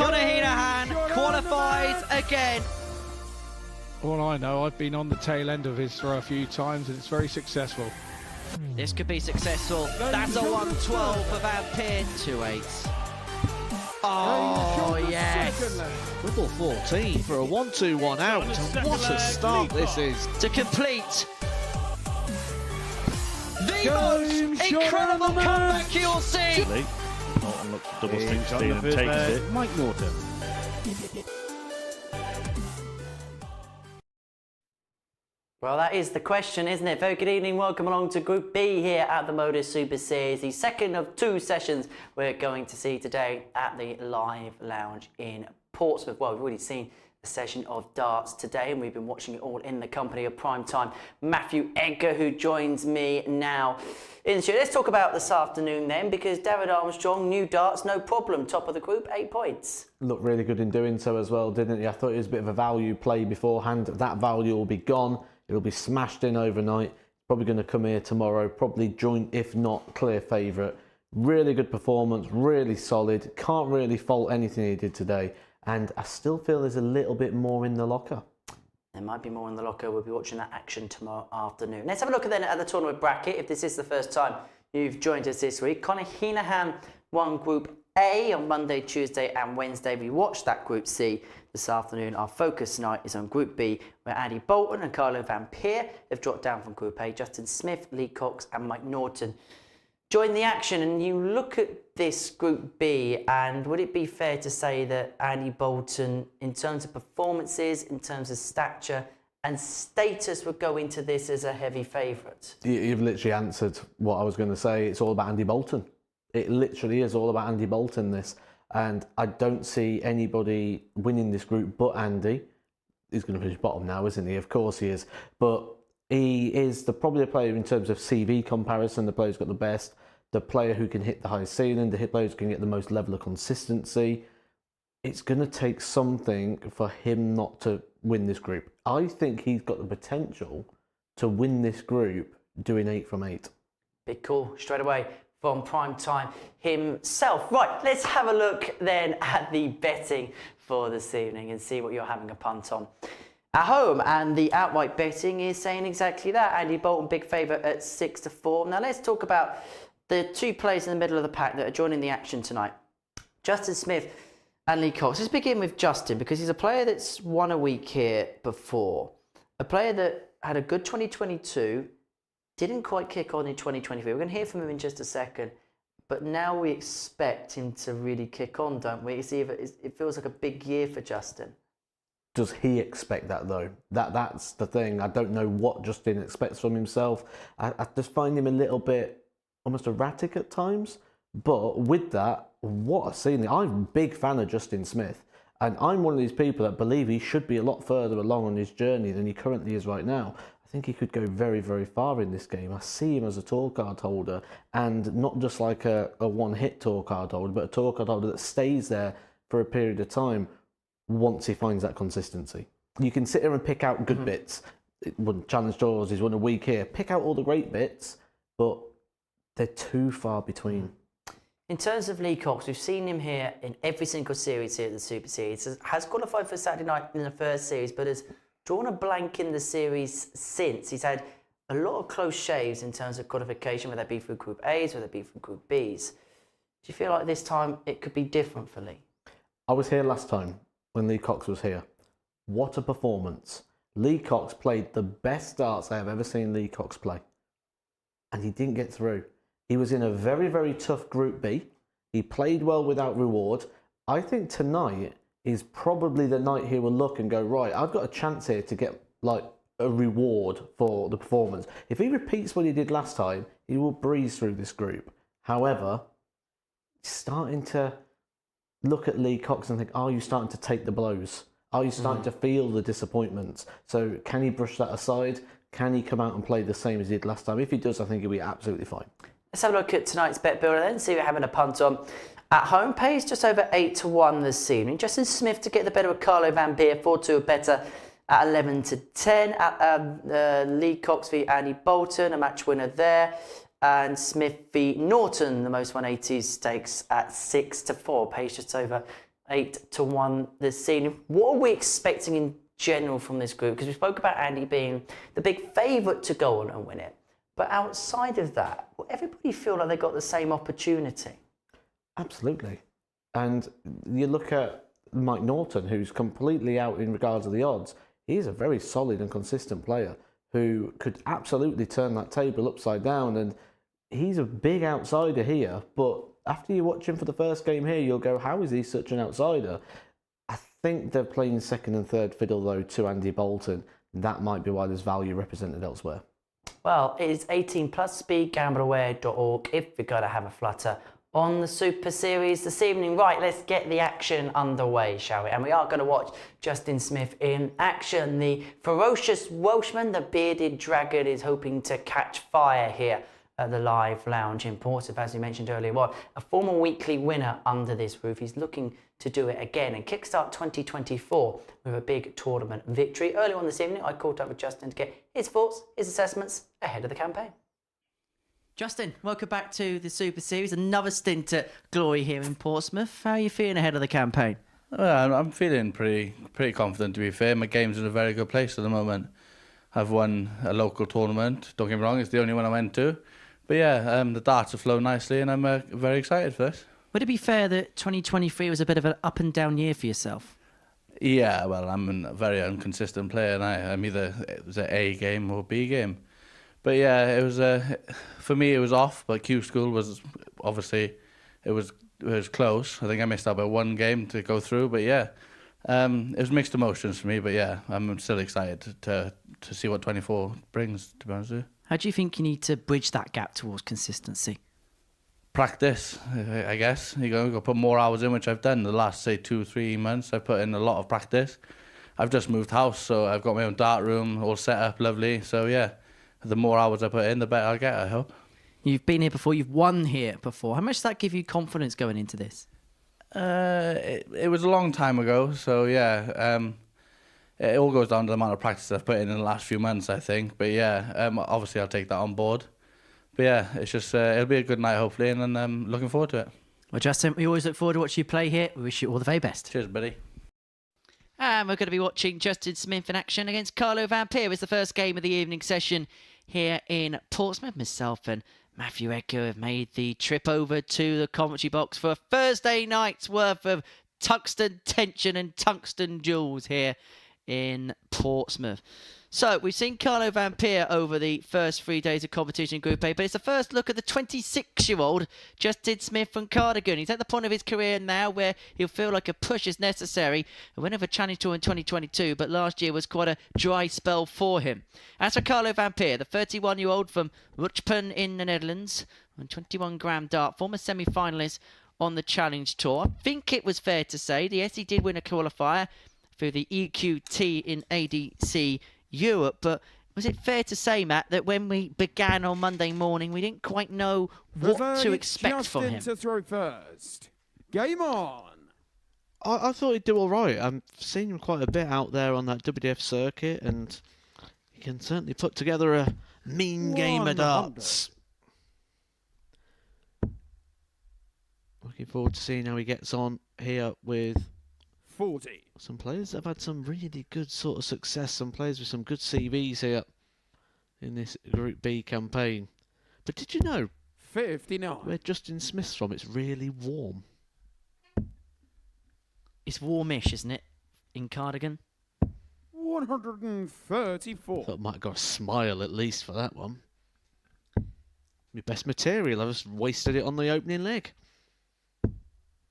Conor Heenahan qualifies again. All I know, I've been on the tail end of his for a few times and it's very successful. This could be successful. That's a 112 for Van Peer. 2-8. Oh, yes. Double 14 for a 1-2-1 out. And what a start this is. To complete the most incredible comeback you'll see. Norton looks double 16 and takes it. Mike Norton. Well, that is the question, isn't it? Very good evening. Welcome along to Group B here at the MODUS Super Series, the second of two sessions we're going to see today at the Live Lounge in Portsmouth. Well, we've already seen a session of darts today, and we've been watching it all in the company of primetime Matthew Edgar, who joins me now in the studio. Let's talk about this afternoon then, because David Armstrong, new darts, no problem. Top of the group, 8 points. Looked really good in doing so as well, didn't he? I thought it was a bit of a value play beforehand. That value will be gone. It'll be smashed in overnight. Probably going to come here tomorrow. Probably joint, if not clear favourite. Really good performance. Really solid. Can't really fault anything he did today. And I still feel there's a little bit more in the locker. There might be more in the locker. We'll be watching that action tomorrow afternoon. Let's have a look then at the tournament bracket. If this is the first time you've joined us this week, Conor Heenahan won Group A on Monday, Tuesday and Wednesday. We watched that Group C this afternoon. Our focus tonight is on Group B, where Andy Bolton and Carlo Van Peer have dropped down from Group A. Justin Smith, Lee Cox and Mike Norton join the action. And you look at this Group B, and would it be fair to say that Andy Bolton, in terms of performances, in terms of stature and status, would go into this as a heavy favourite? You've literally answered what I was going to say. It's all about Andy Bolton. It literally is all about Andy Bolton, this. And I don't see anybody winning this group but Andy. He's going to finish bottom now, isn't he? Of course he is. But he is probably a player in terms of CV comparison. The player who's got the best. The player who can hit the highest ceiling. The player who can get the most level of consistency. It's going to take something for him not to win this group. I think he's got the potential to win this group doing 8 from 8. Big call straight away from prime time himself. Right, let's have a look then at the betting for this evening and see what you're having a punt on at home. And the outright betting is saying exactly that. Andy Bolton, big favourite at 6-4. Now let's talk about the two players in the middle of the pack that are joining the action tonight. Justin Smith and Lee Cox. Let's begin with Justin, because he's a player that's won a week here before. A player that had a good 2022, didn't quite kick on in 2023. We're going to hear from him in just a second. But now we expect him to really kick on, don't we? It feels like a big year for Justin. Does he expect that, though? That's the thing. I don't know what Justin expects from himself. I just find him a little bit almost erratic at times. But with that, what I've seen, I'm a big fan of Justin Smith. And I'm one of these people that believe he should be a lot further along on his journey than he currently is right now. I think he could go very, very far in this game. I see him as a tour card holder, and not just like a one-hit tour card holder, but a tour card holder that stays there for a period of time once he finds that consistency. You can sit here and pick out good bits. He won Challenge Tours, he's won a week here. Pick out all the great bits, but they're too far between. In terms of Lee Cox, we've seen him here in every single series here at the Super Series. Has qualified for Saturday night in the first series, but has drawn a blank in the series since. He's had a lot of close shaves in terms of qualification, whether it be through Group A's, whether it be from Group B's. Do you feel like this time it could be different for Lee? I was here last time when Lee Cox was here. What a performance. Lee Cox played the best darts I have ever seen Lee Cox play. And he didn't get through. He was in a very, very tough Group B. He played well without reward. I think tonight is probably the night he will look and go, right, I've got a chance here to get like a reward for the performance. If he repeats what he did last time, he will breeze through this group. However, starting to look at Lee Cox and think, are you starting to take the blows? Are you starting to feel the disappointments? So can he brush that aside? Can he come out and play the same as he did last time? If he does, I think he'll be absolutely fine. Let's have a look at tonight's bet builder then, see what we're having a punt on. At home, pays just over 8-1 this evening. Justin Smith to get the better of Carlo Van Peer, 4-2 better at 11-10. At Lee Cox v Andy Bolton, a match winner there. And Smith v Norton, the most 180 stakes at 6-4, pays just over 8-1 this season. What are we expecting in general from this group? Because we spoke about Andy being the big favourite to go on and win it. But outside of that, will everybody feel like they got the same opportunity? Absolutely. And you look at Mike Norton, who's completely out in regards to the odds. He's a very solid and consistent player who could absolutely turn that table upside down. And he's a big outsider here. But after you watch him for the first game here, you'll go, how is he such an outsider? I think they're playing second and third fiddle, though, to Andy Bolton. That might be why there's value represented elsewhere. Well, it is 18 plus, speedgambleaware.org if you're going to have a flutter on the Super Series this evening. Right, let's get the action underway, shall we? And we are going to watch Justin Smith in action. The ferocious Welshman, the bearded dragon, is hoping to catch fire here at the Live Lounge in Portsmouth, as we mentioned earlier on. A former weekly winner under this roof. He's looking to do it again and kickstart 2024 with a big tournament victory. Earlier on this evening, I caught up with Justin to get his thoughts, his assessments ahead of the campaign. Justin, welcome back to the Super Series. Another stint at glory here in Portsmouth. How are you feeling ahead of the campaign? Well, I'm feeling pretty confident, to be fair. My game's in a very good place at the moment. I've won a local tournament. Don't get me wrong, it's the only one I went to. But yeah, the darts have flown nicely, and I'm very excited for this. Would it be fair that 2023 was a bit of an up and down year for yourself? Yeah, well, I'm a very inconsistent player, and I'm either it was an A game or B game. But yeah, it was for me it was off. But Q School was obviously it was close. I think I missed out by one game to go through. But yeah, it was mixed emotions for me. But yeah, I'm still excited to see what 24 brings. To be honest with you. How do you think you need to bridge that gap towards consistency? Practice, I guess. You got to put more hours in, which I've done the last, say, 2-3 months. I've put in a lot of practice. I've just moved house, so I've got my own dart room all set up, lovely. So yeah, the more hours I put in, the better I'll get, I hope. You've been here before, you've won here before. How much does that give you confidence going into this? It was a long time ago, so yeah. It all goes down to the amount of practice I've put in the last few months, I think. But yeah, obviously I'll take that on board. But yeah, it's just it'll be a good night, hopefully, and then I'm looking forward to it. Well, Justin, we always look forward to watching you play here. We wish you all the very best. Cheers, buddy. And we're going to be watching Justin Smith in action against Carlo Vampire. It's the first game of the evening session here in Portsmouth. Myself and Matthew Edgar have made the trip over to the commentary box for a Thursday night's worth of tungsten tension and tungsten duels here in Portsmouth. So we've seen Carlo Vampire over the first 3 days of competition in Group A, but it's the first look at the 26-year-old Justin Smith from Cardigan. He's at the point of his career now where he'll feel like a push is necessary. He went over Challenge Tour in 2022, but last year was quite a dry spell for him. As for Carlo Vampire, the 31-year-old from Rutpen in the Netherlands, on 21-gram dart, former semi-finalist on the Challenge Tour. I think it was fair to say, yes, he did win a qualifier through the EQT in ADC Europe, but was it fair to say, Matt, that when we began on Monday morning, we didn't quite know what to expect from him? To throw first. Game on. I thought he'd do all right. I've seen him quite a bit out there on that WDF circuit, and he can certainly put together a mean game of darts. Looking forward to seeing how he gets on here with 40. Some players that have had some really good sort of success, some players with some good CVs here in this Group B campaign. But did you know 59. Where Justin Smith's from, it's really warm. It's warmish, isn't it, in Cardigan? 134. Thought I might have got a smile at least for that one. My best material, I just wasted it on the opening leg.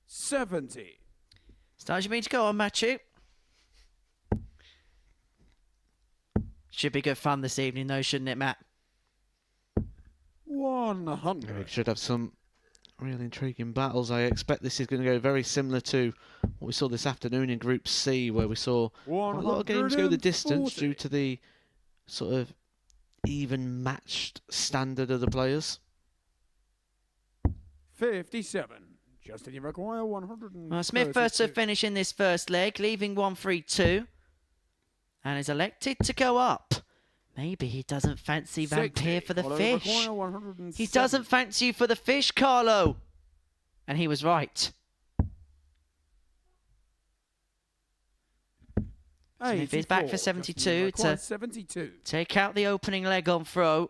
70. Stars you mean to go on, Matthew? Should be good fun this evening, though, shouldn't it, Matt? 100. We should have some real intriguing battles. I expect this is going to go very similar to what we saw this afternoon in Group C, where we saw a lot of games go the distance due to the sort of even matched standard of the players. 57. Justin, you require 100. Well, Smith first to finish in this first leg, leaving 1-3-2, and is elected to go up. Maybe he doesn't fancy Vampire for the fish. He doesn't fancy you for the fish, Carlo. And he was right. Smith is back for 72 to 72. take out the opening leg on throw.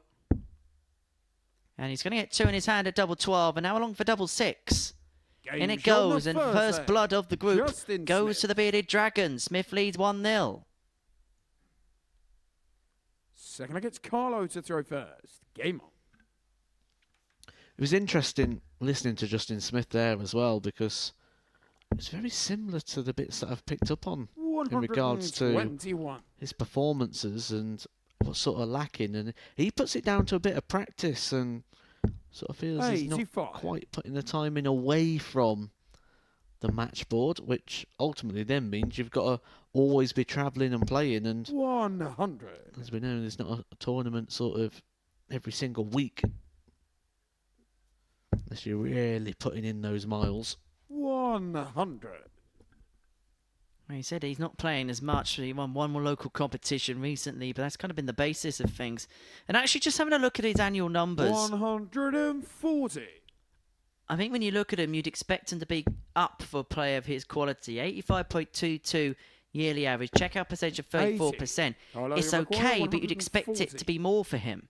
And he's going to get 2 in his hand at double 12, and now along for double 6. In it goes, and first blood of the group Justin goes Smith. to the Bearded Dragon. Smith leads 1-0. Second leg, it's Carlo to throw first. Game on. It was interesting listening to Justin Smith there as well, because it's very similar to the bits that I've picked up on in regards to 121. his performances and what's sort of lacking. And he puts it down to a bit of practice and sort of feels he's not 85. quite putting the time in away from the match board, which ultimately then means you've got to always be travelling and playing. And 100. as we know, there's not a tournament sort of every single week, unless you're really putting in those miles. 100. Well, he said he's not playing as much. He won one more local competition recently, but that's kind of been the basis of things. And actually, just having a look at his annual numbers, 140. I think when you look at him, you'd expect him to be up for a player of his quality. 85.22 yearly average. Checkout percentage of 34%. Carlo, It's you require okay, but you'd expect it 140. to be more for him.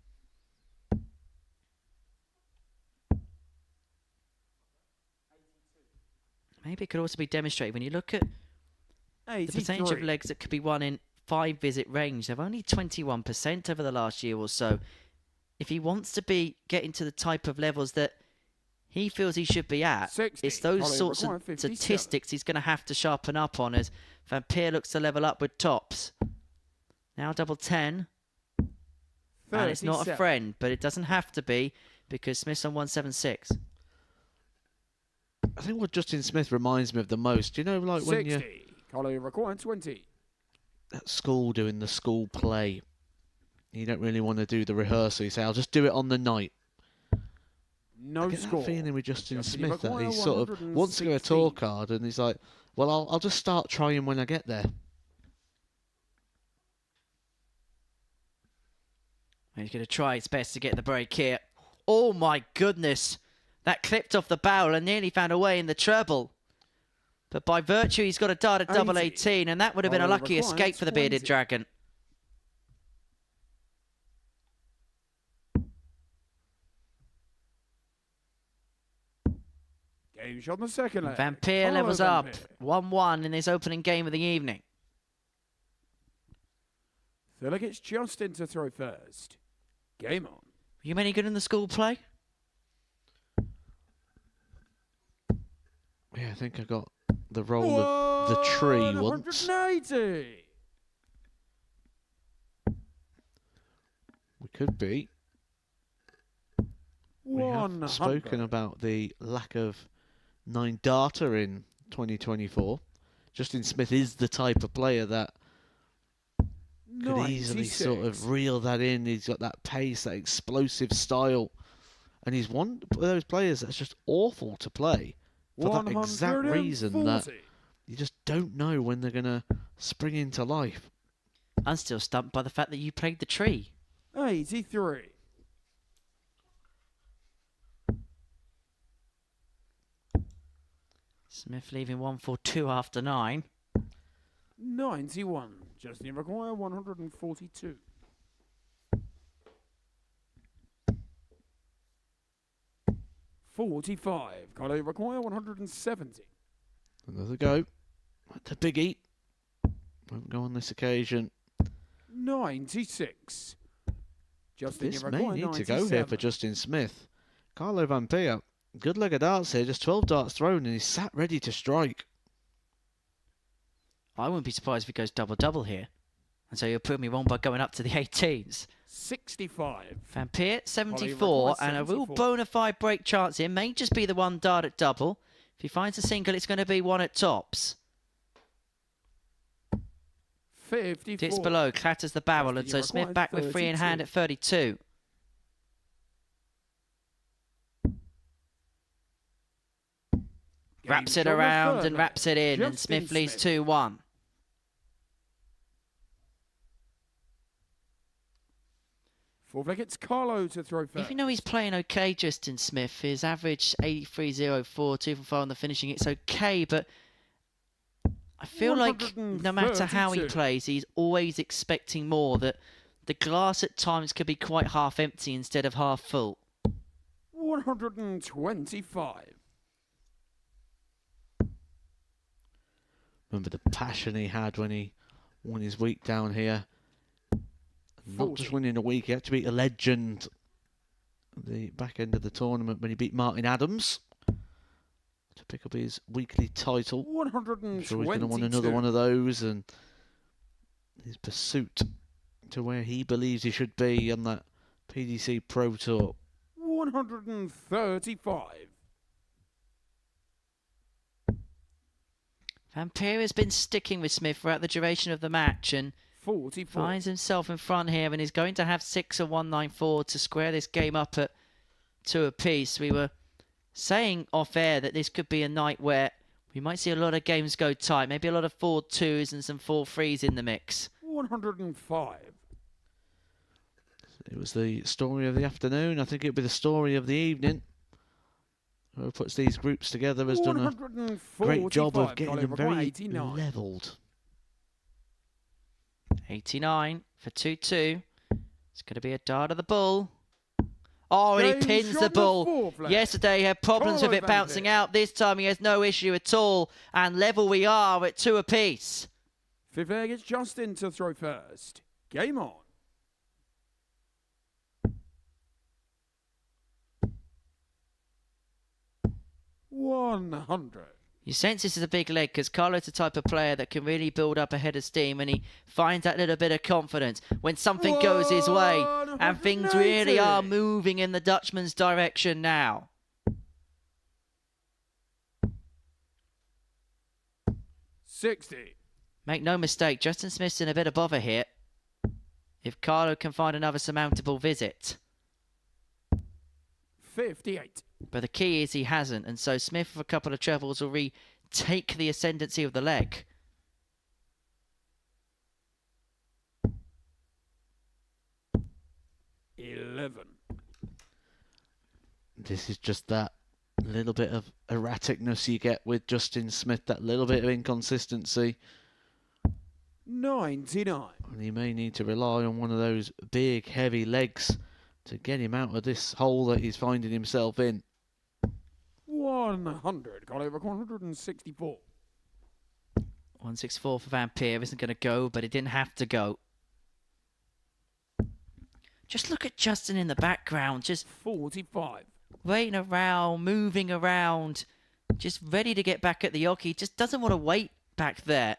Maybe it could also be demonstrated when you look at the percentage of 83. legs that could be won in 5-visit range. They've only 21% over the last year or so. If he wants to be getting to the type of levels that he feels he should be at, 60. it's those Carlo, sorts require of 57. statistics he's going to have to sharpen up on as Van Peer looks to level up with tops. Now double 10. And it's not a 37. friend, but it doesn't have to be because Smith's on 176. I think what Justin Smith reminds me of the most, you know, like when 60. you're Carlo, require 20. at school doing the school play, you don't really want to do the rehearsal. You say, I'll just do it on the night. No I get score. that feeling with Justin Justin, you Smith that require he sort of wants to go a tour 116. card and he's like, well, I'll just start trying when I get there. He's going to try his best to get the break here. Oh my goodness. That clipped off the barrel and nearly found a way in the treble. But by virtue, he's got a dart at double 80. 18, and that would have been a Carlo lucky requires escape for the Bearded 20. Dragon. Game shot on the second leg. Van Peer Carlo levels Van up Peer. 1-1 in this opening game of the evening. Third leg, it's Justin to throw first. Game on. Were you any good in the school play? Yeah, I think I got the role of the tree once. 180. We could be. We have 100. spoken about the lack of 9 data in 2024. Justin Smith is the type of player that could easily sort 96. of reel that in. He's got that pace, that explosive style. And he's one of those players that's just awful to play for that exact reason that 140. you just don't know when they're going to spring into life. I'm still stumped by the fact that you played the tree. 83. Smith leaving 1-4-2 after 9. 91. Justin require 142. $45. Carlo require 170. Another go at the biggie. Won't go on this occasion. 96. Justin, This you may require need to 97. go here for Justin Smith. Carlo Van Peer, good leg of darts here, just 12 darts thrown and he's sat ready to strike. I wouldn't be surprised if he goes double-double here. And so you'll prove me wrong by going up to the 18s. 65. Van Peer, 74, requires and a real 74. bona fide break chance here. May just be the one dart at double. If he finds a single, it's going to be one at tops. 54. Dips below, clatters the barrel, and so you Smith require back with 3 in hand 32. at 32. Wraps it shot on the around third and leg. wraps it in, and Justin Smith leads Smith. 2-1. Fourth leg, it's Carlo to throw first. Even though he's playing okay, Justin Smith, his average 83.04, 2 for 4 on the finishing, it's okay, but I feel like no matter how he 132. plays, he's always expecting more, that the glass at times could be quite half empty instead of half full. 125. Remember the passion he had when he won his week down here. Not just 40. winning a week, he had to beat a legend at the back end of the tournament when he beat Martin Adams to pick up his weekly title. I'm sure he's going to want another 122. one of those, and his pursuit to where he believes he should be on that PDC Pro Tour. 135. Vampire has been sticking with Smith throughout the duration of the match and 44. finds himself in front here and is going to have 6 or 194 to square this game up at 2 apiece. We were saying off air that this could be a night where we might see a lot of games go tight, maybe a lot of 4-2s and some 4-3s in the mix. 105. It was the story of the afternoon. I think it'll be the story of the evening. Whoever puts these groups together has done a great job of getting them very 89. levelled. 89 for 2-2. It's going to be a dart of the bull. Oh, and he Game pins shot the on the bull. fourth leg. Yesterday he had problems with it Carlo bouncing Van out. This time he has no issue at all. And level we are at 2 apiece. Fifth leg, it's Justin to throw first. Game on. $100. You sense this is a big leg because Carlo's the type of player that can really build up a head of steam and he finds that little bit of confidence when something goes his way. And things really are 180. moving in the Dutchman's direction now. 60. Make no mistake, Justin Smith's in a bit of bother here. If Carlo can find another surmountable visit. 58. But the key is he hasn't, and so Smith with a couple of trebles will retake the ascendancy of the leg. $11. This is just that little bit of erraticness you get with Justin Smith, that little bit of inconsistency. 99. And he may need to rely on one of those big, heavy legs to get him out of this hole that he's finding himself in. 100. Got over 164. 164 for Vampire isn't going to go, but it didn't have to go. Just look at Justin in the background, just 45. waiting around, moving around, just ready to get back at the hockey. Just doesn't want to wait back there.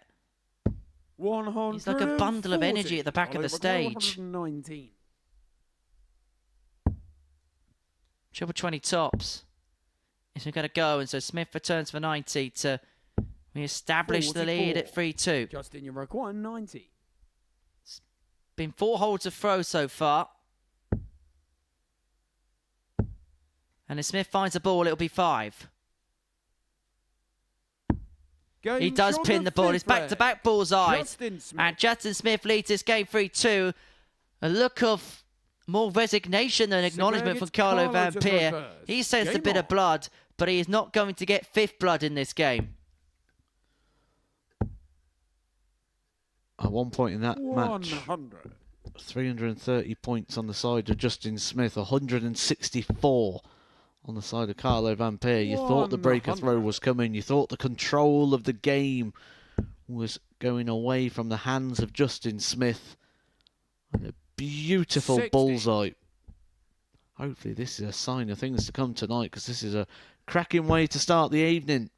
140. He's like a bundle of energy at the back of the stage. 119. Triple 20 tops. It's going to go, and so Smith returns for 90 to re-establish the lead at 3-2. Justin, you require 90. Been 4 holds of throw so far. And if Smith finds the ball, it'll be 5. Game He does shot pin of the ball. It's fifth leg. back-to-back bullseyes. Justin Smith. And Justin Smith leads this game 3-2. A look of more resignation than acknowledgement from it's Carlo Carlo to throw Vampire. first. He sensed a Game bit on. of blood, but he is not going to get 5th blood in this game. At one point in that match, 100. 330 points on the side of Justin Smith, 164 on the side of Carlo Vampire. You thought the breaker throw was coming. You thought the control of the game was going away from the hands of Justin Smith. And a beautiful 60. bullseye. Hopefully this is a sign of things to come tonight, because this is a cracking way to start the evening.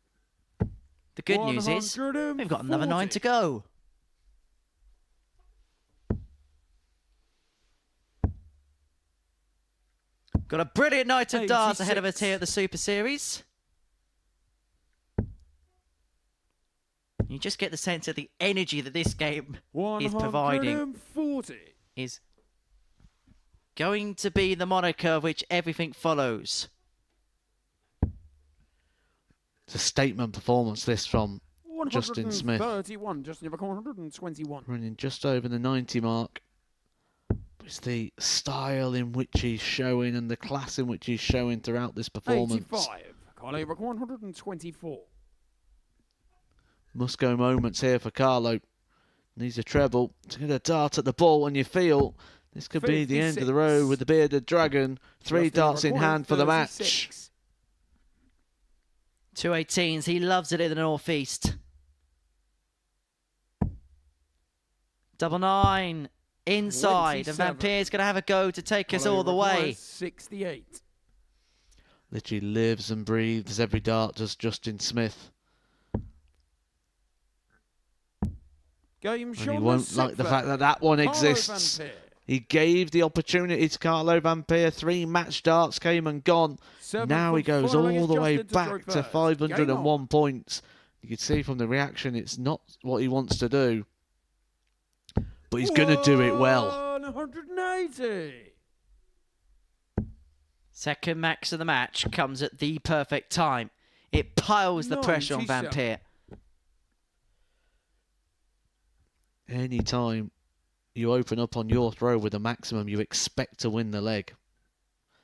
The good news is we've got another 9 to go. Got a brilliant night of darts ahead of us 86. here at the Super Series. You just get the sense of the energy that this game is providing 140. is going to be the moniker of which everything follows. It's a statement performance, this, from Justin Smith. 131. Justin, you've got 121. Running just over the 90 mark. It's the style in which he's showing and the class in which he's showing throughout this performance. 85. Carlo, you've got 124. Must-go moments here for Carlo. Needs a treble to get a dart at the ball, and you feel this could be the end of the road with the bearded dragon. 3 darts in hand for the match. 218s. He loves it in the northeast. Double 9 inside, and Van Peer's going to have a go to take us all the way. 68. Literally lives and breathes every dart, does Justin Smith. Game And he won't like the fact that that one exists. He gave the opportunity to Carlo Van Peer. 3 match darts came and gone. Now he goes all the way back to 501 points. You can see from the reaction it's not what he wants to do. But he's going to do it well. 180. Second max of the match comes at the perfect time. It piles the pressure on Van Peer. Any time you open up on your throw with a maximum, you expect to win the leg.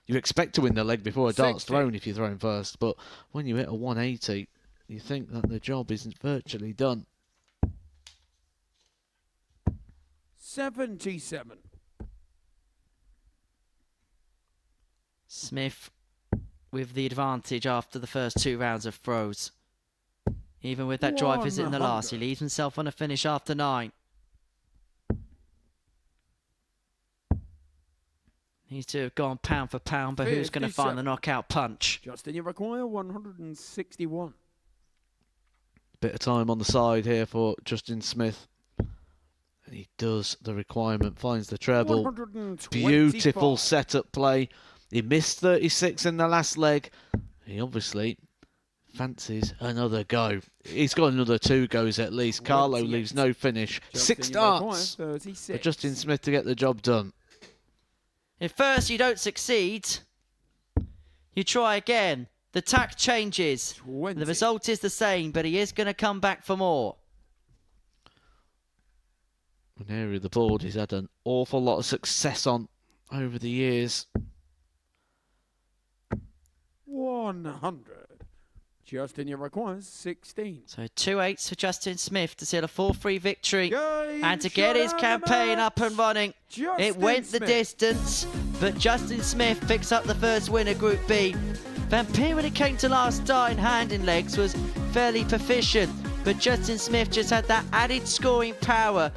You expect to win the leg before a dart's thrown if you're throwing first. But when you hit a 180, you think that the job isn't virtually done. 77. Smith with the advantage after the first 2 rounds of throws. Even with that drive visit in the last, he leaves himself on a finish after 9. Needs to have gone pound for pound, but who's going to find the knockout punch? Justin, you require 161. Bit of time on the side here for Justin Smith. And he does the requirement, finds the treble. Beautiful setup play. He missed 36 in the last leg. He obviously fancies another go. He's got another 2 goes at least. Carlo leaves no finish. 6 darts for Justin Smith to get the job done. If first you don't succeed, you try again. The tack changes. 20. The result is the same, but he is going to come back for more. An area of the board he's had an awful lot of success on over the years. 100. Justin, you require 16. So 2 8s for Justin Smith to seal a 4-3 victory and to get his campaign up and running. It went the distance, but Justin Smith picks up the first win of Group B. Van Peer, when it came to last dart in hand and legs, was fairly proficient, but Justin Smith just had that added scoring power.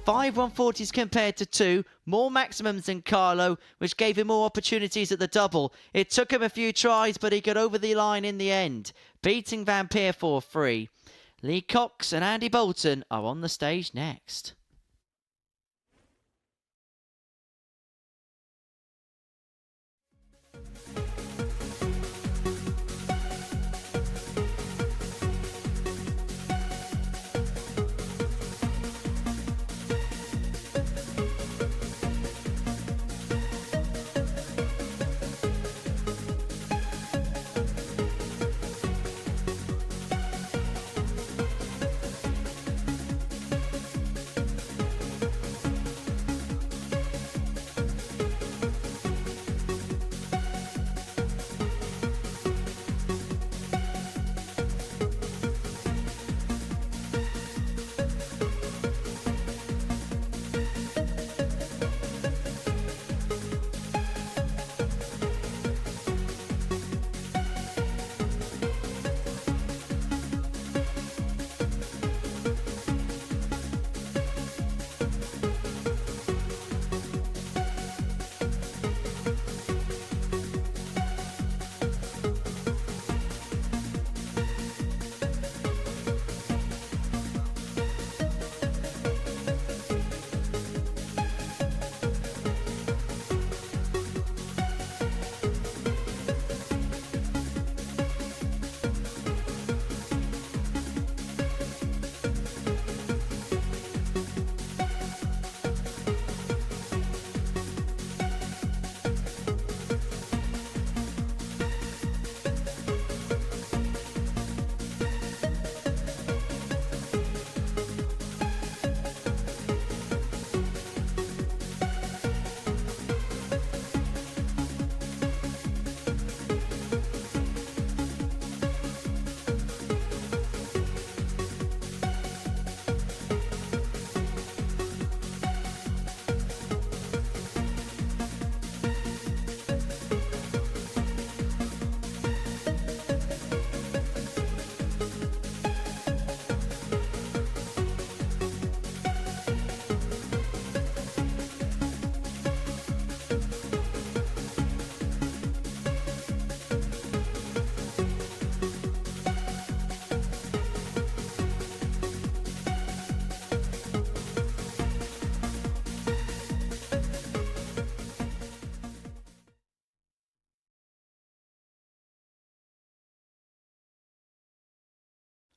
5 140s compared to 2, more maximums than Carlo, which gave him more opportunities at the double. It took him a few tries, but he got over the line in the end, beating Van Peer 4-3. Lee Cox and Andy Bolton are on the stage next.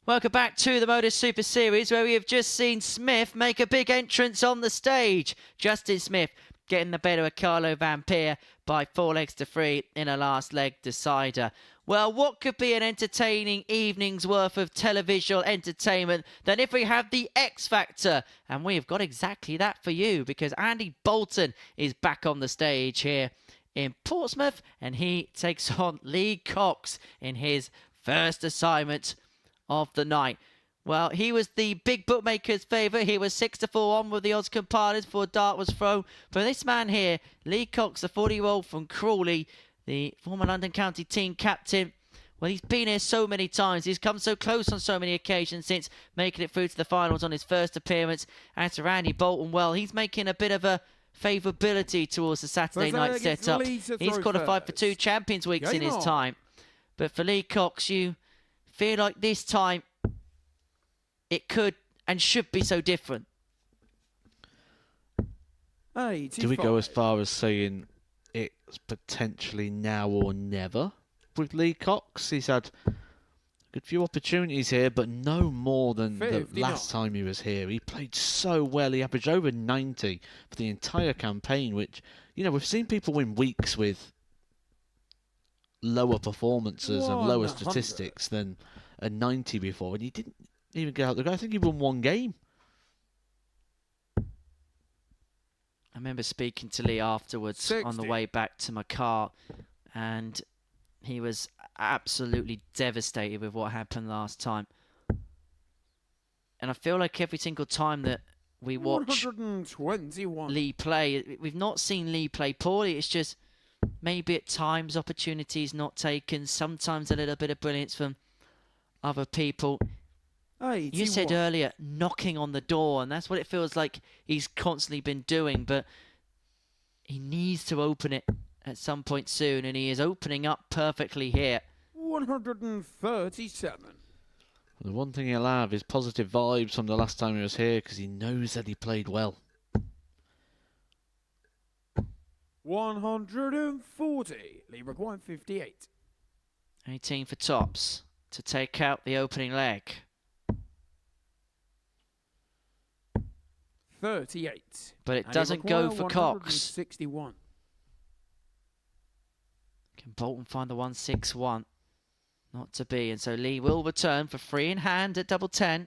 Welcome back to the MODUS Super Series, where we have just seen Smith make a big entrance on the stage. Justin Smith getting the better of Carlo Vampire by 4 legs to 3 in a last leg decider. Well, what could be an entertaining evening's worth of televisual entertainment than if we have the X Factor? And we have got exactly that for you, because Andy Bolton is back on the stage here in Portsmouth, and he takes on Lee Cox in his first assignment of the night. Well, he was the big bookmaker's favourite. He was 6-4 on with the odds compilers before a dart was thrown. But this man here, Lee Cox, the 40-year-old from Crawley, the former London County team captain, well, he's been here so many times. He's come so close on so many occasions since making it through to the finals on his first appearance. As to Randy Bolton, well, he's making a bit of a favourability towards the Saturday night setup. He's qualified for 2 Champions Weeks in his time. But for Lee Cox, you feel like this time it could and should be so different. Do we go as far as saying it's potentially now or never with Lee Cox? He's had a good few opportunities here, but no more than the last time he was here. He played so well. He averaged over 90 for the entire campaign, which, you know, we've seen people win weeks with lower performances and lower statistics than a 90 before, and he didn't even get out the guy. I think he won 1 game. I remember speaking to Lee afterwards 60. on the way back to my car, and he was absolutely devastated with what happened last time. And I feel like every single time that we watch 121. Lee play, we've not seen Lee play poorly. It's just maybe at times opportunities not taken, sometimes a little bit of brilliance from other people. 81. You said earlier, knocking on the door, and that's what it feels like he's constantly been doing, but he needs to open it at some point soon, and he is opening up perfectly here. 137. The one thing he'll have is positive vibes from the last time he was here, because he knows that he played well. 140. Lee required 58. 18 for tops to take out the opening leg. 38. But it And doesn't go for Cox. 161. Can Bolton find the 161? Not to be, and so Lee will return for 3 in hand at double 10.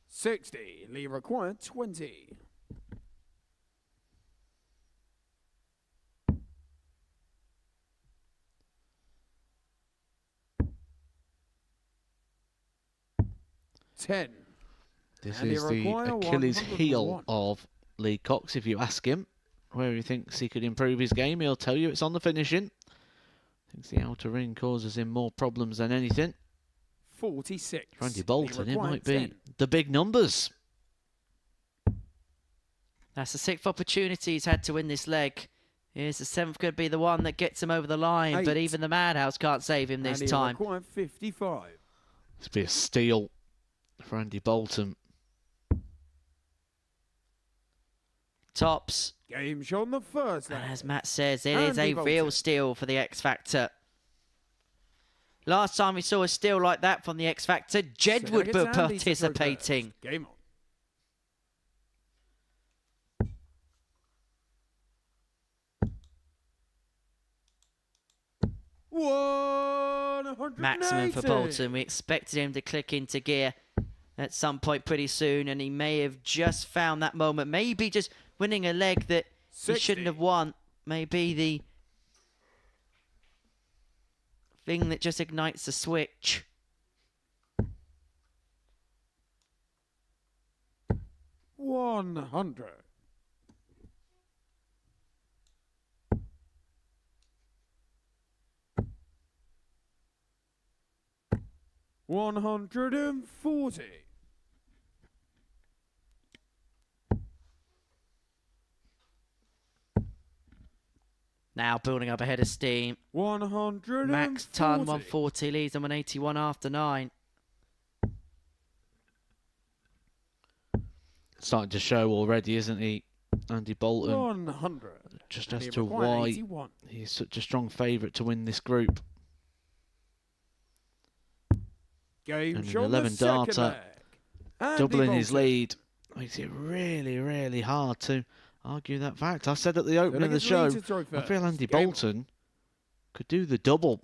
60. Lee required 20. $10. This And he is the require Achilles 101. heel of Lee Cox. If you ask him where he thinks he could improve his game, he'll tell you it's on the finishing. Thinks the outer ring causes him more problems than anything. 46. Randy Lee Bolton, it required might be 10. the big numbers. That's the 6th opportunity he's had to win this leg. Here's the 7th going to be the one that gets him over the line, but 8. even the Madhouse can't save him this And he time. required 55. This will be a steal for Andy Bolton. Tops. Game shot on the first And leg. as Matt says, it is a Andy real Bolton. steal for the X Factor. Last time we saw a steal like that from the X Factor, Jedwood were Against Andy to throw participating. first. Game on. Maximum for Bolton. We expected him to click into gear at some point pretty soon, and he may have just found that moment. Maybe just winning a leg that he 60. shouldn't have won. Maybe the thing that just ignites the switch. $100. $140. Now building up a head of steam. 140. Max Ton 140 leads on 181 after 9. Starting to show already, isn't he, Andy Bolton? 100. Just And as he to required why 81. he's such a strong favourite to win this group. Game And an show on the 11 second darter, leg. Andy doubling his Bolton. lead. Makes it really, really hard to argue that fact. I said at the opening of the Delegates show, lead to throw I feel first. Andy Game on. Bolton could do the double.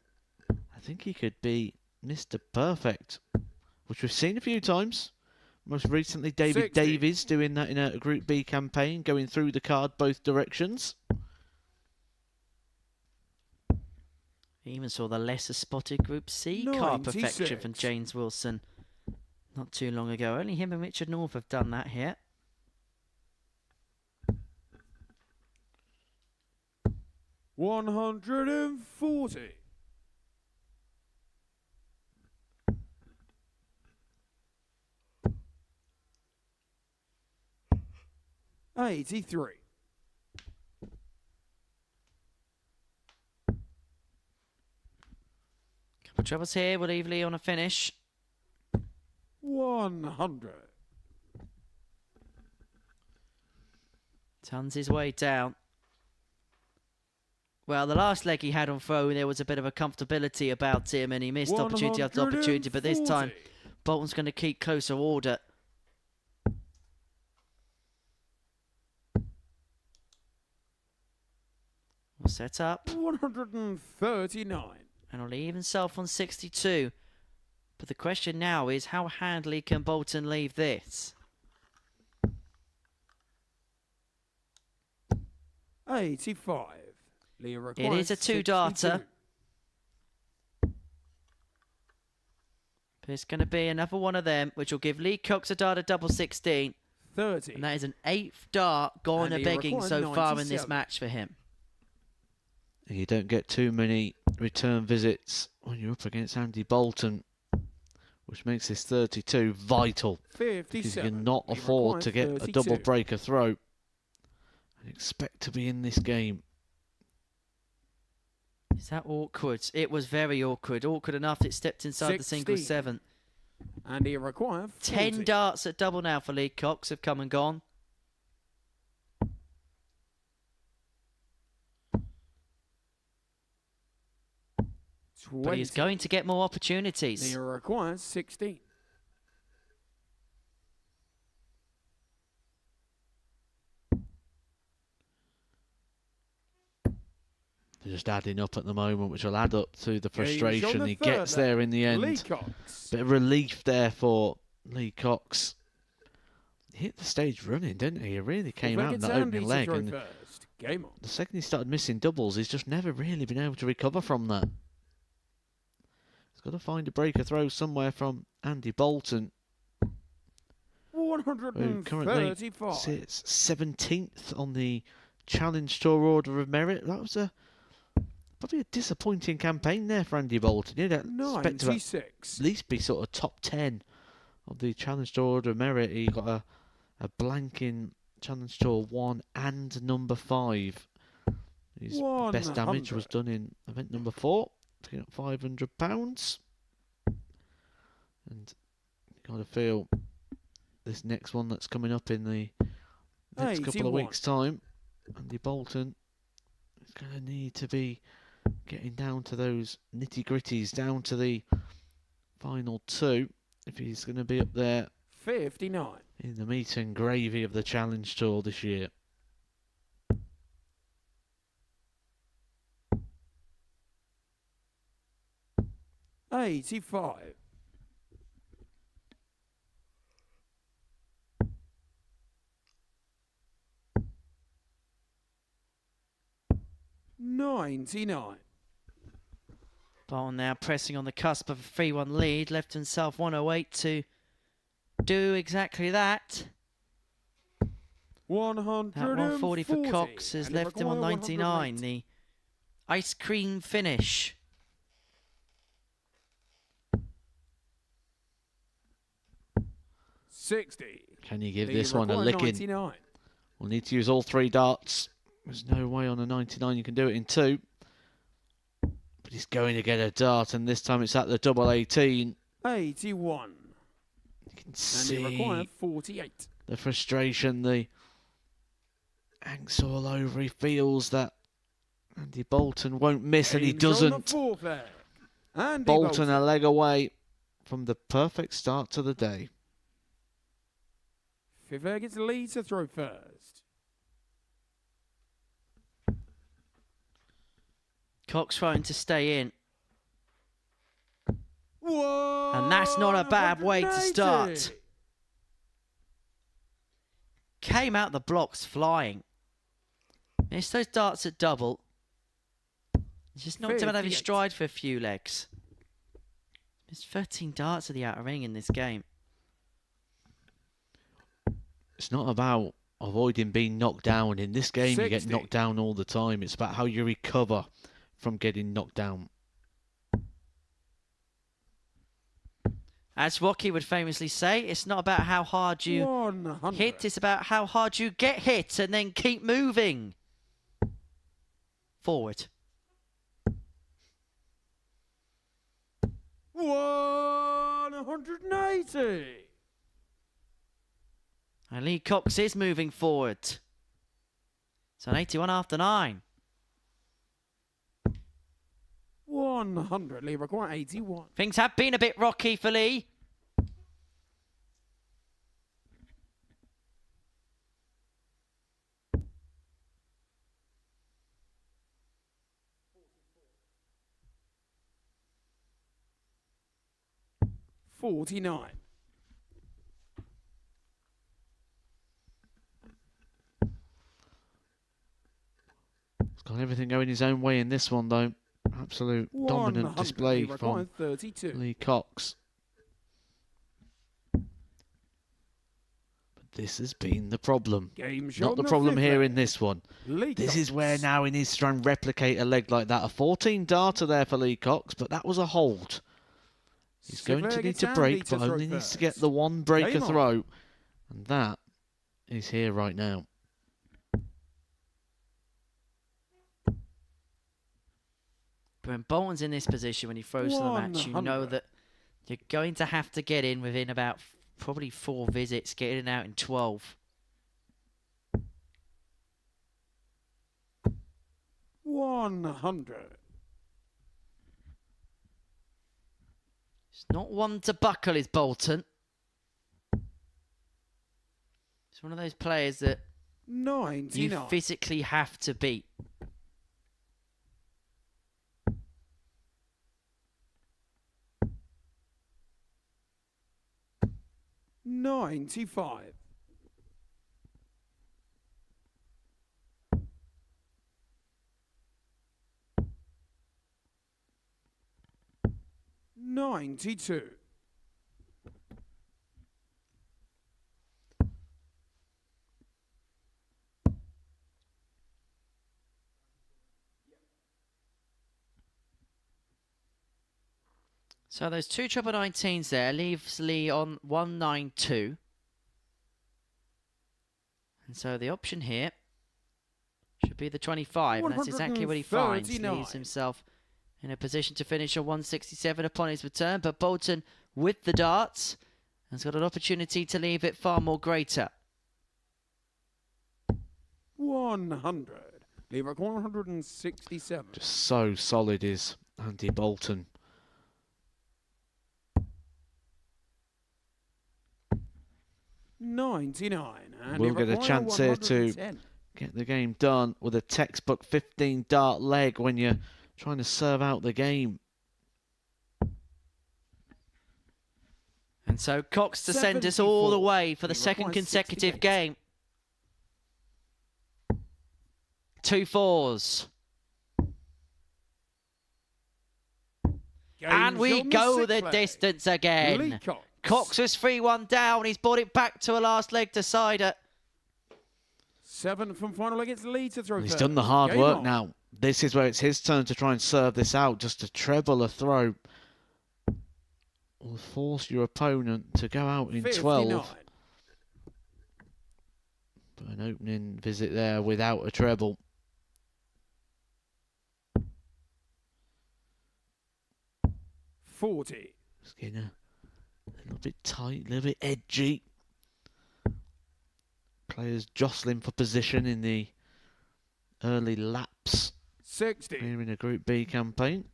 I think he could be Mr. Perfect, which we've seen a few times. Most recently, David 60. Davies doing that in a Group B campaign, going through the card both directions. He even saw the lesser spotted Group C card perfection from 96. James Wilson not too long ago. Only him and Richard North have done that here. $140. 83. Couple troubles here. We'll leave Lee on a finish. 100. Tons his way down. Well, the last leg he had on throw, there was a bit of a comfortability about him, and he missed opportunity after opportunity. But this time, 140. Bolton's going to keep closer order. We'll set up. 139. And he'll leave himself on 62. But the question now is, how handily can Bolton leave this? 85. Leah It requires is a two-darter. 62. But it's going to be another one of them, which will give Lee Cox a dart at double 16. 30. And that is an 8th dart gone And a he begging required so far in this 97. match for him. You don't get too many return visits when you're up against Andy Bolton, which makes this 32 vital. 57. Because you cannot He afford requires to get 32. a double breaker throw and expect to be in this game. Is that awkward? It was very awkward. Awkward enough it stepped inside the single 16. 7. And he requires 10 darts at double now for Lee Cox have come and gone. But he's going to get more opportunities. He requires 16. They're just adding up at the moment, which will add up to the Game show frustration. the He third gets there in the Lee end. Cox. Bit of relief there for Lee Cox. He hit the stage running, didn't he? He really came out in that opening leg. And First. Game on. the second he started missing doubles, he's just never really been able to recover from that. He's got to find a breaker throw somewhere from Andy Bolton, who currently 135. sits 17th on the Challenge Tour Order of Merit. That was probably a disappointing campaign there for Andy Bolton. You'd expect to at 96. least be sort of top 10 of the Challenge Tour Order of Merit. He got a blank in Challenge Tour 1 and number 5. His best damage was 100. done in event number 4, picking up £500. And you kind of feel this next one that's coming up in the next couple of 81. weeks' time, Andy Bolton is going to need to be getting down to those nitty-gritties, down to the final 2, if he's going to be up there 59. in the meat and gravy of the Challenge Tour this year. $85. 99. Bolton now pressing on the cusp of a 3-1 lead. Left himself 108 to do exactly that. 140. That 140 for Cox has And he left him on requires 99. 108. The ice cream finish. $60. Can you give He this one a requires licking? 99. We'll need to use all 3 darts. There's no way on a 99 you can do it in 2. But he's going to get a dart, and this time it's at the double 18. 81. You can And he see required 48. the frustration, the angst all over. He feels that Andy Bolton won't miss, and he Games on the doesn't. fourth leg. Andy Bolton a leg away. from the perfect start to the day. Fifth air gets Lee to throw first. Cox trying to stay in. And that's not a bad way to start. Came out the blocks flying. Missed those darts at double. Just knocked him out of his 58. stride for a few legs. Missed 13 darts at the outer ring in this game. It's not about avoiding being knocked down. In this game, you get 60. knocked down all the time. It's about how you recover from getting knocked down. As Rocky would famously say, it's not about how hard you 100. hit, it's about how hard you get hit and then keep moving forward. 180. And Lee Cox is moving forward. It's an 81 after 9. 100. Lee require 81. Things have been a bit rocky for Lee. $49. He's got everything going his own way in this one, though. Absolute dominant 100. display Lee require from 32. Lee Cox. But this has been the problem. Game shot Not the on problem fifth here air. in this one. Lee This Cox. is where now he needs to try and replicate a leg like that. A 14 darter there for Lee Cox, but that was a hold. He's going to need to break, but only needs to get the one breaker Game on. throw. And that is here right now. But when Bolton's in this position, when he throws to the match, you know 100. that you're going to have to get in within about probably 4 visits, get in and out in 12. 100. It's not one to buckle, is Bolton. It's one of those players that you 99. physically have to beat. $95. $92. So those two treble 19s there leaves Lee on 192. And so the option here should be the 25. And that's exactly what he finds. 139. Leaves himself in a position to finish on 167 upon his return. But Bolton with the darts has got an opportunity to leave it far more greater. 100. Lever 167. Just so solid is Andy Bolton. $99. And We'll Lever get a Coin chance here to 110. get the game done with a textbook 15 dart leg when you're trying to serve out the game. And so Cox to send us all the 74. way for the He second requires consecutive 68. game. 2 4s. And Game's we on go sixth the leg. distance again. Lee Cox. Cox was 3-1 down. He's brought it back to a last leg decider. 7 from final leg. It's Lee to throw He's first. done the hard Game work on. now. This is where it's his turn to try and serve this out. Just to treble a throw will force your opponent to go out in 59. 12. But an opening visit there without a treble. $40. Skinner, a little bit tight, a little bit edgy. Players jostling for position in the early laps 60. here in a Group B campaign.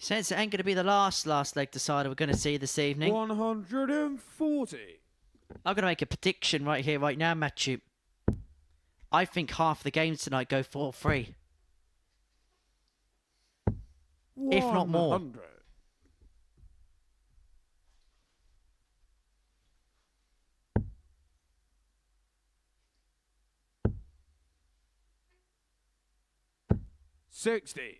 Since it ain't going to be the last leg decider we're going to see this evening, 140. I'm going to make a prediction right here, right now, Matthew. I think half the games tonight go 4-3. If not more. 100. $60.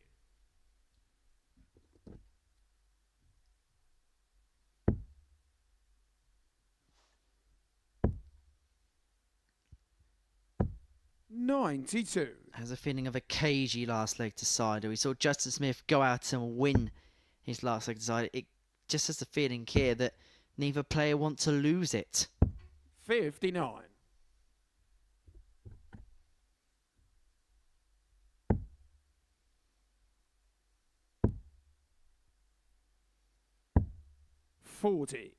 $92. Has a feeling of a cagey last leg decider. We saw Justin Smith go out and win his last leg decider. It just has a feeling here that neither player want to lose it. 59. $40.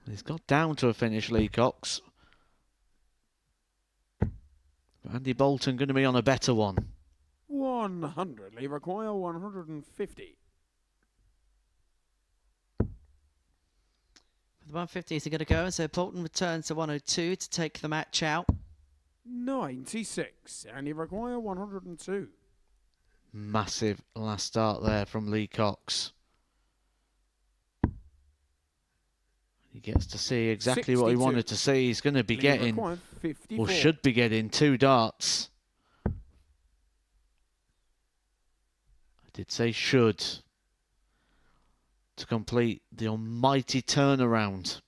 He's got down to a finish, Lee Cox. Andy Bolton going to be on a better one. 100. Lee require 150. For the 150 is going to go, and so Bolton returns to 102 to take the match out. 96. And you require 102. Massive last start there from Lee Cox. He gets to see exactly what he 62. wanted to see. He's going to be Lee getting, require 54. or should be getting, 2 darts. I did say should. To complete the almighty turnaround.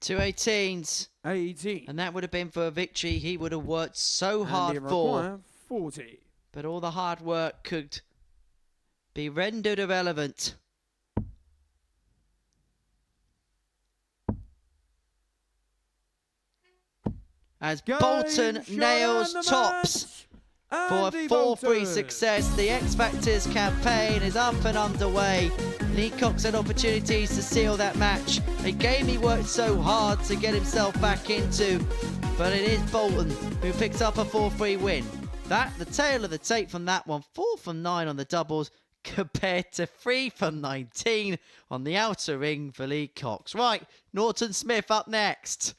2 18s. 18. And that would have been for a victory he would have worked so hard and you for. require 40. But all the hard work could be rendered irrelevant. As Bolton nails tops for a 4-3 success. The X Factors campaign is up and underway. Lee Cox had opportunities to seal that match. A game he worked so hard to get himself back into. But it is Bolton who picks up a 4-3 win. That, the tail of the tape from that one. 4 from 9 on the doubles compared to 3 from 19 on the outer ring for Lee Cox. Right, Norton Smith up next.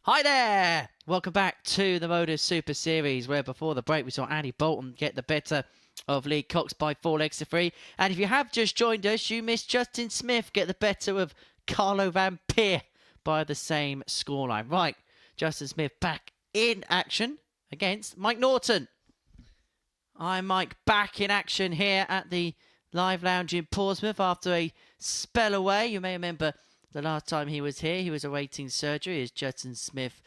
Hi there! Welcome back to the MODUS Super Series, where before the break we saw Andy Bolton get the better of Lee Cox by 4 legs to 3. And if you have just joined us, you missed Justin Smith get the better of Carlo Van Peer by the same scoreline. Right, Justin Smith back in action against Mike Norton. I'm Mike, back in action here at the Live Lounge in Portsmouth after a spell away. You may remember the last time he was here, he was awaiting surgery. Is Justin Smith,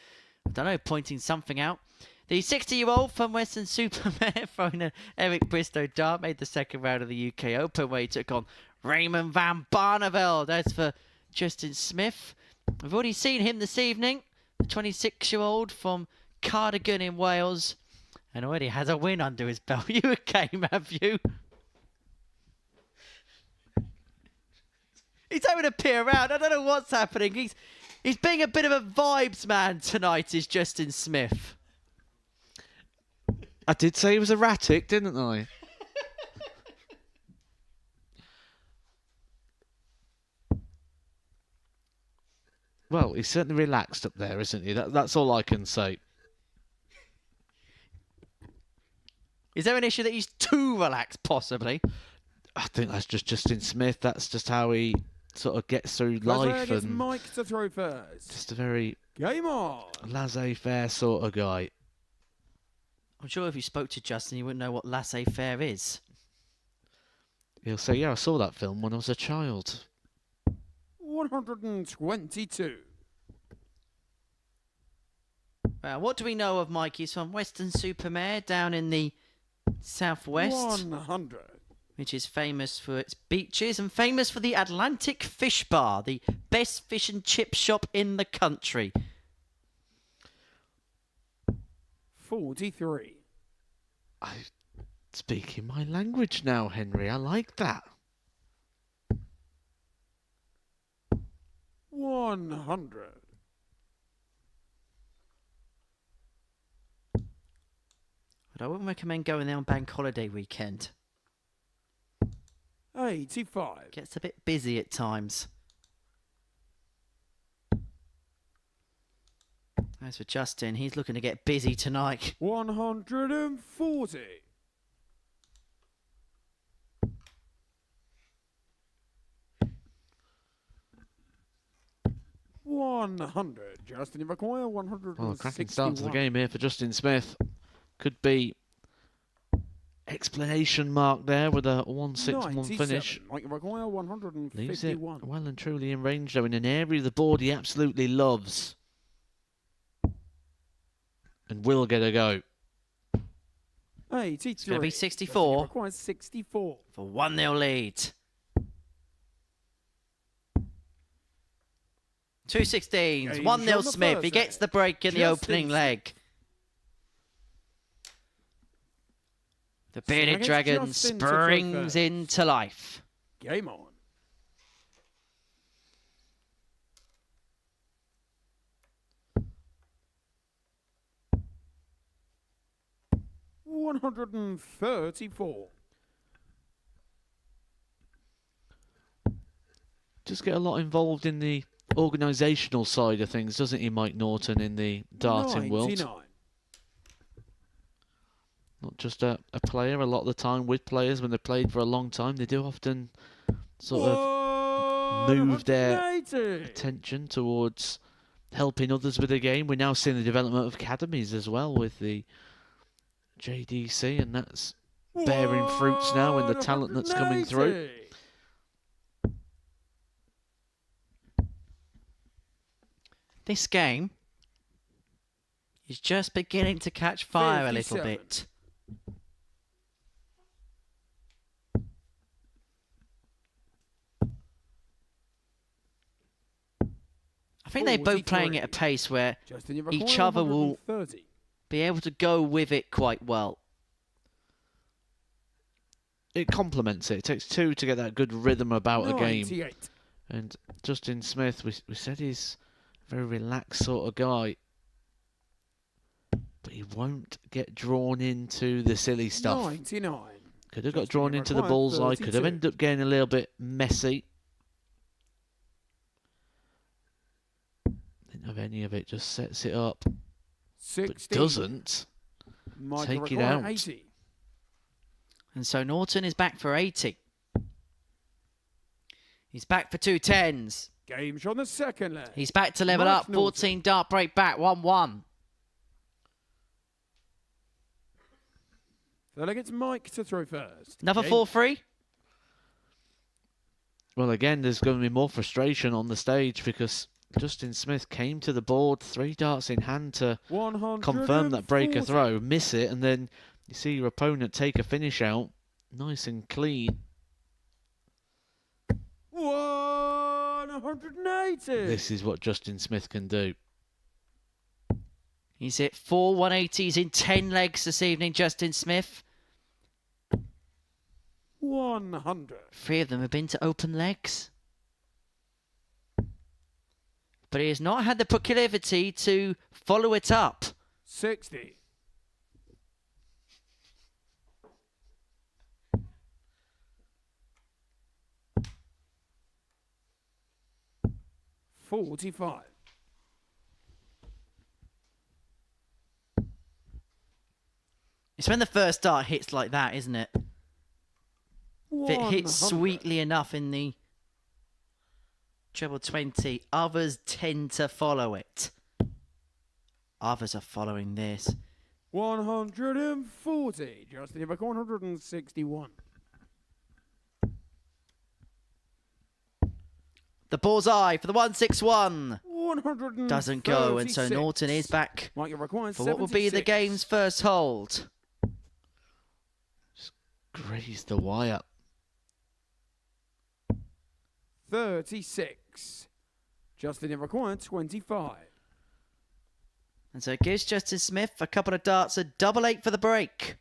I don't know, pointing something out. The 60-year-old from Western Supermare throwing an Eric Bristow dart made the second round of the UK Open where he took on Raymond van Barneveld. As for Justin Smith, we've already seen him this evening. The 26-year-old from Cardigan in Wales, and already has a win under his belt. You a game, have you? He's having a peer around. I don't know what's happening. He's being a bit of a vibes man tonight, is Justin Smith. I did say he was erratic, didn't I? Well, he's certainly relaxed up there, isn't he? That's all I can say. Is there an issue that he's too relaxed, possibly? I think that's just Justin Smith. That's just how he sort of gets through life, It's and Mike to throw first. just a very Game on. laissez-faire sort of guy. I'm sure if you spoke to Justin, you wouldn't know what laissez-faire is. He'll say, yeah, I saw that film when I was a child. 122. What do we know of Mike? He's from Western Supermare down in the southwest, 100. which is famous for its beaches and famous for the Atlantic Fish Bar, the best fish and chip shop in the country. 43. I'm speaking my language now, Henry. I like that. 100. But I wouldn't recommend going there on bank holiday weekend. 85. Gets a bit busy at times. As for Justin, he's looking to get busy tonight. 140. 100. Justin, you require 161. Well, cracking start to the game here for Justin Smith. Could be explanation mark there with a 1-6-1 finish. Mike, you require Leaves it 151. well and truly in range, though, in an area of the board he absolutely loves. And will get a go. 83. It's going to be 64 Requires 64. for 1-0 lead. 2 16s, Game's 1-0 on the Smith. He first gets leg. the break in the opening Justin leg. The Bearded Against Dragon Justin to throw springs first. into life. Game on. $134. Just get a lot involved in the organisational side of things, doesn't he, Mike Norton, in the darting world? 99. Not just a player. A lot of the time with players, when they've played for a long time, they do often sort of move their 180. attention towards helping others with the game. We're now seeing the development of academies as well with the JDC, and that's bearing fruits now in the talent that's coming through. 180. This game is just beginning to catch fire a little 57. bit. I think they're both playing at a 43. pace where Justin, you each require other will 130. be able to go with it quite well. It complements it. It takes two to get that good rhythm about a game. 98. And Justin Smith, we said he's a very relaxed sort of guy. But he won't get drawn into the silly stuff. 99. Could have got Justin, drawn you into the require bullseye. Could have 32. ended up getting a little bit messy. Didn't have any of it, just sets it up, 60. but doesn't Mike take it require out. 80. And so Norton is back for 80. He's back for 2 10s. Game shot on the second leg. He's back to level Mike up. 14 Norton. dart break back. 1-1. Third leg, it's Mike to throw first. Another Game 4-3. Well, again, there's going to be more frustration on the stage because Justin Smith came to the board, 3 darts in hand to 140. confirm that breaker throw, miss it, and then you see your opponent take a finish out, nice and clean. 180. This is what Justin Smith can do. He's hit 4 180s in 10 legs this evening, Justin Smith. 100. 3 of them have been to open legs. But he has not had the proclivity to follow it up. 60. 45. It's when the first dart hits like that, isn't it? If it hits 100. sweetly enough in the treble 20, others tend to follow it. Others are following this. 140. Justin Ivac, 161. The bullseye for the 161 136. doesn't go, and so Norton is back Mike requires for what will be the 76. game's first hold. Grazed the wire. 36. Justin Ivac requires 25. And so it gives Justin Smith a couple of darts, a 8-8 for the break.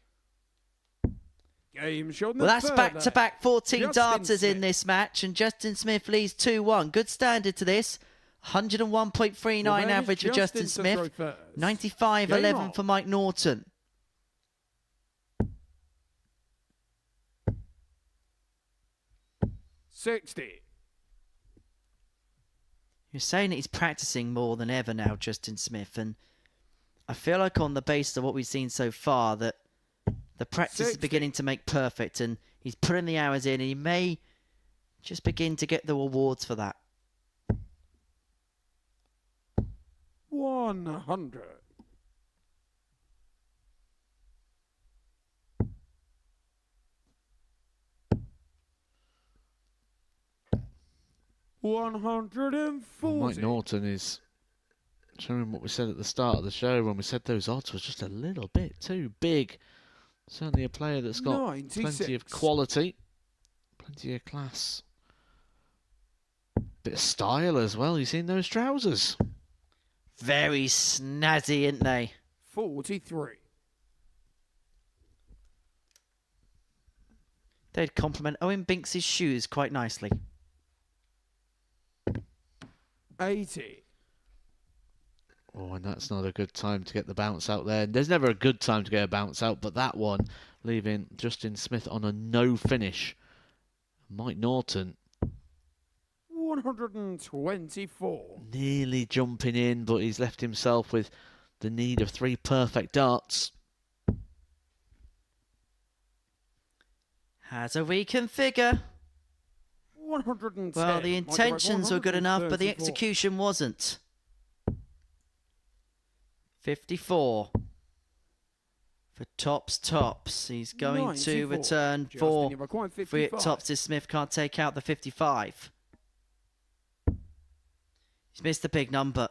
Game shot in the Well, that's third back-to-back leg. 14 Justin darters in Smith. this match, and Justin Smith leads 2-1. Good standard to this. 101.39 Well, that is average for Justin Justin to throw Smith. first. 95.11 Game on. for Mike Norton. $60. You're saying that he's practicing more than ever now, Justin Smith, and I feel like on the basis of what we've seen so far that the practice is 60. beginning to make perfect, and he's putting the hours in, and he may just begin to get the awards for that. 100. 140. Mike Norton is showing what we said at the start of the show when we said those odds was just a little bit too big. Certainly a player that's got 96. plenty of quality, plenty of class. Bit of style as well. You seen those trousers? Very snazzy, aren't they? 43. They'd complement Owen Binks' shoes quite nicely. 80. Oh, and that's not a good time to get the bounce out there. There's never a good time to get a bounce out, but that one leaving Justin Smith on a no finish. Mike Norton 124. nearly jumping in, but he's left himself with the need of 3 perfect darts. Has a reconfigure. 110. Well, the Mike Ivac, intentions were good enough, but the 134. execution wasn't. 54. For tops. He's going to 94. return Justin 4. Ivac, required Free at 55. tops if Smith can't take out the 55. He's missed a big number.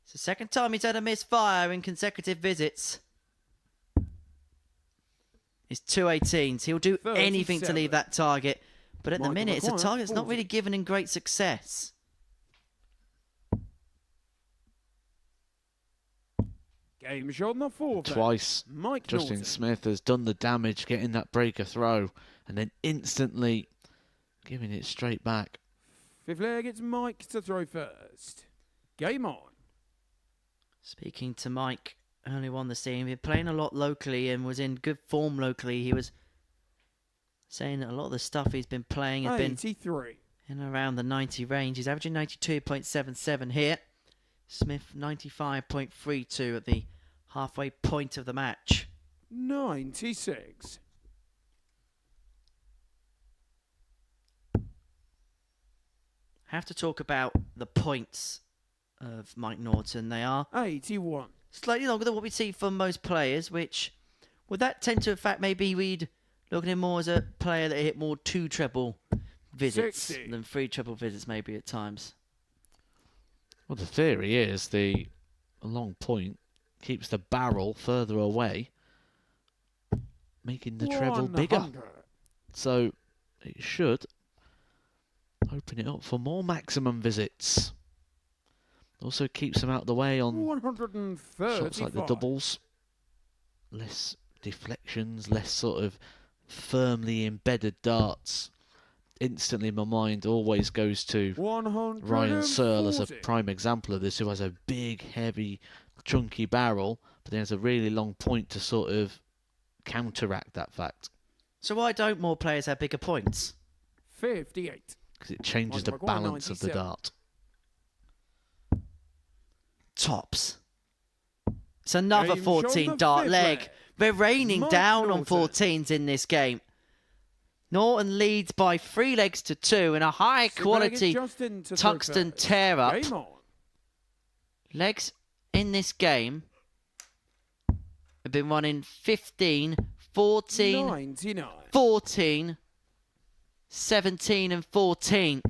It's the second time he's had a misfire in consecutive visits. It's 218s. He'll do anything to 37. leave that target. But at the Michael minute, it's a McGuire, target that's not 40. really given him great success. Game shot on the fourth. Twice. Mike Justin Norton. Smith has done the damage getting that breaker throw and then instantly giving it straight back. Fifth leg, it's Mike to throw first. Game on. Speaking to Mike earlier on this season, he's been playing a lot locally and was in good form locally. He was saying that a lot of the stuff he's been playing has been 83. in around the 90 range. He's averaging 92.77 here. Smith 95.32 at the halfway point of the match. 96. Have to talk about the points of Mike Norton. They are 81. slightly longer than what we see from most players, which would that tend to, in fact, maybe we'd look at him more as a player that hit more 2 treble visits 60. than 3 treble visits maybe at times. Well, the theory is the long point keeps the barrel further away, making the treble bigger. 100. So it should open it up for more maximum visits. Also keeps them out of the way on 135. shots like the doubles. Less deflections, less sort of firmly embedded darts. Instantly my mind always goes to Ryan Searle as a 140. prime example of this, who has a big, heavy, chunky barrel, but then has a really long point to sort of counteract that fact. So why don't more players have bigger points? 58. Because it changes the Mike McGuire, balance of the 97. dart. Tops. It's another Game's 14 on the dart fifth leg. leg. We're raining Mike down on Norton. 14s in this game. Norton leads by 3 legs to 2 in a high quality Justin to tungsten third. tear up. Game on. Legs in this game have been running 15, 14, 99. 14, 17 and 14.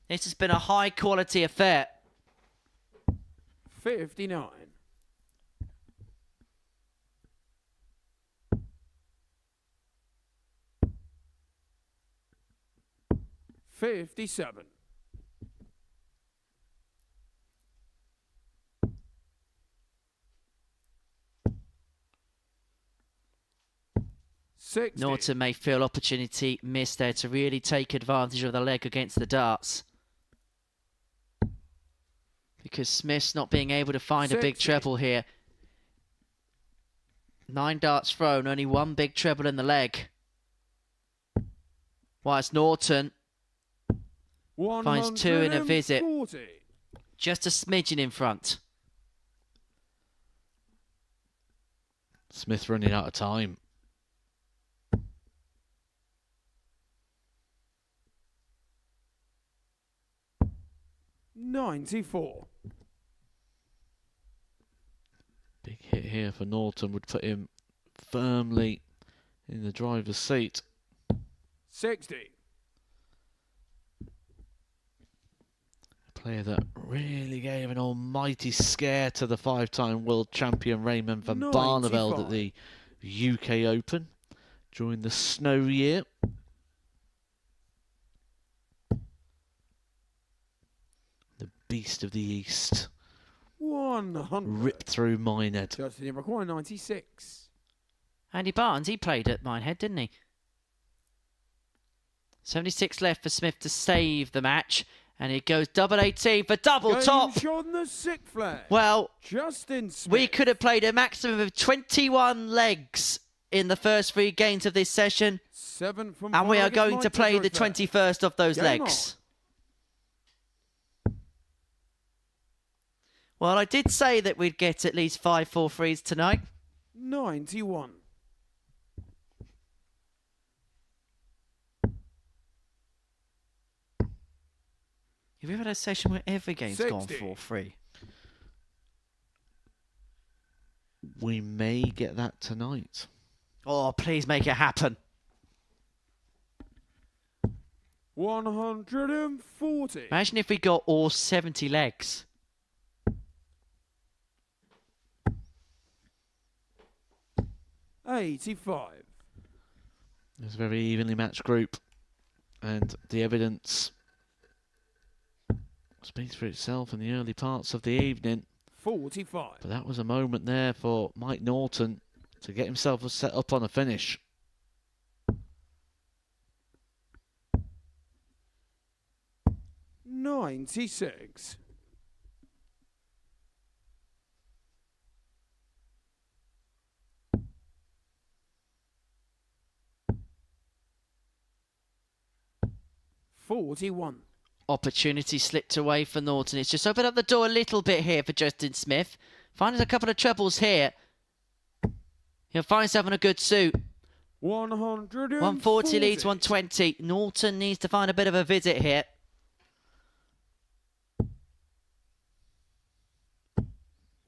This has been a high quality affair. 59. $57. $60. Norton may feel opportunity missed there to really take advantage of the leg against the darts. Because Smith's not being able to find a big 60. treble here. 9 darts thrown, only 1 big treble in the leg. Whilst Norton finds 2 in a visit. 140. Just a smidgen in front. Smith running out of time. $94. Big hit here for Norton would put him firmly in the driver's seat. 60. A player that really gave an almighty scare to the 5-time world champion Raymond van 95. Barneveld at the UK Open during the snow year. The beast of the East 100. ripped through Minehead. Justin McGuire, 96. Andy Barnes, he played at Minehead, didn't he? 76 left for Smith to save the match. And it goes double 18 for double top. Game's on the 6th flag. Well, Justin Smith. we could have played a maximum of 21 legs in the first 3 games of this session. 7 from And we are Vargas, going Mike to play the Tedrow. 21st of those Game legs. Well, I did say that we'd get at least 5 4-3s tonight. 91. Have you ever had a session where every game's gone 60. 4-3? We may get that tonight. Oh, please make it happen. 140. Imagine if we got all 70 legs. $85. It's a very evenly matched group. And the evidence speaks for itself in the early parts of the evening. 45. But that was a moment there for Mike Norton to get himself set up on a finish. $96. $41. Opportunity slipped away for Norton. It's just opened up the door a little bit here for Justin Smith. Finding a couple of trebles here. He'll find himself in a good suit. 140 leads 120. Norton needs to find a bit of a visit here.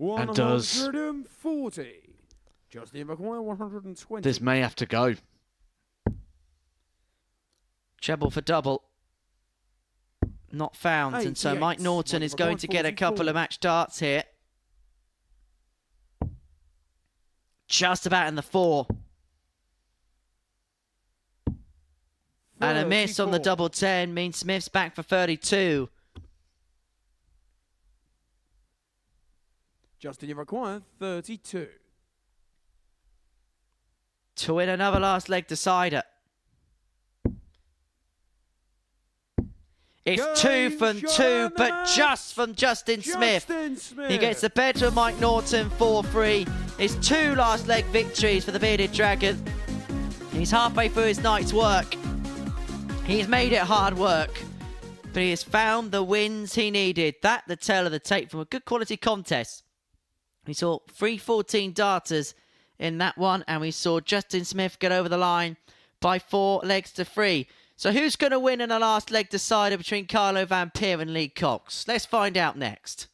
And does. 140. Justin McQuire, 120. This may have to go. Treble for double. Not found. And so 88. Mike Norton is going to get a couple of match darts here. Just about in the 4. And a miss on the double 10 means Smith's back for 32. Justin, you require 32. To win another last leg decider. It's 2 from 2, but just from Justin Smith. He gets the better of Mike Norton, 4-3. It's 2 last leg victories for the Bearded Dragon. He's halfway through his night's work. He's made it hard work, but he has found the wins he needed. That the tale of the tape from a good quality contest. We saw 3-14 darters in that one, and we saw Justin Smith get over the line by 4 legs to 3. So who's going to win in the last leg decider between Carlo Vampire and Lee Cox? Let's find out next.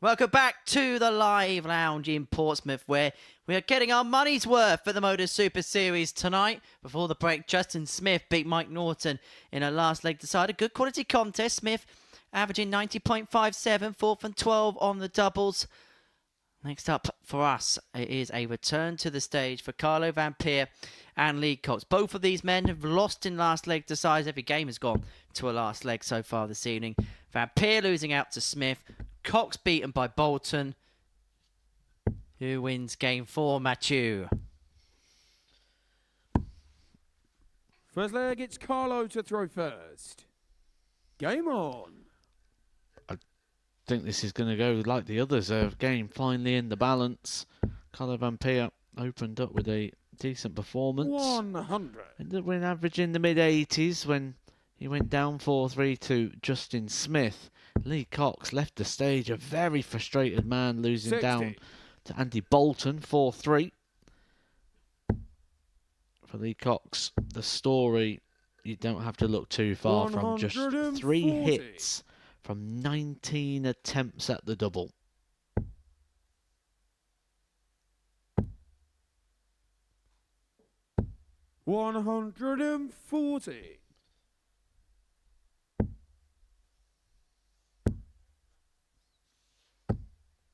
Welcome back to the live lounge in Portsmouth, where we are getting our money's worth for the MODUS Super Series tonight. Before the break, Justin Smith beat Mike Norton in a last leg decider. Good quality contest. Smith averaging 90.57, 4 from 12 on the doubles. Next up for us, it is a return to the stage for Carlo Vampire and Lee Cox. Both of these men have lost in last leg deciders. Every game has gone to a last leg so far this evening. Vampire losing out to Smith. Cox beaten by Bolton. Who wins game 4, Matthew? First leg, it's Carlo to throw first. Game on. think this is going to go like the others. Game finally in the balance. Colin Van Peer opened up with a decent performance. 100. Ended up with an average in the mid-80s when he went down 4-3 to Justin Smith. Lee Cox left the stage, a very frustrated man, losing 60. down to Andy Bolton 4-3. For Lee Cox, the story, you don't have to look too far from just 3 hits from 19 attempts at the double. $140.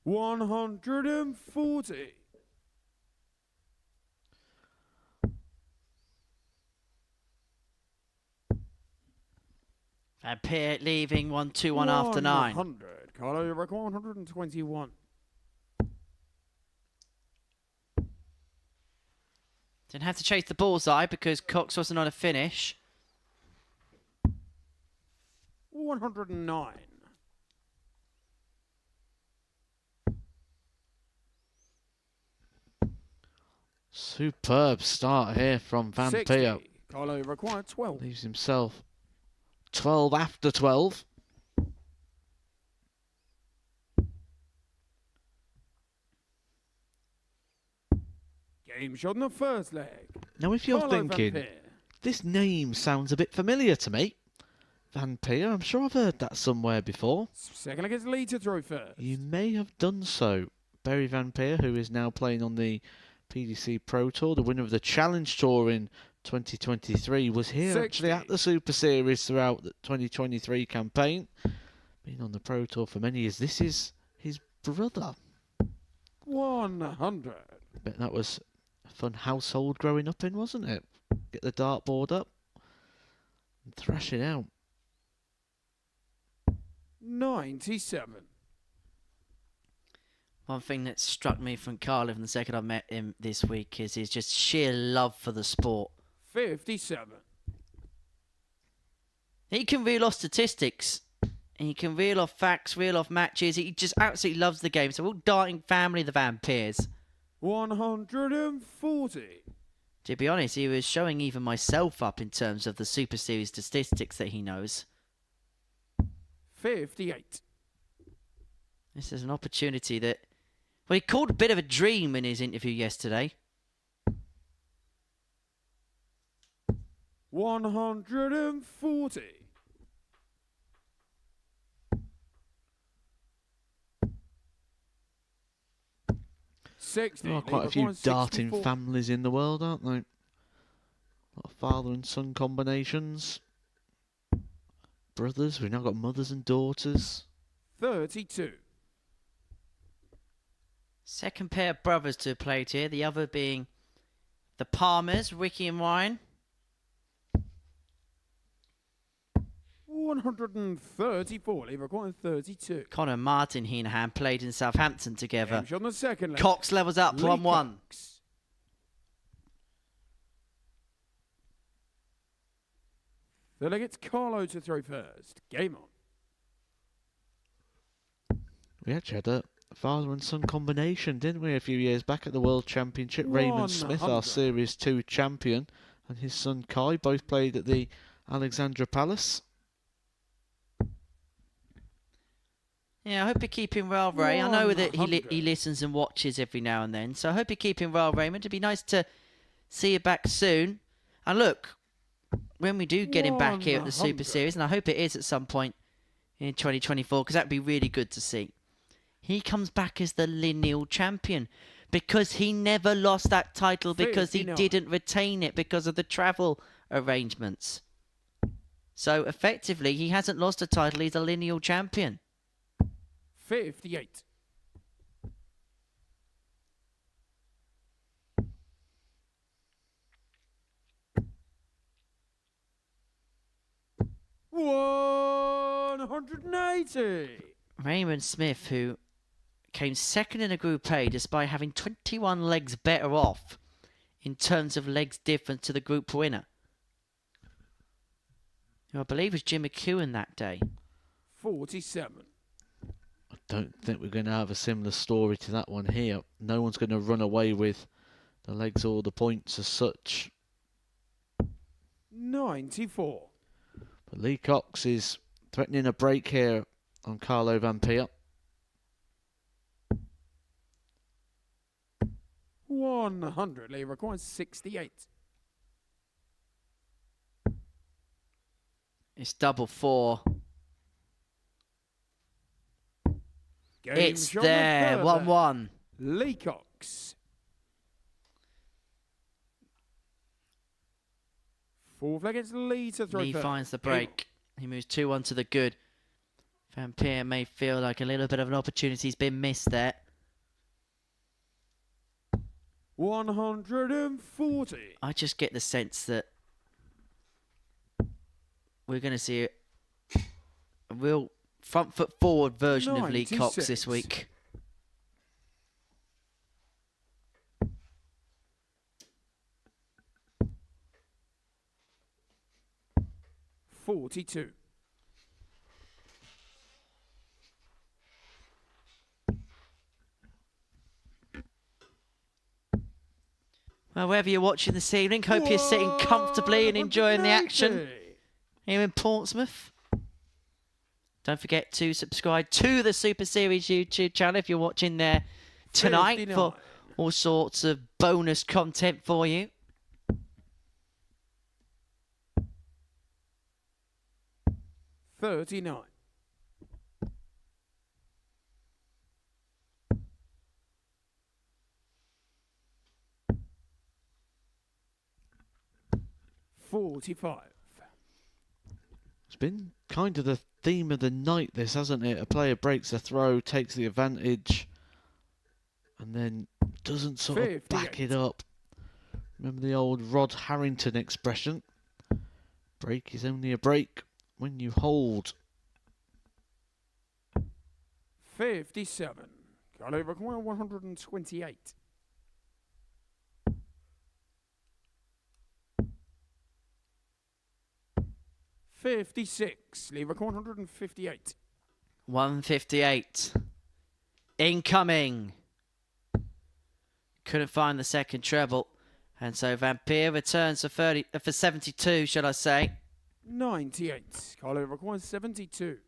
$140. Van Peer leaving 1-2-1 after 9. 100. Carlo record 121. Didn't have to chase the bullseye because Cox wasn't on a finish. 109. Superb start here from Van 60. Peer. Carlo required 12. Leaves himself 12 after 12. Game shot in the first leg. Now, if you're Carlo Van thinking, Peer. this name sounds a bit familiar to me, Van Peer, I'm sure I've heard that somewhere before. Second leg is Lee to throw first. You may have done so. Barry Van Peer, who is now playing on the PDC Pro Tour, the winner of the Challenge Tour in 2023, was here 60. actually at the Super Series throughout the 2023 campaign. Been on the Pro Tour for many years. This is his brother. 100. Bet that was a fun household growing up in, wasn't it? Get the dartboard up and thrash it out. 97. One thing that struck me from Carlo from the second I met him this week is his just sheer love for the sport. 57. He can reel off statistics, and he can reel off facts, reel off matches. He just absolutely loves the game. So, all darting family, the Van Peers. 140. To be honest, he was showing even myself up in terms of the Super Series statistics that he knows. 58. This is an opportunity that, well, he called a bit of a dream in his interview yesterday. 140. There are quite a few darting families in the world, aren't there? A lot of father and son combinations. Brothers, we've now got mothers and daughters. 32. Second pair of brothers to have played here, the other being the Palmers, Ricky and Ryan. 134. Leave required 32. Connor and Martin Heenahan played in Southampton together. Game shot on the second leg. Cox levels up Lee 1-1. Cox. The leg it's Carlo to throw first. Game on. We actually had a father and son combination, didn't we, a few years back at the World Championship? Raymond Smith, our 100. Series 2 champion, and his son Kai both played at the Alexandra Palace. Yeah, I hope you're keeping well, Ray. I know that he 100. he listens and watches every now and then, so I hope you're keeping well, Raymond. It'd be nice to see you back soon. And look, when we do get him back here at the Super 100. Series, and I hope it is at some point in 2024, because that'd be really good to see. He comes back as the lineal champion because he never lost that title because he 59. didn't retain it because of the travel arrangements. So effectively, he hasn't lost a title. He's a lineal champion. 58. $180. Raymond Smith, who came second in a Group A despite having 21 legs better off in terms of legs difference to the group winner, who I believe was Jim McEwen that day. 47. don't think we're going to have a similar story to that one here. No one's going to run away with the legs or the points as such. 94. But Lee Cox is threatening a break here on Carlo Vampire. 100. Lee requires 68. It's double 4. Game It's shot there. further. 1-1. Lee Cox. Fourth leg against Lee to throw Lee first. finds the break. He moves 2-1 to the good. Vampire may feel like a little bit of an opportunity's been missed there. 140. I just get the sense that we're going to see a real front foot forward version of Lee Cox 96. this week. $42. Well, wherever you're watching this evening, hope you're sitting comfortably and enjoying the action 180. here in Portsmouth. Don't forget to subscribe to the Super Series YouTube channel if you're watching there tonight 59. for all sorts of bonus content for you. $39. $45. It's been kind of the theme of the night, this, hasn't it? A player breaks a throw, takes the advantage, and then doesn't sort of back 58. it up. Remember the old Rod Harrington expression? Break is only a break when you hold. 57. Carlo require 128. $56. Lee require 158. 158. Incoming. Couldn't find the second treble. And so Vampire returns for 72, should I say. 98. Carlo requires 72.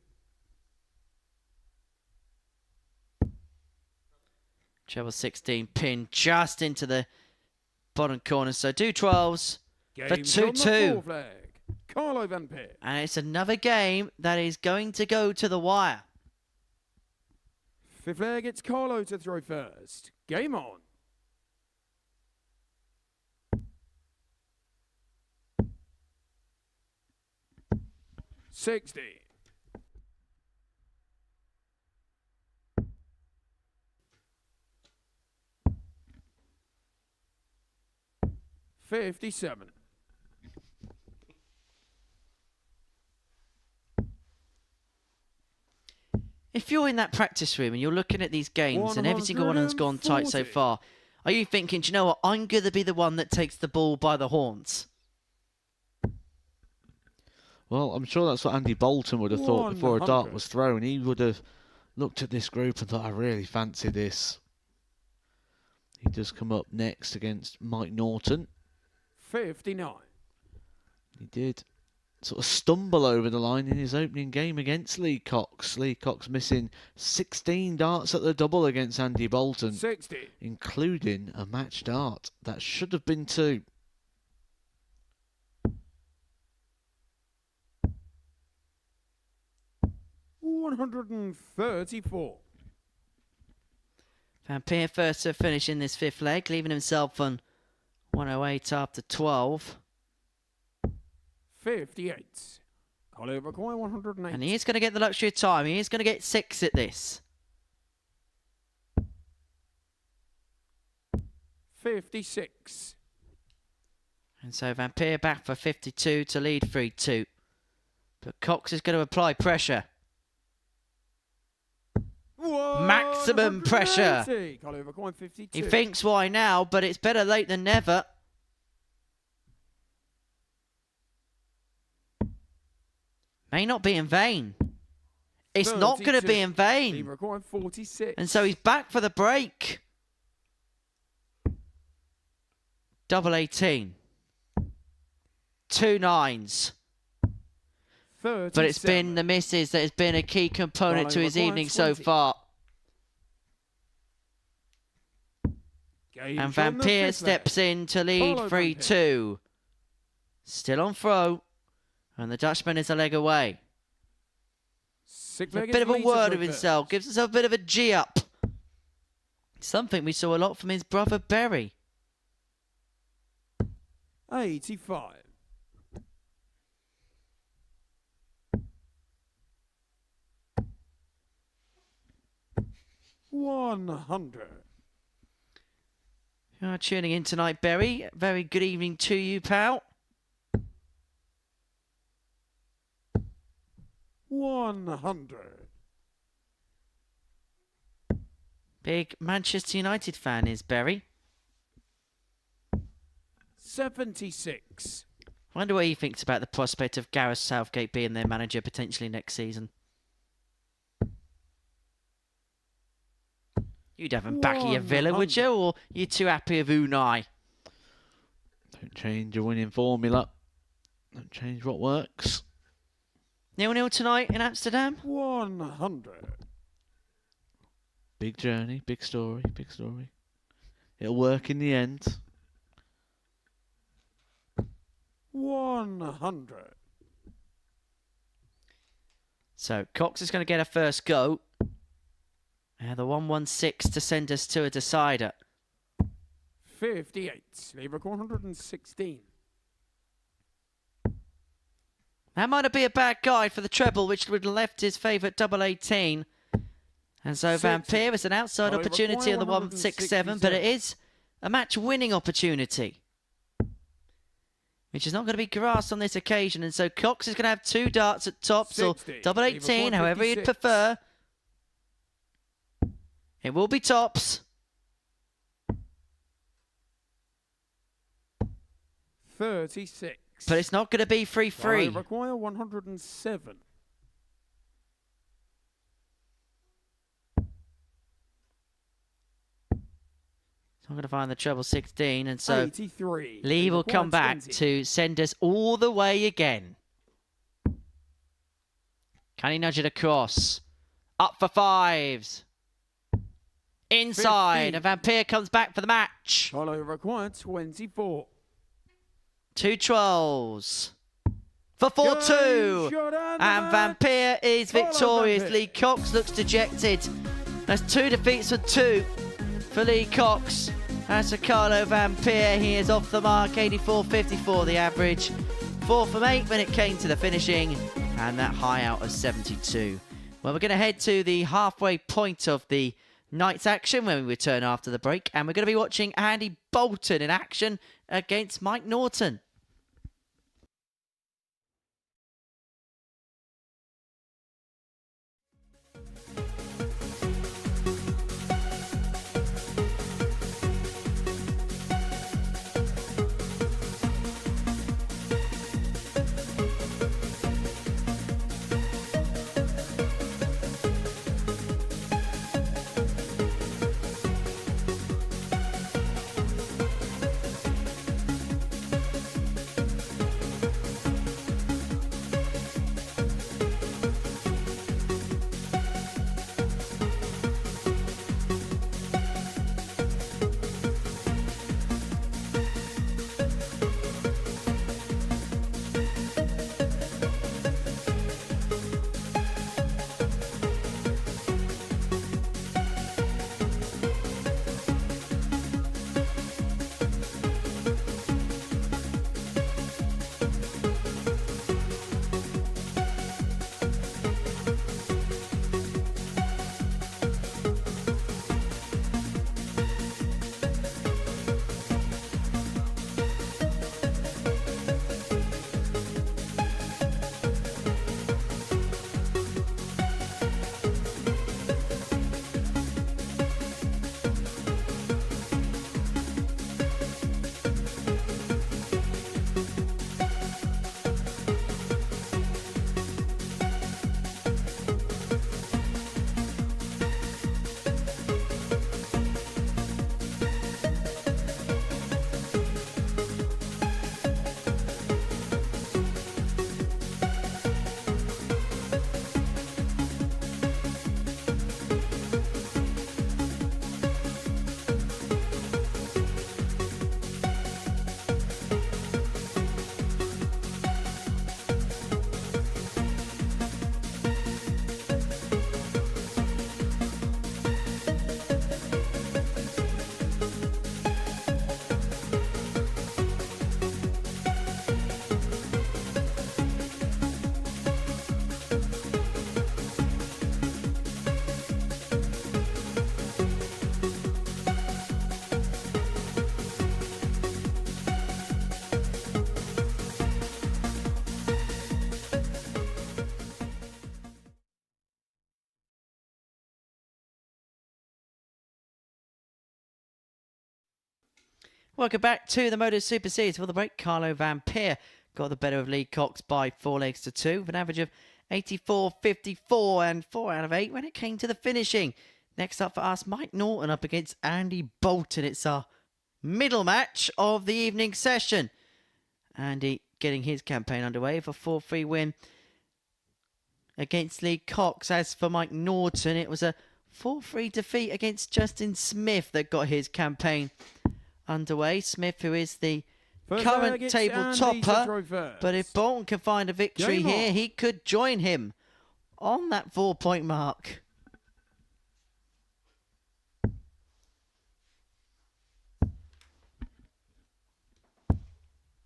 Treble 16 pin just into the bottom corner. So do 12s for Game's on the 2-2. fourth leg. Carlo Vampire. And it's another game that is going to go to the wire. Fifth leg, it's Carlo to throw first. Game on. $60. $57. If you're in that practice room and you're looking at these games and every single one has gone tight so 140. far, are you thinking, do you know what, I'm going to be the one that takes the ball by the horns? Well, I'm sure that's what Andy Bolton would have thought before a dart 100. was thrown. He would have looked at this group and thought, I really fancy this. He does come up next against Mike Norton. 59. He did sort of stumble over the line in his opening game against Lee Cox. Lee Cox missing 16 darts at the double against Andy Bolton, 60. including a match dart. That should have been 2. $134. Vampire first to finish in this fifth leg, leaving himself on 108 after 12. 58. Carlo require 108. And he is going to get the luxury of time. He is going to get 6 at this. 56. And so Vampire back for 52 to lead 3-2. But Cox is going to apply pressure. Maximum pressure. 180. Carlo require 52. He thinks why now, but it's better late than never. May not be in vain. It's not going to 32. be in Team vain. requiring 46. And so he's back for the break. Double 18. 2 9s. 37. But it's been the misses that has been a key component to his evening so far. Gage And Van on the Peer fifth steps leg. in to lead Follow Van 3-2. Still on throw. And the Dutchman is a leg away. Sixth A leg bit is of a lead to word throw of himself. first. Gives himself a bit of a G up. Something we saw a lot from his brother Berry. 85. $100. You are tuning in tonight, Berry. Very good evening to you, pal. 100. Big Manchester United fan is Berry. 76. Wonder what he thinks about the prospect of Gareth Southgate being their manager potentially next season. You'd have him back at your Villa, would you? Or you too happy with Unai? Don't change your winning formula. Don't change what works. 0-0 tonight in Amsterdam. 100. Big journey, big story, big story. It'll work in the end. 100. So Cox is going to get a first go. The 116 to send us to a decider. 58. Lever 116. That might be a bad guide for the treble, which would have left his favourite double 18. And so Van Peer is an outside opportunity on the 167, but it is a match-winning opportunity, which is not going to be grasped on this occasion. And so Cox is going to have 2 darts at tops, or double 18, however he'd prefer. It will be tops. 36. But it's not going to be 3-3. I require 107. So I'm going to find the treble 16, and so 83. Lee will come back 20. to send us all the way again. Can he nudge it across? Up for 5s. Inside, 15. and Van Peer comes back for the match. Follow required 24. 2 12s. For 4-2. And Van Peer is victorious. Lee Cox looks dejected. That's 2 defeats for 2 for Lee Cox. As for Carlo Van Peer, he is off the mark. 84.54 the average. 4 from 8 when it came to the finishing. And that high out of 72. Well, we're going to head to the halfway point of the night's action when we return after the break. And we're going to be watching Andy Bolton in action against Mike Norton. Welcome back to the MODUS Super Series. For the break, Carlo Vampire got the better of Lee Cox by 4 legs to 2 with an average of 84.54 and 4 out of 8 when it came to the finishing. Next up for us, Mike Norton up against Andy Bolton. It's our middle match of the evening session. Andy getting his campaign underway for 4-3 win against Lee Cox. As for Mike Norton, it was a 4-3 defeat against Justin Smith that got his campaign underway. Smith, who is the current table topper, but if Bolton can find a victory here, he could join him on that 4-point mark.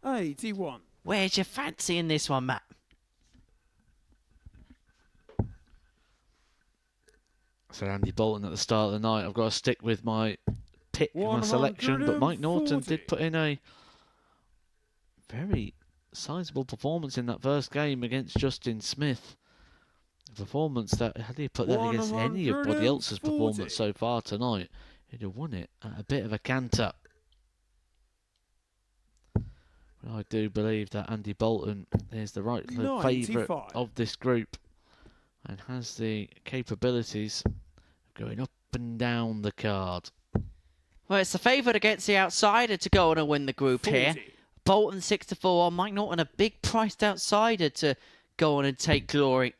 '81. Where's your fancy in this one, Matt? So Andy Bolton at the start of the night. I've got to stick with my pick, my selection, but Mike Norton did put in a very sizable performance in that first game against Justin Smith. A performance that, had he put that against anybody else's performance so far tonight, he'd have won it at a bit of a canter. But I do believe that Andy Bolton is the right favourite of this group and has the capabilities of going up and down the card. Well, it's the favourite against the outsider to go on and win the group here. Bolton 6-4 on. Mike Norton, a big priced outsider to go on and take glory.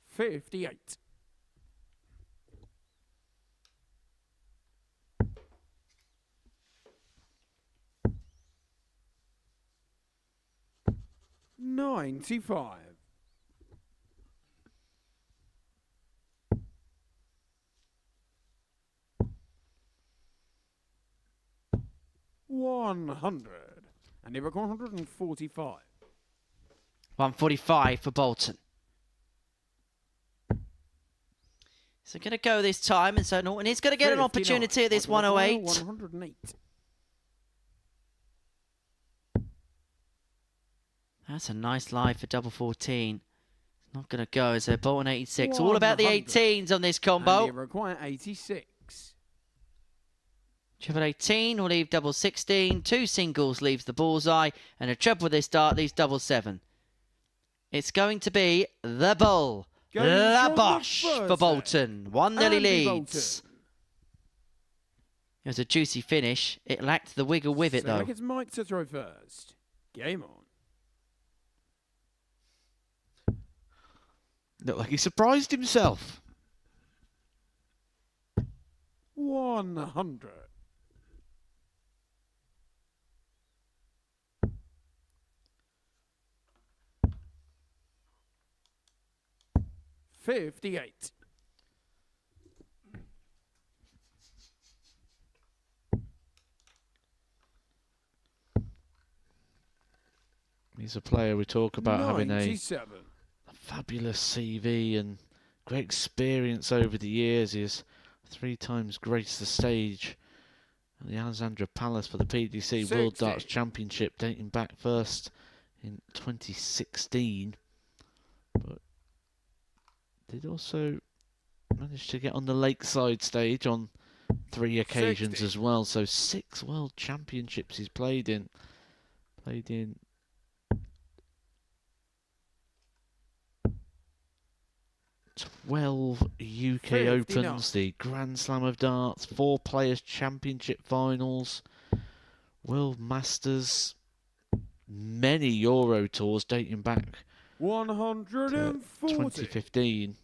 '58. '95. $100. And he record 145. 145 for Bolton. So going to go this time, and so Norton is going to get an opportunity at this 108. 108. That's a nice lie for double 14. It's not going to go, is it? Bolton 86. All about the 18s on this combo. And he require 86. Triple 18 will leave double 16. 2 singles leaves the bullseye. And a treble with this dart leaves double 7. It's going to be the bull. La Bosch for Bolton. 1-0 leads. It was a juicy finish. It lacked the wiggle with it, though. It's Mike to throw first. Game on. Looked like he surprised himself. 100. $58. He's a player we talk about having 97. a fabulous CV and great experience over the years. He's 3 times graced the stage at the Alexandra Palace for the PDC World Darts Championship, dating back first in 2016. But did also manage to get on the Lakeside stage on 3 occasions as well. So 6 World Championships he's played in. Played in 12 UK Opens, the Grand Slam of Darts, 4 Players Championship finals, World Masters, many Euro tours dating back to 2015.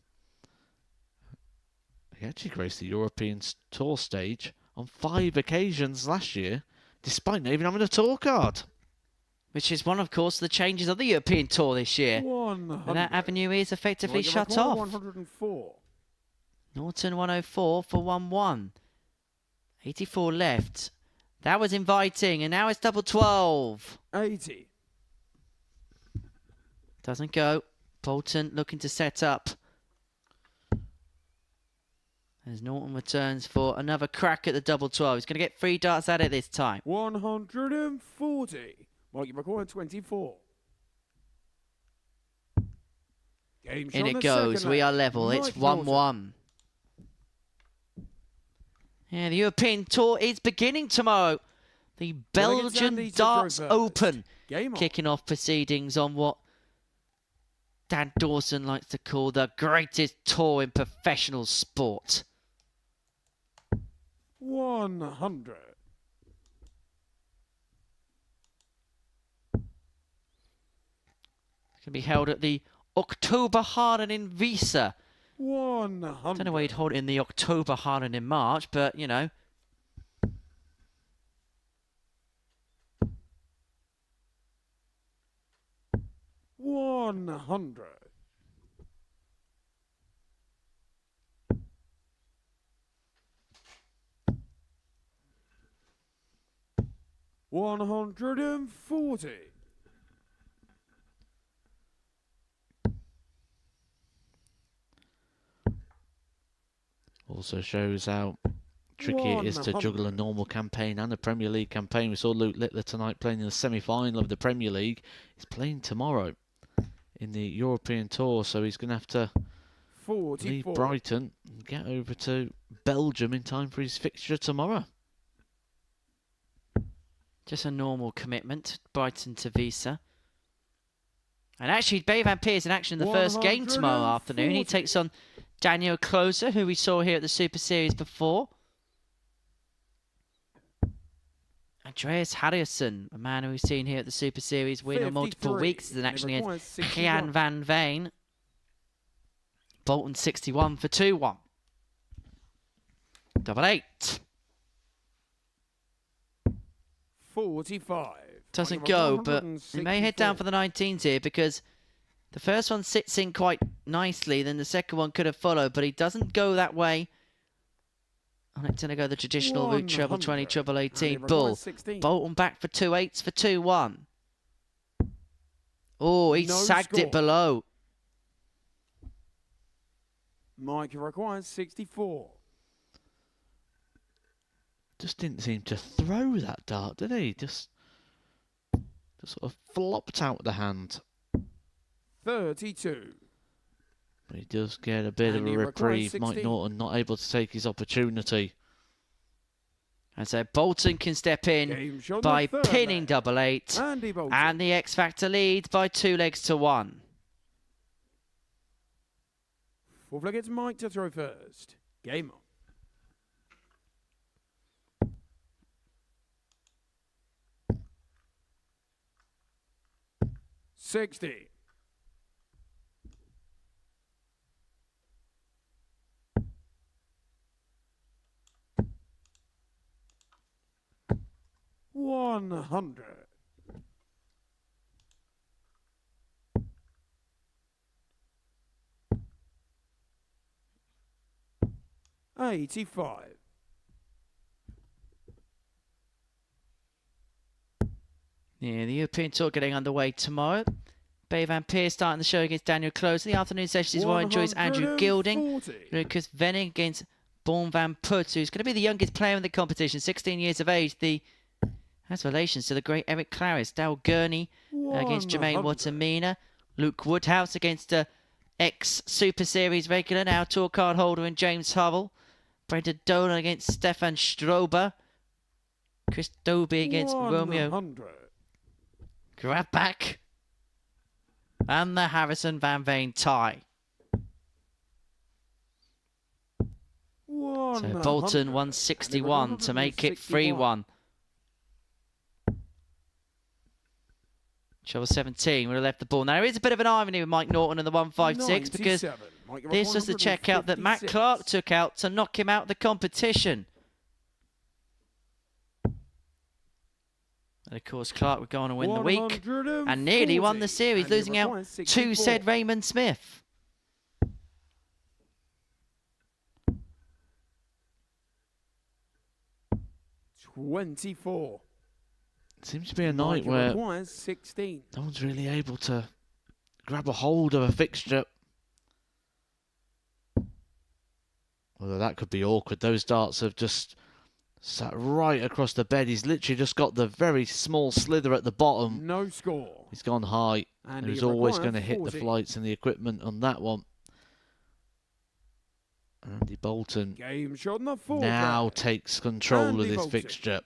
He actually graced the European Tour stage on 5 occasions last year, despite not even having a tour card. Which is one, of course, the changes of the European Tour this year. 100. And that avenue is effectively shut off. 104. Norton 104 for 1-1. 84 left. That was inviting, and now it's double 12. 80. Doesn't go. Bolton looking to set up. As Norton returns for another crack at the double 12. He's going to get 3 darts at it this time. 140. Mike, you record 24. In it goes. We are level. It's 1-1. Yeah, the European Tour is beginning tomorrow. The Belgian Darts Open kicking off proceedings on what Dan Dawson likes to call the greatest tour in professional sport. 100. It's going to be held at the Oktoberhallen in Wiese. 100. I don't know why you'd hold it in the Oktoberhallen in March, but, you know. One 100. $140. Also shows how tricky it is to juggle a normal campaign and a Premier League campaign. We saw Luke Littler tonight playing in the semi-final of the Premier League. He's playing tomorrow in the European Tour, so he's going to have to leave Brighton and get over to Belgium in time for his fixture tomorrow. Just a normal commitment, Brighton to Wiese. And actually, Bay Van Peer's in action in the first game tomorrow afternoon. He takes on Daniel Closer, who we saw here at the Super Series before. Andreas Harrison, a man who we've seen here at the Super Series win on multiple weeks, is in action against Gian van Veen. Bolton 61 for 2-1. Double 8. 45. Doesn't go, but he may head down for the 19s here because the first one sits in quite nicely, then the second one could have followed, but he doesn't go that way. And it's going to go the traditional route, treble 20, treble 18, bull. Bolton back for 2 8s for 2-1. Oh, he sagged it below. Mike requires 64. Just didn't seem to throw that dart, did he? Just sort of flopped out the hand. 32. But he does get a bit of a reprieve. Mike Norton not able to take his opportunity. And so Bolton can step in by pinning double 8. And the X Factor leads by 2 legs to 1. Fourth leg, it's Mike to throw first. Game on. 60. $100. 85. Yeah, the European Tour getting underway tomorrow. Bay Van Peer starting the show against Daniel Close. In the afternoon session is Warren Joyce, Andrew Gilding. Lucas Venning against Born Van Put, who's going to be the youngest player in the competition, 16 years of age. Has relations to the great Eric Claris. Dal Gurney against Jermaine Watamina. Luke Woodhouse against ex-Super Series regular, now tour card holder, and James Hubble. Brendan Dolan against Stefan Strober. Chris Dobie against Romeo Grabback. And the Harrison Van Veen tie. So Bolton 161 to make it 3-1. Shovel 17 would have left the ball. Now, there is a bit of an irony with Mike Norton and the 156 because this was the checkout that Matt Clark took out to knock him out of the competition. And of course, Clark would go on and win the week and nearly won the series, losing out to said Raymond Smith. $24. It seems to be a night where no one's really able to grab a hold of a fixture. Although that could be awkward. Those darts have just sat right across the bed. He's literally just got the very small slither at the bottom. No score. He's gone high. And he's always going to hit the flights and the equipment on that one. Andy Bolton Game shot on the fourth. now takes control of Andy this Bolton. fixture.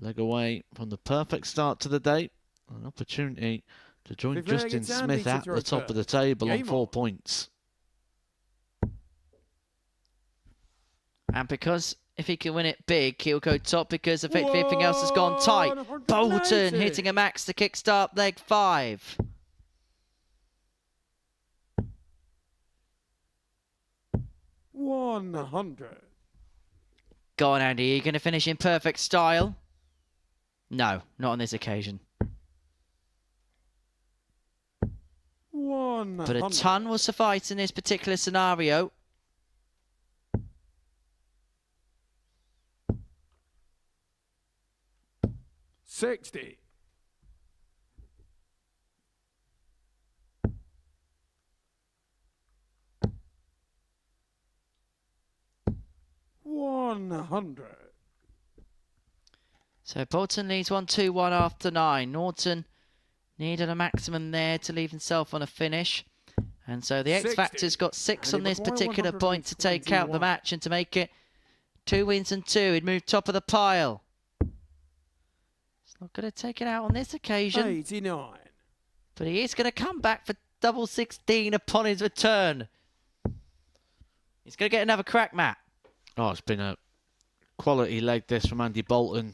A leg away from the perfect start to the day. An opportunity to join Fifth leg, Justin it's Andy Smith to at throw the top of the first. table on Game 4 on. points. And because if he can win it big, he'll go top because effectively everything else has gone tight. 180. Bolton hitting a max to kickstart leg 5. 100. Go on, Andy. Are you going to finish in perfect style? No, not on this occasion. 100. But a ton will suffice in this particular scenario. $60. 100. So Bolton leads 1-2-1 after 9. Norton needed a maximum there to leave himself on a finish. And so the X 60. Factor's got 6 And on he this required particular point to take out the 121. match and to make it 2 wins and 2. He'd move top of the pile. He's not going to take it out on this occasion. 89. But he is going to come back for double 16 upon his return. He's going to get another crack, Matt. Oh, it's been a quality leg this from Andy Bolton.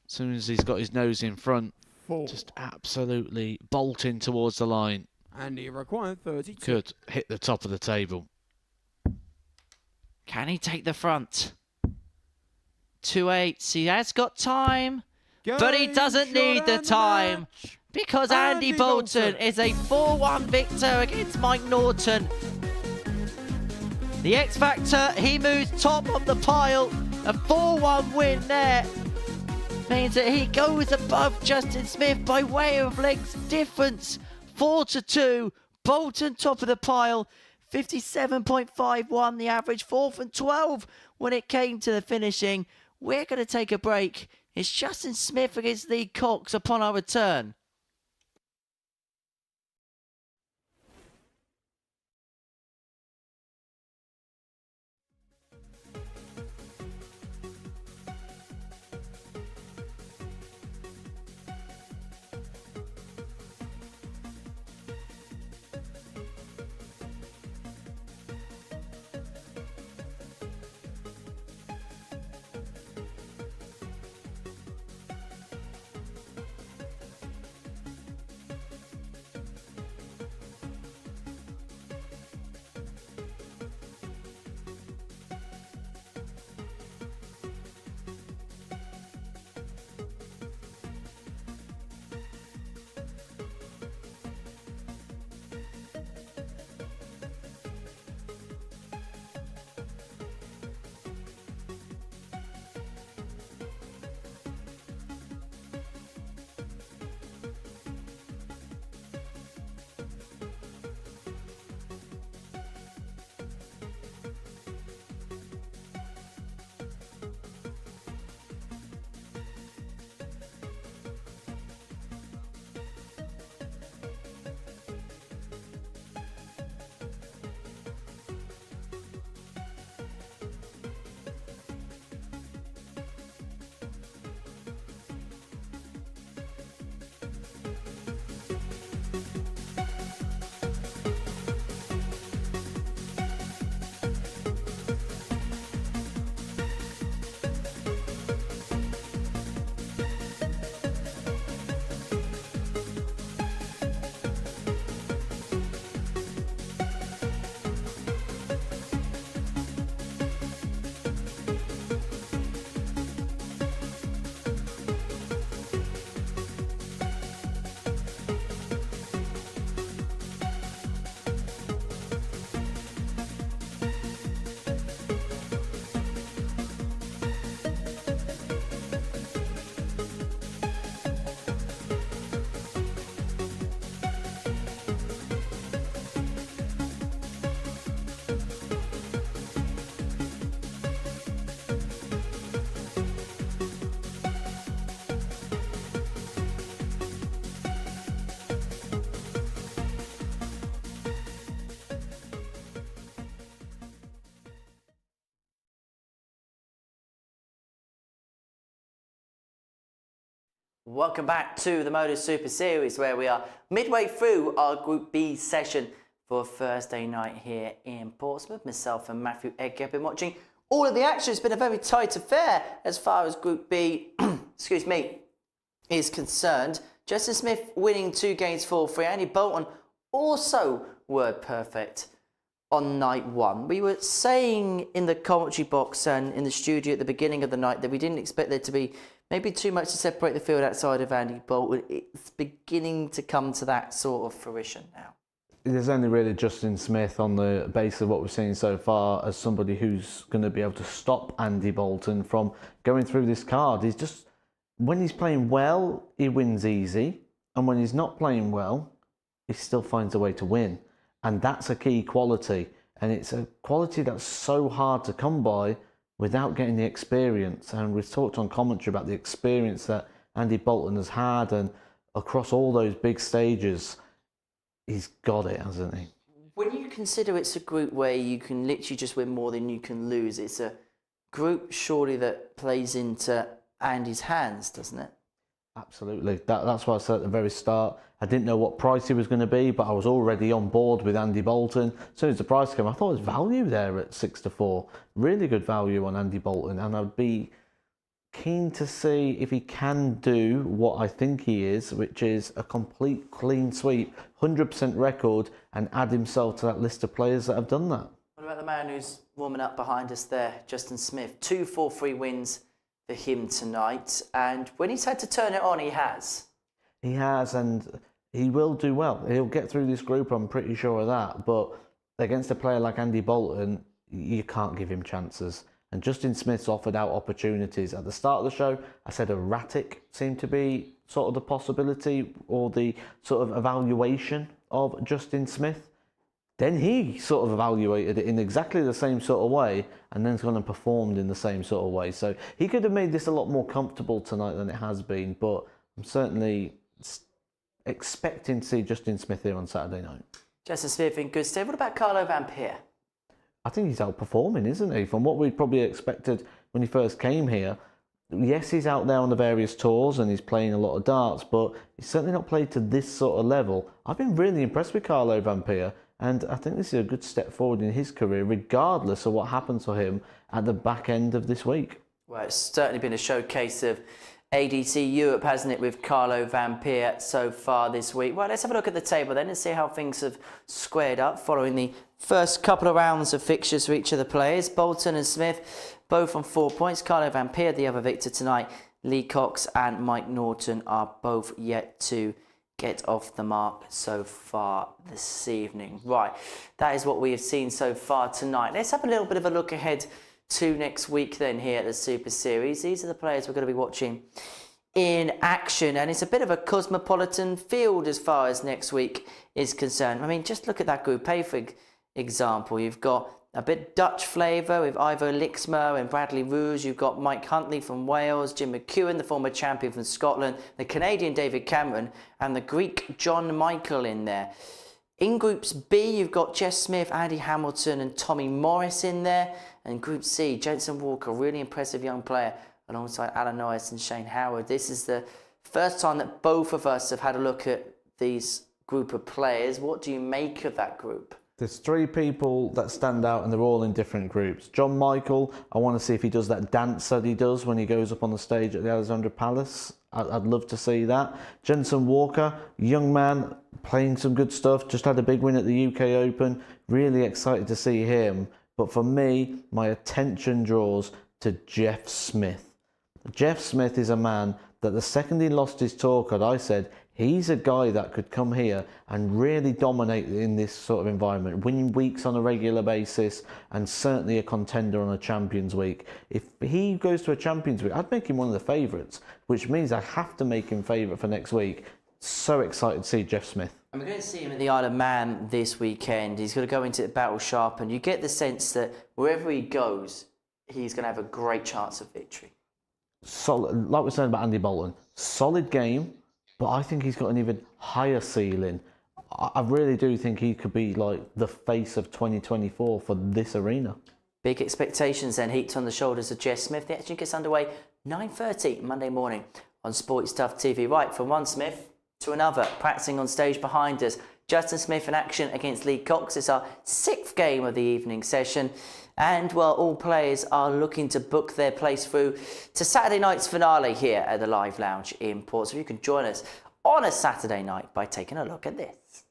As soon as he's got his nose in front, 4. just absolutely bolting towards the line. And he required 32. Could hit the top of the table. Can he take the front? 2-8. He has got time, but he Game doesn't shot need the and time match. because Andy Andy Bolton Bolton. is a 4-1 victor against Mike Norton. The X Factor, he moves top of the pile. A 4-1 win there means that he goes above Justin Smith by way of length difference. 4-2. Bolton top of the pile. 57.51 the average. 4th and 12 when it came to the finishing. We're going to take a break. It's Justin Smith against Lee Cox upon our return. Welcome back to the MODUS Super Series, where we are midway through our Group B session for Thursday night here in Portsmouth. Myself and Matthew Edgar have been watching all of the action. It's been a very tight affair as far as Group B excuse me, is concerned. Justin Smith winning 2 games 4-3. Andy Bolton also word perfect on night 1. We were saying in the commentary box and in the studio at the beginning of the night that we didn't expect there to be maybe too much to separate the field outside of Andy Bolton. It's beginning to come to that sort of fruition now. There's only really Justin Smith on the basis of what we've seen so far as somebody who's going to be able to stop Andy Bolton from going through this card. He's just, when he's playing well, he wins easy. And when he's not playing well, he still finds a way to win. And that's a key quality. And it's a quality that's so hard to come by without getting the experience. And we've talked on commentary about the experience that Andy Bolton has had, and across all those big stages, he's got it, hasn't he? When you consider it's a group where you can literally just win more than you can lose, it's a group surely that plays into Andy's hands, doesn't it? Absolutely. That's why I said at the very start, I didn't know what price he was going to be, but I was already on board with Andy Bolton. As soon as the price came, I thought there was value there at 6-4. Really good value on Andy Bolton, and I'd be keen to see if he can do what I think he is, which is a complete clean sweep, 100% record, and add himself to that list of players that have done that. What about the man who's warming up behind us there, Justin Smith? 2 4-3 wins for him tonight, and when he's had to turn it on, he has. He has, and he will do well. He'll get through this group, I'm pretty sure of that, but against a player like Andy Bolton, you can't give him chances. And Justin Smith's offered out opportunities. At the start of the show, I said erratic seemed to be sort of the possibility or the sort of evaluation of Justin Smith. Then he sort of evaluated it in exactly the same sort of way, and then's gone and performed in the same sort of way. So he could have made this a lot more comfortable tonight than it has been, but I'm certainly expecting to see Justin Smith here on Saturday night. Justin Smith in good stead. What about Carlo Vampire? I think he's outperforming, isn't he? From what we probably expected when he first came here. Yes, he's out there on the various tours and he's playing a lot of darts, but he's certainly not played to this sort of level. I've been really impressed with Carlo Vampire, and I think this is a good step forward in his career, regardless of what happens for him at the back end of this week. Well, it's certainly been a showcase of ADT Europe, hasn't it, with Carlo Vampire so far this week. Well, let's have a look at the table then and see how things have squared up following the first couple of rounds of fixtures for each of the players. Bolton and Smith both on 4 points. Carlo Vampire, the other victor tonight. Lee Cox and Mike Norton are both yet to get off the mark so far this evening. Right, that is what we have seen so far tonight. Let's have a little bit of a look ahead to next week then here at the Super Series. These are the players we're going to be watching in action, and it's a bit of a cosmopolitan field as far as next week is concerned. I mean, just look at that Group A, for example. You've got a bit Dutch flavour with Ivo Lixmer and Bradley Rouge. You've got Mike Huntley from Wales, Jim McEwen, the former champion from Scotland, the Canadian David Cameron, and the Greek John Michael in there. In Groups B, you've got Jess Smith, Andy Hamilton and Tommy Morris in there. And Group C, Jensen Walker, really impressive young player, alongside Alan Norris and Shane Howard. This is the first time that both of us have had a look at these group of players. What do you make of that group? There's 3 people that stand out, and they're all in different groups. John Michael, I want to see if he does that dance that he does when he goes up on the stage at the Alexandra Palace. I'd love to see that. Jensen Walker, young man, playing some good stuff. Just had a big win at the UK Open. Really excited to see him. But for me, my attention draws to Jeff Smith. Jeff Smith is a man that the second he lost his tour card, I said, he's a guy that could come here and really dominate in this sort of environment, win weeks on a regular basis, and certainly a contender on a Champions Week. If he goes to a Champions Week, I'd make him one of the favourites, which means I have to make him favourite for next week. So excited to see Jeff Smith. And we're going to see him at the Isle of Man this weekend. He's going to go into the Battle Sharp, and you get the sense that wherever he goes, he's going to have a great chance of victory. Solid, like we're saying about Andy Bolton, solid game, but I think he's got an even higher ceiling. I really do think he could be like the face of 2024 for this arena. Big expectations then heaped on the shoulders of Jess Smith. The action gets underway 9:30 Monday morning on Sporty Stuff TV. Right, from one Smith to another, practicing on stage behind us. Justin Smith in action against Lee Cox. It's our 6th game of the evening session. And, well, all players are looking to book their place through to Saturday night's finale here at the Live Lounge in Portsmouth. You can join us on a Saturday night by taking a look at this.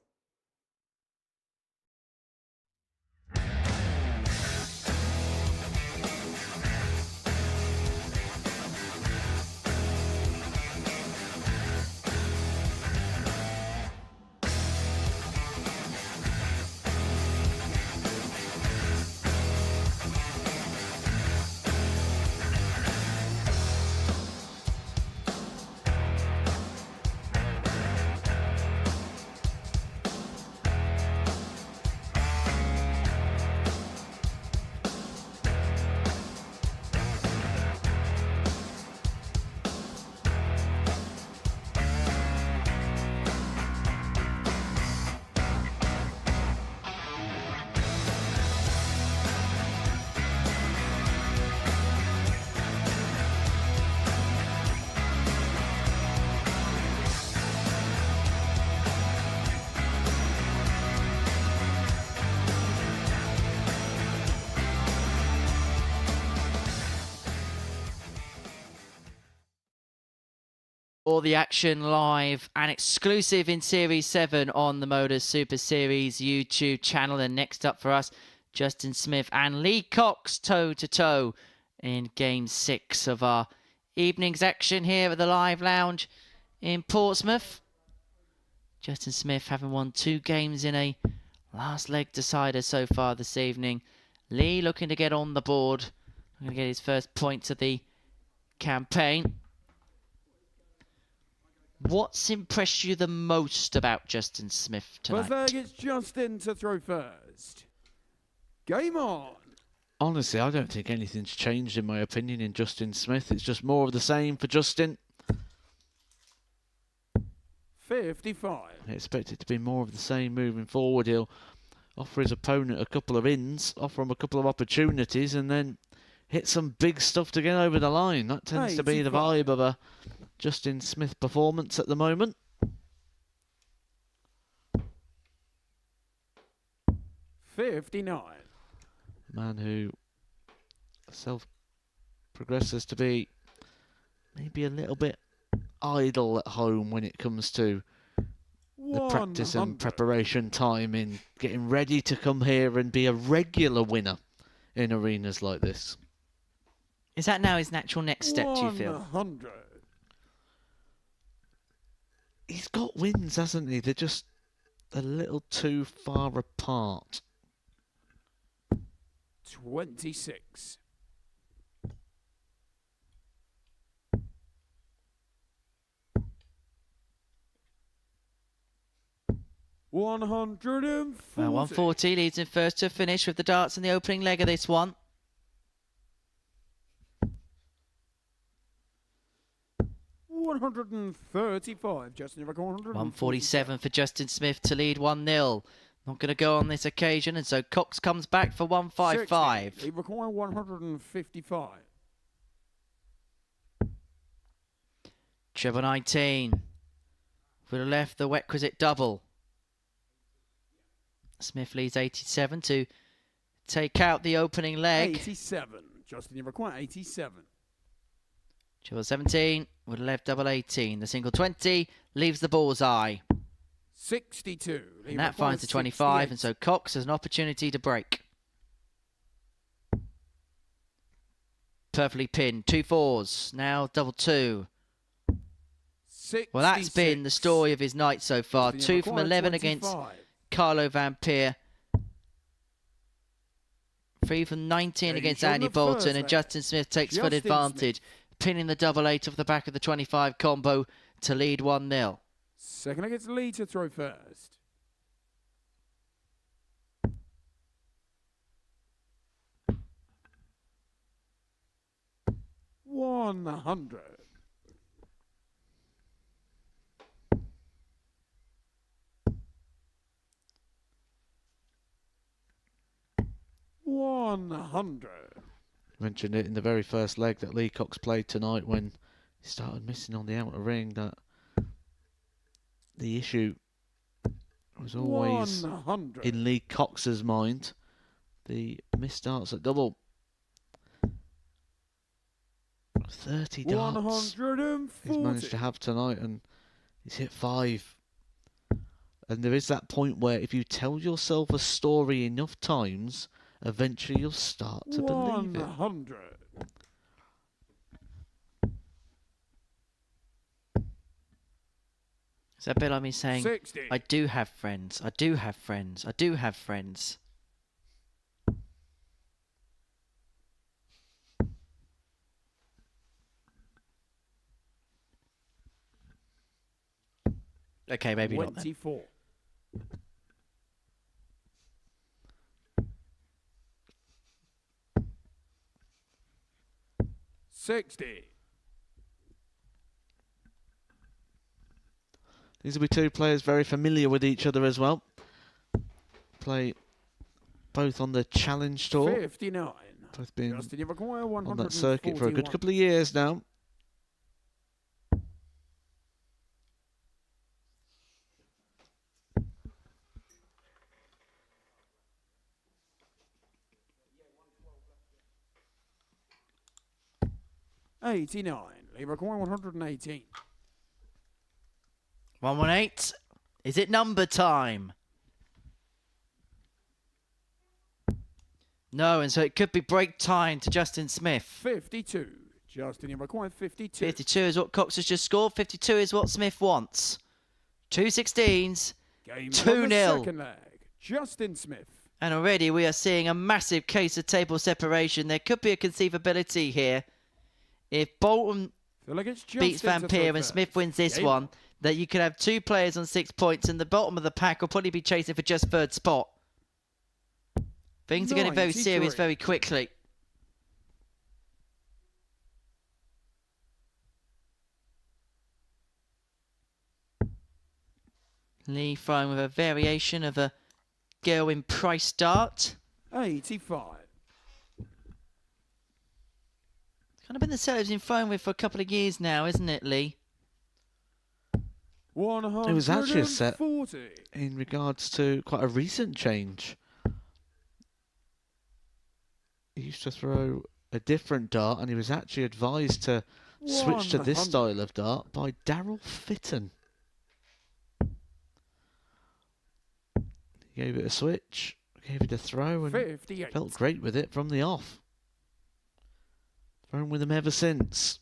All the action live and exclusive in Series 7 on the MODUS Super Series YouTube channel. And next up for us, Justin Smith and Lee Cox toe-to-toe in Game 6 of our evening's action here at the Live Lounge in Portsmouth. Justin Smith having won 2 games in a last leg decider so far this evening. Lee looking to get on the board. Going to get his first points of the campaign. What's impressed you the most about Justin Smith tonight? First leg, it's Justin to throw first. Game on. Honestly, I don't think anything's changed in my opinion in Justin Smith. It's just more of the same for Justin. 55. I expect it to be more of the same moving forward. He'll offer his opponent a couple of ins, offer him a couple of opportunities, and then hit some big stuff to get over the line. That tends to be the vibe of a Justin Smith performance at the moment. 59. A man who self-progresses to be maybe a little bit idle at home when it comes to the practice and preparation time in getting ready to come here and be a regular winner in arenas like this. Is that now his natural next step, do you feel? 100. He's got wins, hasn't he? They're just a little too far apart. 26. 140. 140 leads in first to finish with the darts in the opening leg of this one. 135. Justin, 147 for Justin Smith to lead 1-0. Not going to go on this occasion, and so Cox comes back for 155. 60. He requires 155. Treble 19. For the left, the requisite double. Smith leads 87 to take out the opening leg. 87. Justin, you require 87. Treble 17 with a left double 18. The single 20 leaves the bullseye. 62. And that finds the 25, and so Cox has an opportunity to break. Perfectly pinned. 2 4s. Now double 2. 66. Well, that's been the story of his night so far. 2 from 11 against Carlo Vampire. 3 from 19 against Andy Bolton, and Justin Smith takes full advantage, pinning the double 8 off the back of the 25 combo to lead 1-0. Second against Lee to throw first. 100. 100. Mentioned it in the very first leg that Lee Cox played tonight when he He started missing on the outer ring. That the issue was always 100. in Lee Cox's mind. The missed darts at double. 30 darts he's 140. managed to have tonight, and he's hit 5. And there is that point where if you tell yourself a story enough times, eventually you'll start to believe it. 100. Is that a bit like me saying, 60. I do have friends, I do have friends, I do have friends? Okay, maybe not then. 24. These will be two players very familiar with each other as well. Play both on the Challenge Tour. 59. Both been Justin, you require on that circuit for a good 141. couple of years now. You require 118. 118. Is it number time? No, and so it could be break time to Justin Smith. 52. Justin, you require 52. 52 is what Cox has just scored. 52 is what Smith wants. 2 16s. Game 2-0. second leg. Justin Smith. And already we are seeing a massive case of table separation. There could be a conceivability here. If Bolton beats Vampire and Smith wins this one, that you could have 2 players on 6 points and the bottom of the pack will probably be chasing for just 3rd spot. Things are getting very serious very quickly. Lee throwing with a variation of a girl in price dart. 85. Kind of been the set he's been throwing with for a couple of years now, isn't it, Lee? 140. It was actually a set in regards to quite a recent change. He used to throw a different dart, and he was actually advised to switch to this 100. style of dart by Daryl Fitton. He gave it a switch, gave it a throw, and 58. felt great with it from the off. Thrown with him ever since.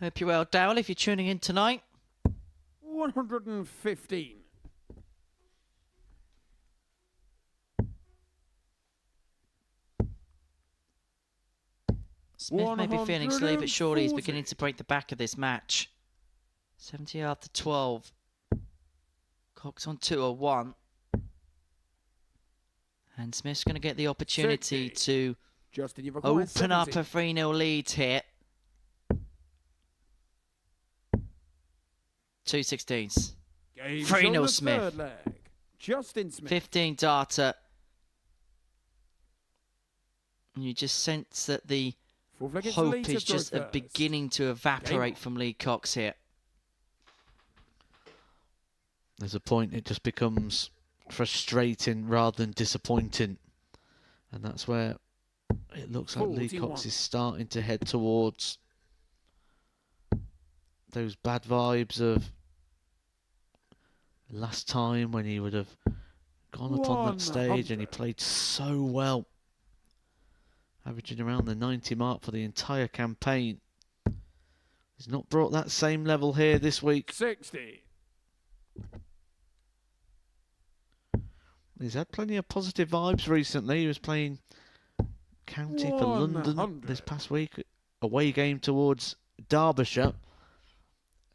Hope you're well, Dowell, if you're tuning in tonight. 115. Smith may be feeling sleepy, but surely he's beginning to break the back of this match. 70 after 12. Cox on 201. And Smith's going to get the opportunity 60. to Justin, you've required open up 70. a 3-0 lead here. 2 16s. Game's 3-0 on the Smith. third leg. Justin Smith. 15 darter. And you just sense that the Fourth leg, it's Lee hope to is throw just first. beginning to evaporate from Lee Cox here. There's a point it just becomes frustrating rather than disappointing. And that's where it looks like Lee 41. Cox is starting to head towards those bad vibes of last time when he would have gone up on that stage and he 100. played so well, averaging around the 90 mark for the entire campaign. He's not brought that same level here this week. 60. He's had plenty of positive vibes recently. He was playing county for London 100. this past week, away game towards Derbyshire,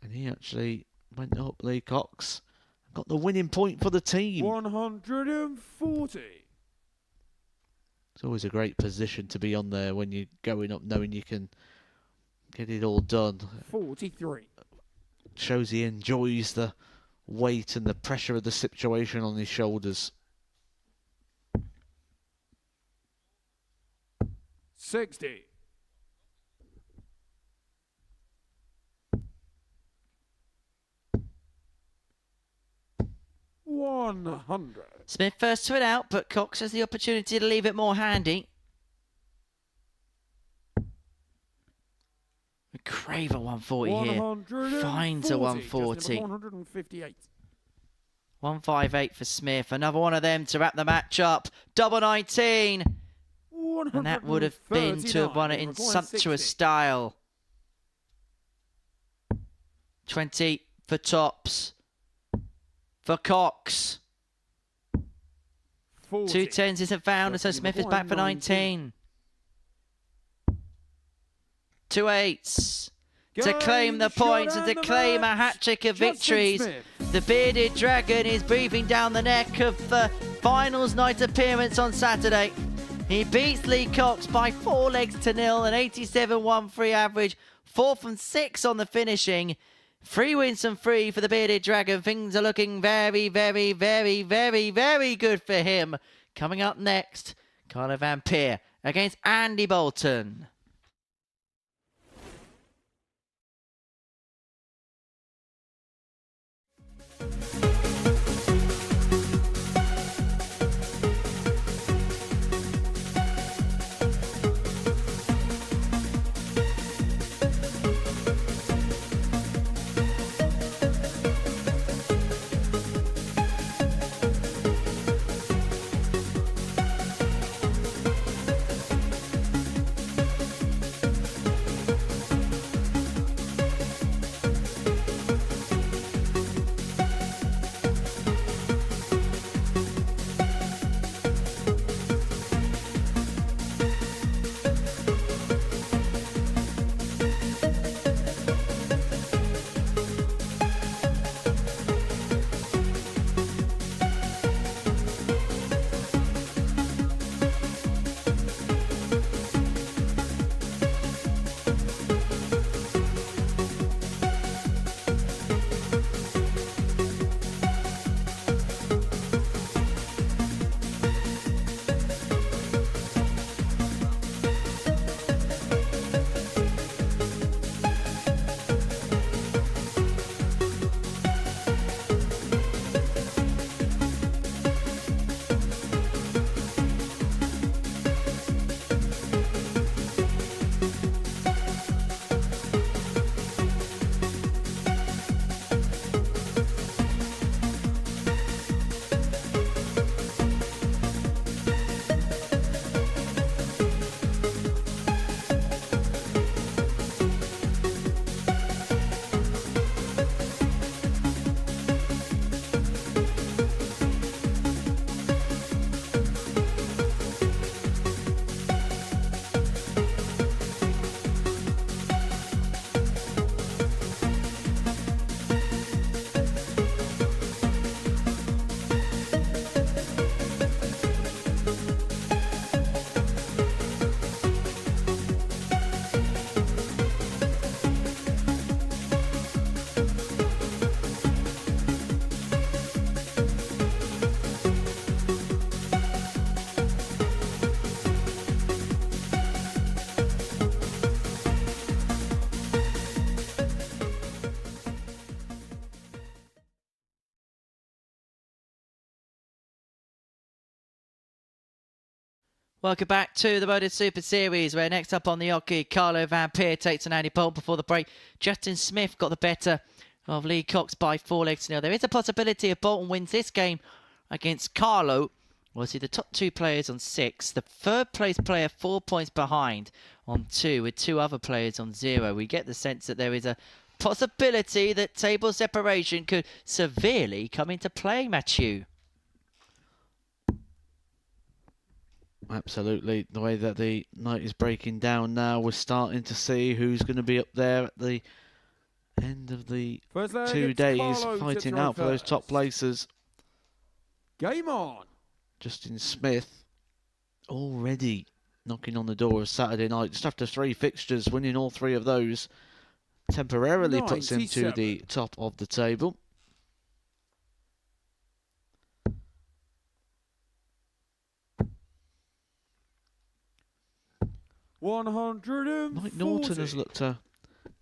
and he actually went up, Lee Cox, got the winning point for the team. 140. It's always a great position to be on there when you're going up, knowing you can get it all done. 43. Shows he enjoys the weight and the pressure of the situation on his shoulders. 60. 100. Smith first to it out, but Cox has the opportunity to leave it more handy. Crave a 140 here. Finds a 140. 158. 158 for Smith. Another one of them to wrap the match up. Double 19. And that would have been to have won it in sumptuous style. 20 for Tops. For Cox. 2 10s isn't found, so Smith is back for 19. 2 8s. To claim the points and to claim a hat-trick of victories. The Bearded Dragon is breathing down the neck of the finals night appearance on Saturday. He beats Lee Cox by 4 legs to 0, an 87-1-3 average, 4 from 6 on the finishing. 3 wins from 3 for the Bearded Dragon. Things are looking very, very, very, very, very good for him. Coming up next, Carlo Vampire against Andy Bolton. Welcome back to the MODUS Super Series, where next up on the hockey, Carlo Vampire takes on Andy Bolton. Before the break, Justin Smith got the better of Lee Cox by 4 legs to 0. There is a possibility if Bolton wins this game against Carlo. We'll see the top 2 players on 6. The third place player 4 points behind on 2, with 2 other players on 0. We get the sense that there is a possibility that table separation could severely come into play, Matthew. Absolutely. The way that the night is breaking down now, we're starting to see who's going to be up there at the end of the 2 days, fighting out for those top places. Game on. Justin Smith already knocking on the door of Saturday night, just after 3 fixtures, winning all 3 of those, temporarily puts him to the top of the table. Mike Norton has looked a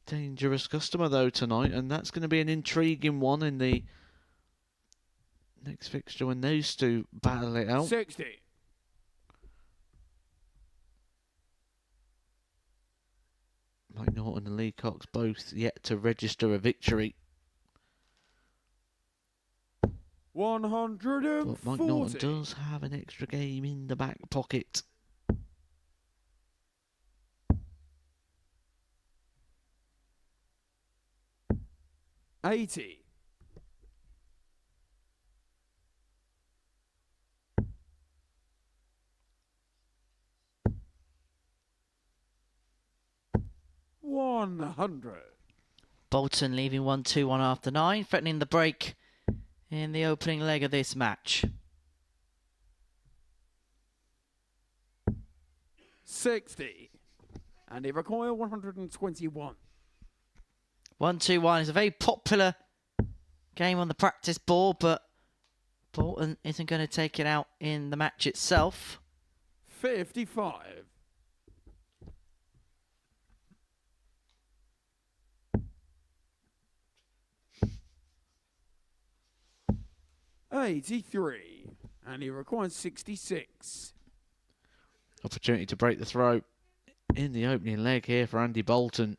dangerous customer though tonight, and that's going to be an intriguing one in the next fixture when those two battle it out. 60. Mike Norton and Lee Cox both yet to register a victory. But 140. Mike Norton does have an extra game in the back pocket. $80. $100. Bolton leaving 1-2-1 after 9, threatening the break in the opening leg of this match. 60. And they require 121. 1-2-1 is a very popular game on the practice board, but Bolton isn't going to take it out in the match itself. 55. $83. And he requires 66. Opportunity to break the throw in the opening leg here for Andy Bolton.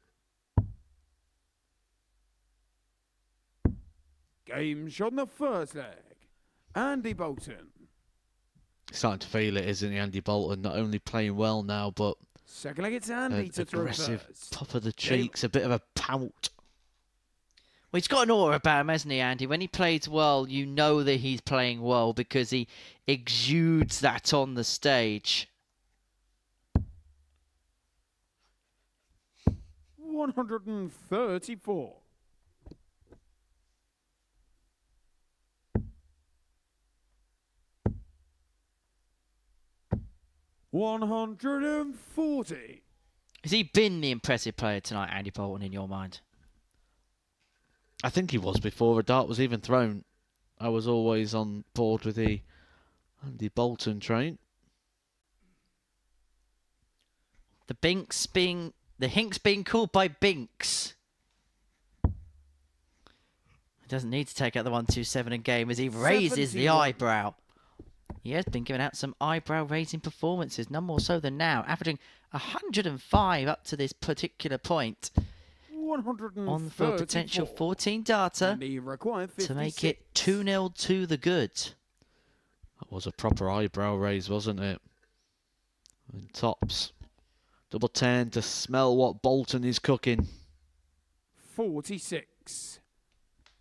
Game shot in the first leg. Andy Bolton. Starting to feel it, isn't he, Andy Bolton? Not only playing well now, but Second leg, it's Andy to throw aggressive, first. puff of the cheeks, a bit of a pout. Well, he's got an aura about him, hasn't he, Andy? When he plays well, you know that he's playing well because he exudes that on the stage. 134. $140. Has he been the impressive player tonight, Andy Bolton, in your mind? I think he was before a dart was even thrown. I was always on board with the Andy Bolton train. The Hinks being called by Binks. He doesn't need to take out the 1-2-7 in game as he raises the 71. eyebrow. He has been giving out some eyebrow-raising performances, none more so than now, averaging 105 up to this particular point. 134. On for a potential 14 darter And he required to make 56. it 2-0 to the good. That was a proper eyebrow raise, wasn't it? And tops. Double 10 to smell what Bolton is cooking. 46.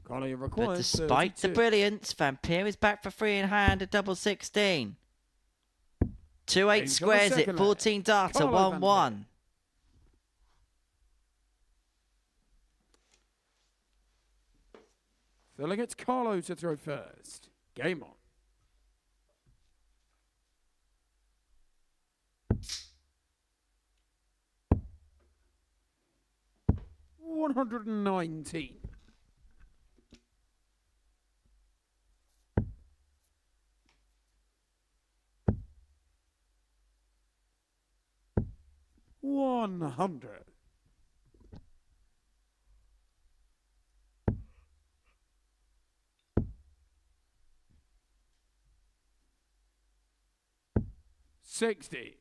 Collier But requires despite 32. the brilliance, Vampire is back for 3 in hand at double 16. 2-8 Into the squares it, second leg. 14 darter, Carlo 1-1. Filling it's Carlo to throw first. Game on. $119. $100. $60.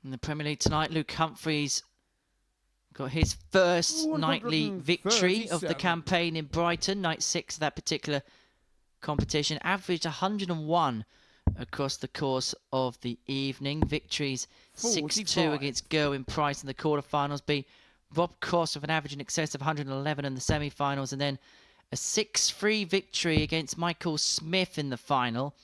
In the Premier League tonight, Luke Humphreys got his first nightly victory of the 137. campaign in Brighton, night 6 of that particular competition. Averaged 101 across the course of the evening. Victories 6-2 45. against Gerwin Price in the quarterfinals. Beat Rob Cross with an average in excess of 111 in the semi-finals, and then a 6-3 victory against Michael Smith in the final.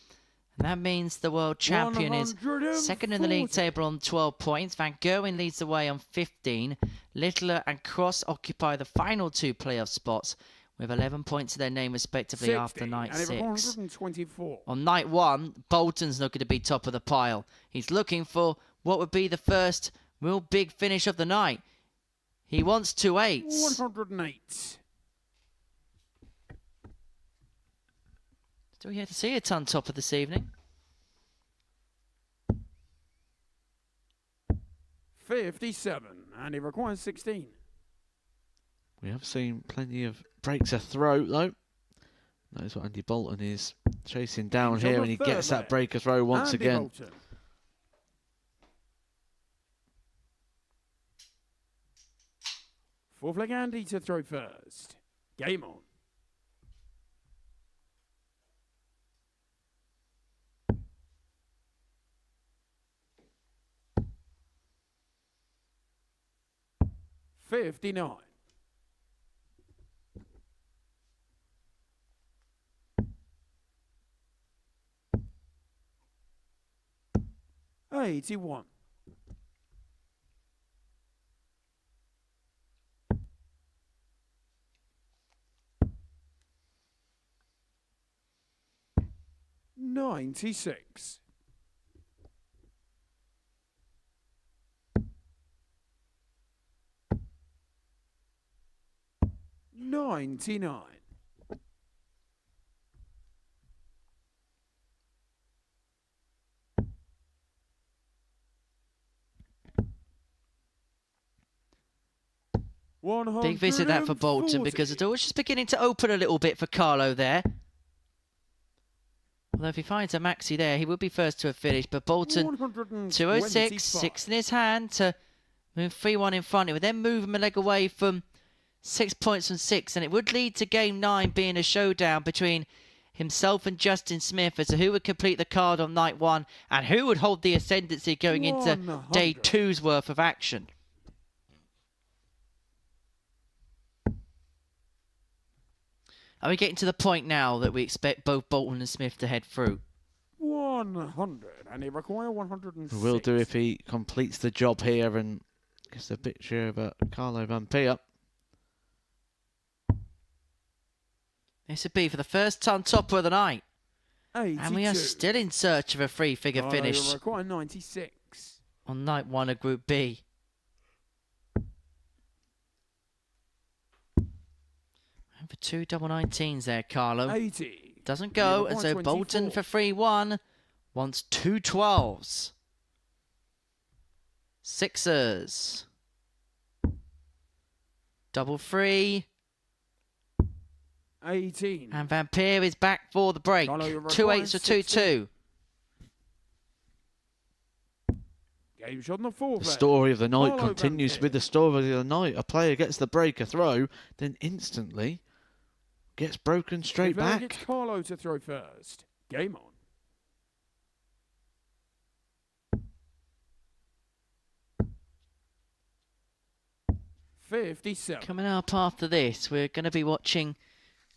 And that means the world champion is second in the league 140. table on 12 points. Van Gerwen leads the way on 15. Littler and Cross occupy the final 2 playoff spots with 11 points to their name respectively 60. after night And he 6. requires 124. On night 1, Bolton's not going to be top of the pile. He's looking for what would be the first real big finish of the night. He wants 2 8s. 108. Still yet to see it on top of this evening. 57. And he requires 16. We have seen plenty of breaks a throw, though. Knows what Andy Bolton is chasing down He's on here, the and he third gets that leg. break a throw once Andy again. Bolton. Fourth leg Andy to throw first. Game on. $59. $81. $96. $99. Big visit that for Bolton because the door was just beginning to open a little bit for Carlo there. Although if he finds a maxi there, he would be first to have finished. But Bolton, 206, 6 in his hand to move 3-1 in front. It would then move him a leg away from 6 points from 6. And it would lead to game 9 being a showdown between himself and Justin Smith as to who would complete the card on night 1 and who would hold the ascendancy going into day 2's worth of action. Are we getting to the point now that we expect both Bolton and Smith to head through? 100, and he require 106. Will do if he completes the job here and gets a picture of Carlo Van Peer. This would be for the first ton topper of the night. 82. And we are still in search of a three-figure finish require 96. on night 1 of Group B. And for 2 double 19s there, Carlo. 80. Doesn't go, and so 24. Bolton for 3-1 wants 2 12s. Sixers. Double 3. 18. And Van Peer is back for the break. Carlo, you 2 require 8s for 2-2. Game shot on the fourth. The leg. story of the night Carlo Van continues Peer. with the story of the night. A player gets the break a throw, then instantly gets broken straight Rivera back. gets Carlo to throw first. Game on. $57. Coming up after this, we're going to be watching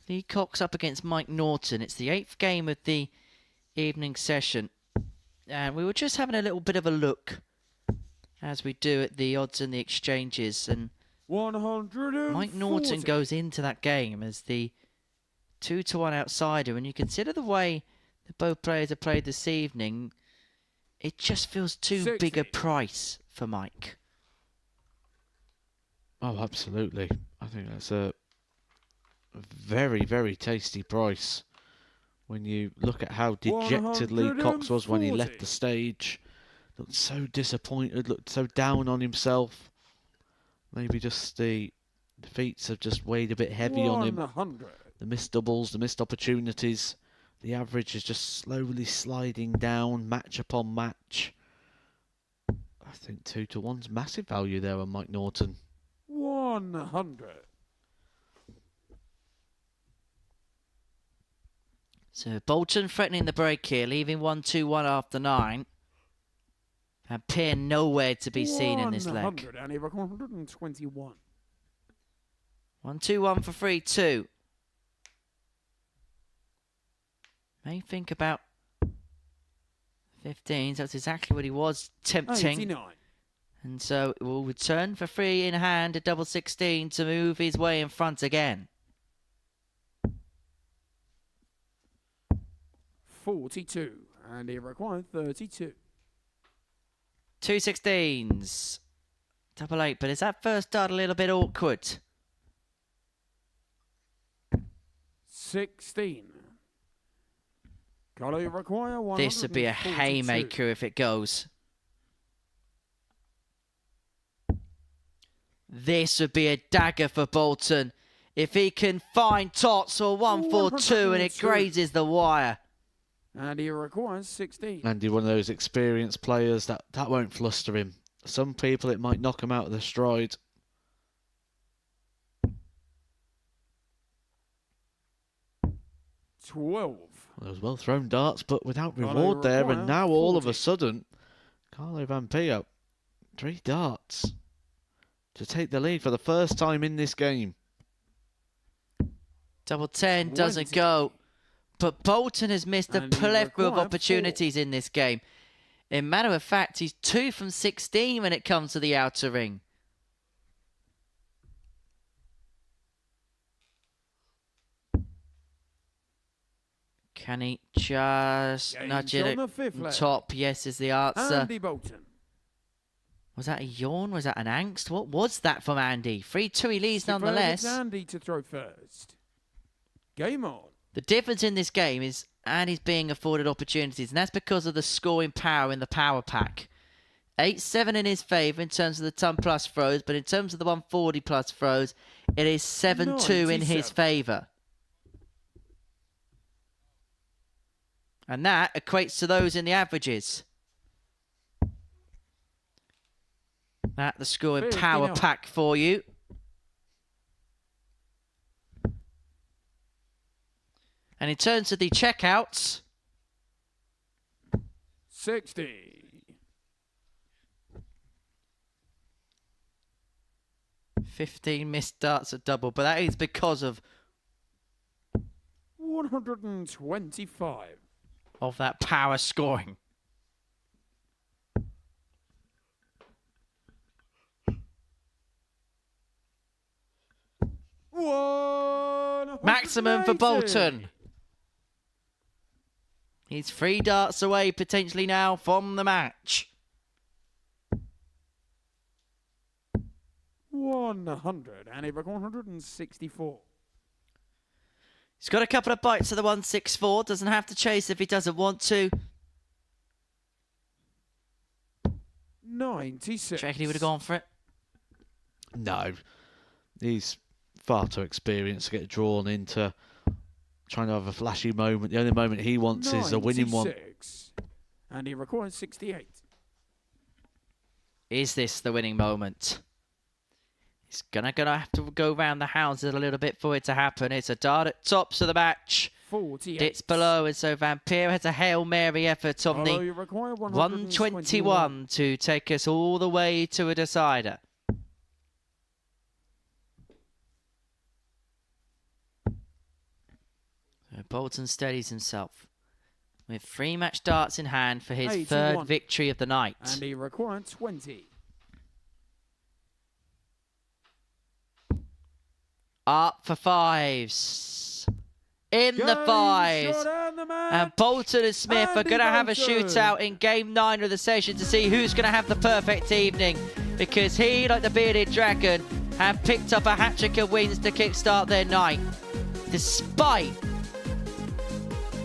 Lee Cox up against Mike Norton. It's the 8th game of the evening session. And we were just having a little bit of a look, as we do at the odds and the exchanges. And 140. Mike Norton goes into that game as the 2-1 outsider. When you consider the way that both players have played this evening, it just feels too big a 60. price for Mike. Oh, absolutely. I think that's a very, very tasty price. When you look at how dejected Lee Cox was when he left the stage. Looked so disappointed, looked so down on himself. Maybe just the defeats have just weighed a bit heavy on him. 100. The missed doubles, the missed opportunities. The average is just slowly sliding down, match upon match. I think 2-1's massive value there on Mike Norton. 100. So Bolton threatening the break here, leaving 1-2-1 after 9. And Peer nowhere to be seen in this leg. 100, and he requires 121. 1-2-1 for 3-2. May think about 15s. That's exactly what he was tempting. 89. And so it will return for 3 in hand, a double 16 to move his way in front again. 42, and he required 32. 2 16s. Double 8, but is that first start a little bit awkward? 16. Carlo, you require 142. This would be a haymaker if it goes. This would be a dagger for Bolton. If he can find Tots or 142 and it grazes the wire. And he requires 16. Andy, one of those experienced players, that won't fluster him. Some people, it might knock him out of their stride. 12. Those well thrown darts, but without Carlo reward there. And require now all of 40. a sudden, Carlo Van Pio, 3 darts to take the lead for the first time in this game. Double 10 doesn't 20. go. But Bolton has missed a And he plethora of required opportunities in this game. In matter of fact, he's 2 from 16 when it comes to the outer ring. Can he just Games nudge it on the at fifth leg. top? Yes is the answer. Andy Bolton. Was that a yawn? Was that an angst? What was that from Andy? 3-2 he leads Declares nonetheless. it's Andy to throw first. Game on. The difference in this game is Andy's being afforded opportunities, and that's because of the scoring power in the power pack. 8-7 in his favour in terms of the ton plus throws, but in terms of the 140 plus throws, it is 7-2 in his 97. favour. And that equates to those in the averages. That the scoring power 59. pack for you. And in terms of the checkouts, 60. 15 missed darts at double, but that is because of 125. that power scoring. Maximum for 180. Bolton. He's 3 darts away potentially now from the match. 100. And he requires 164. He's got a couple of bites of the 164. Doesn't have to chase if he doesn't want to. 96. Do you reckon he would have gone for it? No, he's far too experienced to get drawn into trying to have a flashy moment. The only moment he wants is a winning one. 96. And he requires 68. Is this the winning moment? He's gonna have to go around the houses a little bit for it to happen. It's a dart at tops of the match. 48. It's below, and so Vampire has a Hail Mary effort on Although the you require 121 to take us all the way to a decider. So Bolton steadies himself with 3 match darts in hand for his 81. third victory of the night. And he required 20. Up for 5s. In the Game 5s. shot and the match. And Bolton and Smith are Andy going to have a Bolton. shootout in game 9 of the session to see who's going to have the perfect evening. Because he, like the bearded dragon, have picked up a hat-trick of wins to kickstart their night. Despite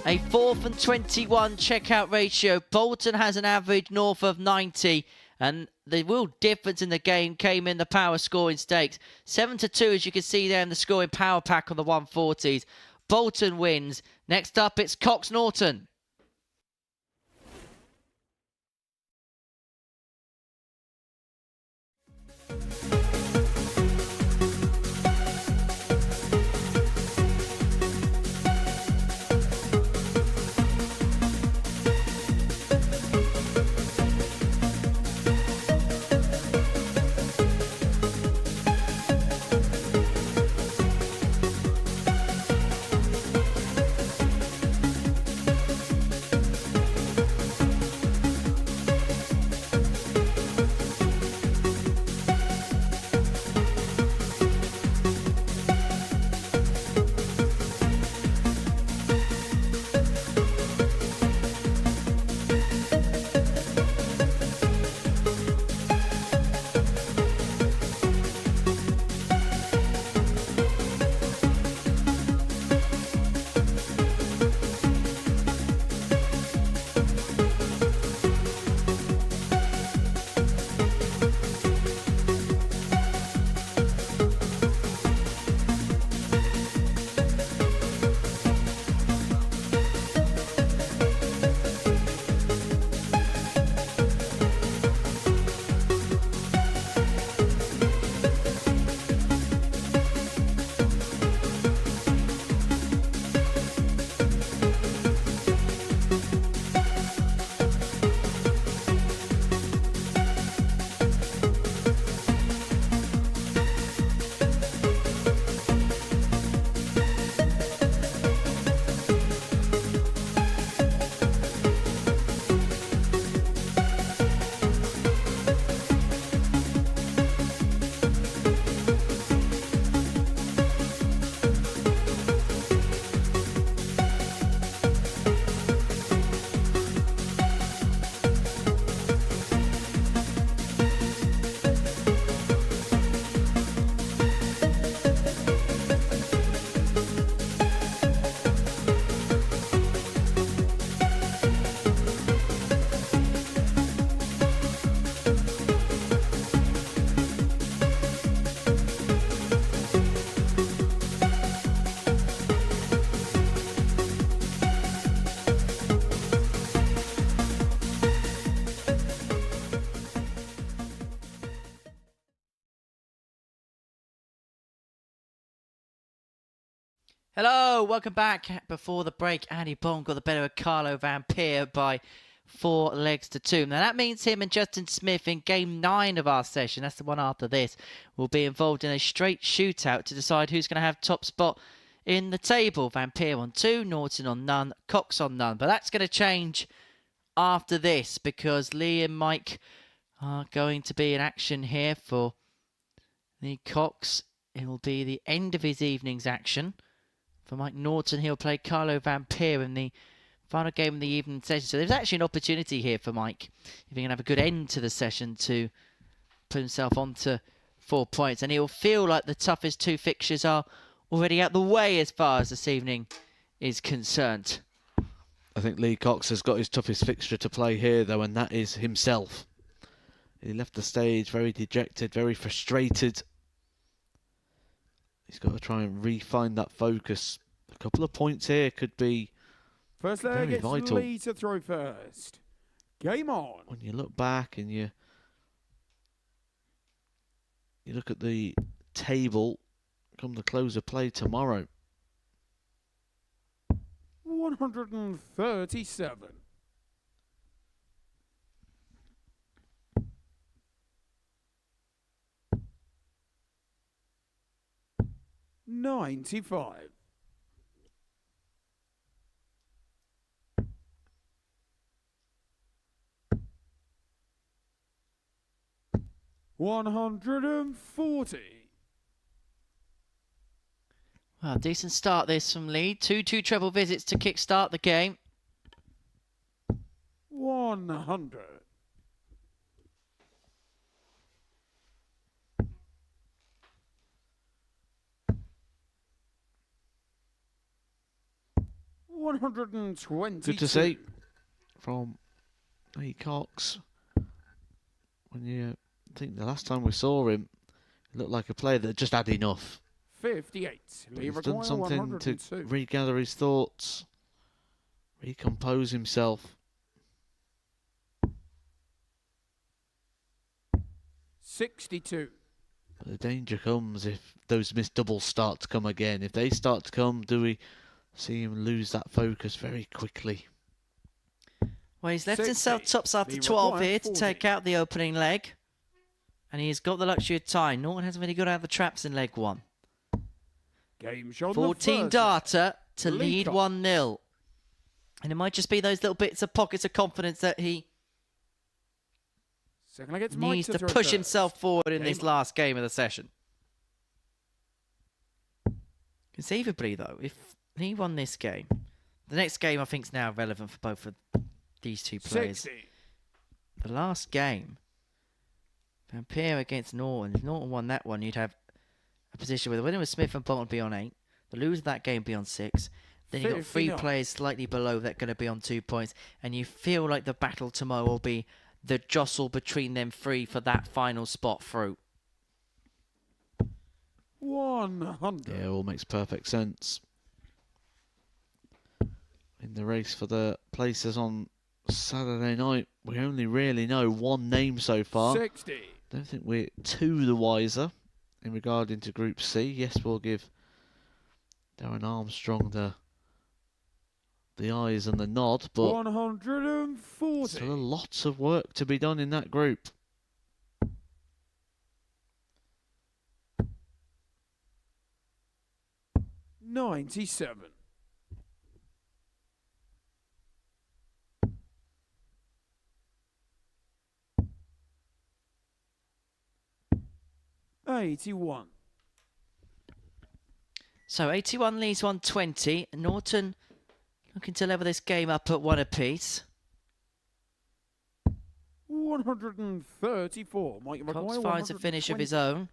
a 4 from 21 checkout ratio, Bolton has an average north of 90. And the real difference in the game came in the power scoring stakes. 7-2, as you can see there in the scoring power pack on the 140s. Bolton wins. Next up, it's Cox Norton. Hello, welcome back. Before the break, Andy Bond got the better of Carlo Vampire by 4 legs to 2. Now that means him and Justin Smith in game 9 of our session, that's the one after this, will be involved in a straight shootout to decide who's going to have top spot in the table. Vampire on 2, Norton on none, Cox on none. But that's going to change after this because Lee and Mike are going to be in action here for the Cox. It will be the end of his evening's action. For Mike Norton, he'll play Carlo Vampire in the final game of the evening session. So there's actually an opportunity here for Mike, if he can have a good end to the session, to put himself onto 4 points. And he'll feel like the toughest 2 fixtures are already out the way as far as this evening is concerned. I think Lee Cox has got his toughest fixture to play here, though, and that is himself. He left the stage very dejected, very frustrated. He's got to try and refine that focus. A couple of points here could be First leg, very it's vital. Lee to throw first. Game on. When you look back and you look at the table come the close of play tomorrow. 137. $95. 140. Well, decent start this from Lee. 2 treble visits to kick-start the game. 100. 120. Good to see from Lee Cox. When you think the last time we saw him, it looked like a player that just had enough. 58. But Lee he's done require something 102. to regather his thoughts, recompose himself. 62. But the danger comes if those missed doubles start to come again. If they start to come, do we see him lose that focus very quickly? Well, he's left 60. himself tops after Lee 12 require here to 40. take out the opening leg. And he's got the luxury of time. Norton hasn't really got out of the traps in leg 1. Game shot. 14 data to Lee lead Cox. 1-0. And it might just be those little bits of pockets of confidence that he Second leg, it's Mike needs to throw push first. himself forward in this Game. last game of the session. Conceivably, though, if he won this game, the next game I think is now relevant for both of these two players. 60. The last game, Vampire against Norton. If Norton won that one, you'd have a position where the winner with Smith and Bolton would be on 8. The loser of that game would be on 6. Then you've got 3 59. players slightly below that going to be on 2 points. And you feel like the battle tomorrow will be the jostle between them 3 for that final spot through. 100. Yeah, all makes perfect sense. In the race for the places on Saturday night, we only really know one name so far. 60. Don't think we're too the wiser in regard into Group C. Yes, we'll give Darren Armstrong the eyes and the nod, but 140. still a lot of work to be done in that group. $97. 81. So 81 leads 120. Norton looking to level this game up at 1 apiece. 134. Mike Cox McGuire, finds a finish of 120. his own.